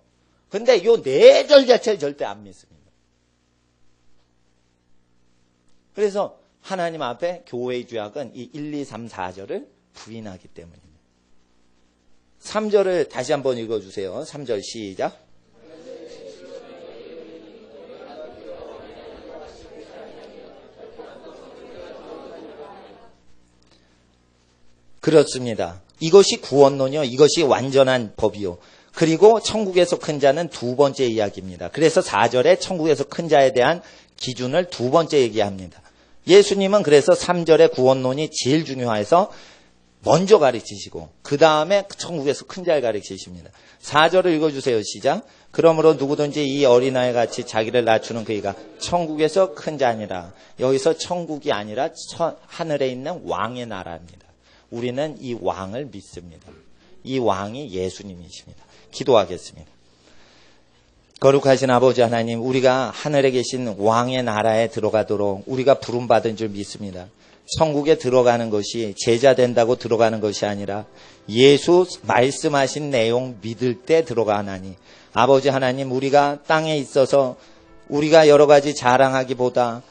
A: 근데 요 4절 자체를 절대 안 믿습니다. 그래서 하나님 앞에 교회의 죄악은 이 1, 2, 3, 4절을 부인하기 때문입니다. 3절을 다시 한번 읽어주세요. 3절 시작. 그렇습니다. 이것이 구원론이요. 이것이 완전한 법이요. 그리고 천국에서 큰 자는 두 번째 이야기입니다. 그래서 4절에 천국에서 큰 자에 대한 기준을 두 번째 얘기합니다. 예수님은 그래서 3절의 구원론이 제일 중요해서 먼저 가르치시고 그 다음에 천국에서 큰 자를 가르치십니다. 4절을 읽어주세요. 시작. 그러므로 누구든지 이 어린아이 같이 자기를 낮추는 그이가 천국에서 큰 자니라. 여기서 천국이 아니라 하늘에 있는 왕의 나라입니다. 우리는 이 왕을 믿습니다. 이 왕이 예수님이십니다. 기도하겠습니다. 거룩하신 아버지 하나님, 우리가 하늘에 계신 왕의 나라에 들어가도록 우리가 부름받은 줄 믿습니다. 천국에 들어가는 것이 제자 된다고 들어가는 것이 아니라 예수 말씀하신 내용 믿을 때 들어가나니, 아버지 하나님, 우리가 땅에 있어서 우리가 여러 가지 자랑하기보다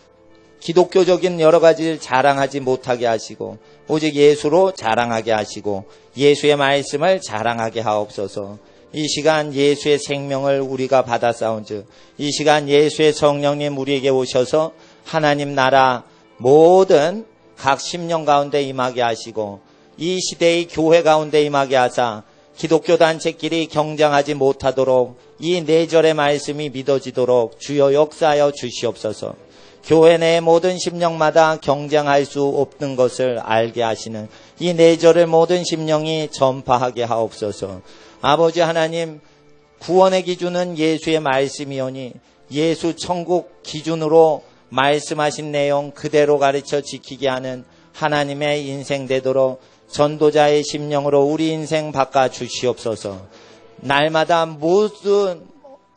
A: 기독교적인 여러 가지를 자랑하지 못하게 하시고 오직 예수로 자랑하게 하시고 예수의 말씀을 자랑하게 하옵소서. 이 시간 예수의 생명을 우리가 받아 싸운즉 이 시간 예수의 성령님 우리에게 오셔서 하나님 나라 모든 각 심령 가운데 임하게 하시고 이 시대의 교회 가운데 임하게 하사 기독교 단체끼리 경쟁하지 못하도록 이 내절의 말씀이 믿어지도록 주여 역사하여 주시옵소서. 교회 내 모든 심령마다 경쟁할 수 없는 것을 알게 하시는 이 내절의 모든 심령이 전파하게 하옵소서. 아버지 하나님, 구원의 기준은 예수의 말씀이오니 예수 천국 기준으로 말씀하신 내용 그대로 가르쳐 지키게 하는 하나님의 인생 되도록 전도자의 심령으로 우리 인생 바꿔 주시옵소서. 날마다 무슨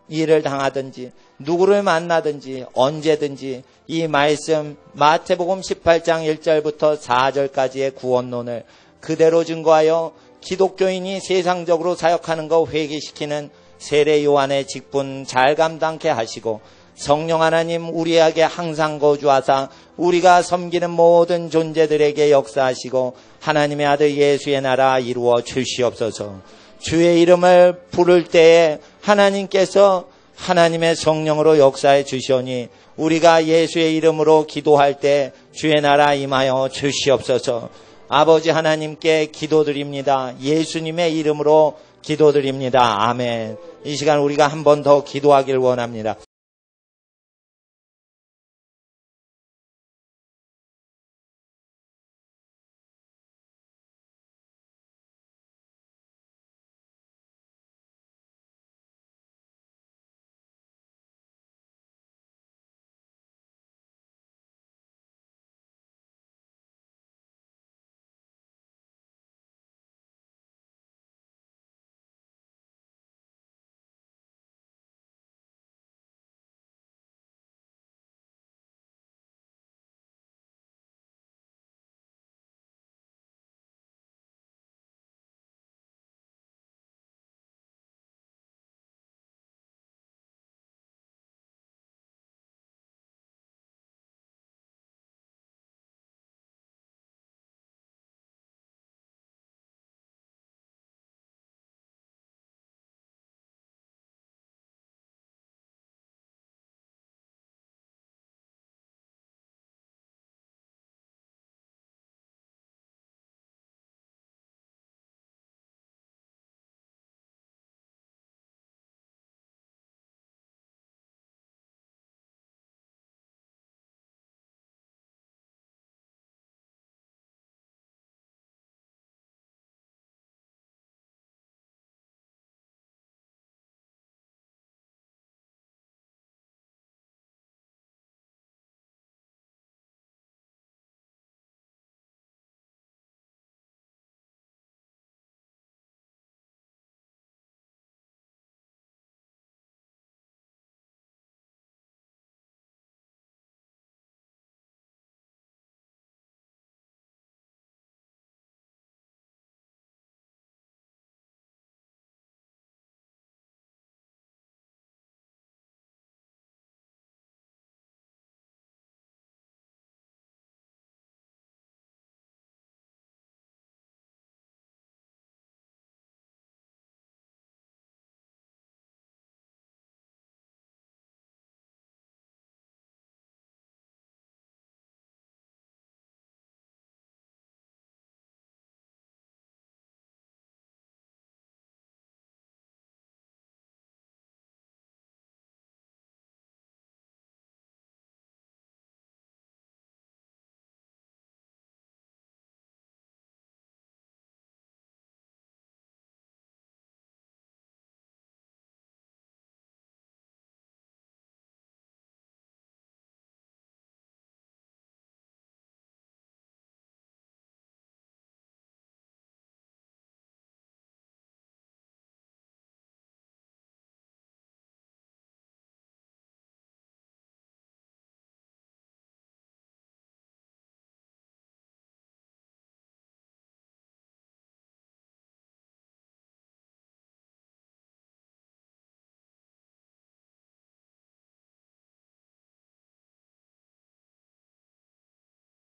A: 일을 당하든지 누구를 만나든지 언제든지 이 말씀 마태복음 18장 1절부터 4절까지의 구원론을 그대로 증거하여 기독교인이 세상적으로 사역하는 거 회개시키는 세례 요한의 직분 잘 감당케 하시고 성령 하나님 우리에게 항상 거주하사 우리가 섬기는 모든 존재들에게 역사하시고 하나님의 아들 예수의 나라 이루어 주시옵소서. 주의 이름을 부를 때에 하나님께서 하나님의 성령으로 역사해 주시오니 우리가 예수의 이름으로 기도할 때 주의 나라 임하여 주시옵소서. 아버지 하나님께 기도드립니다. 예수님의 이름으로 기도드립니다. 아멘. 이 시간 우리가 한 번 더 기도하길 원합니다.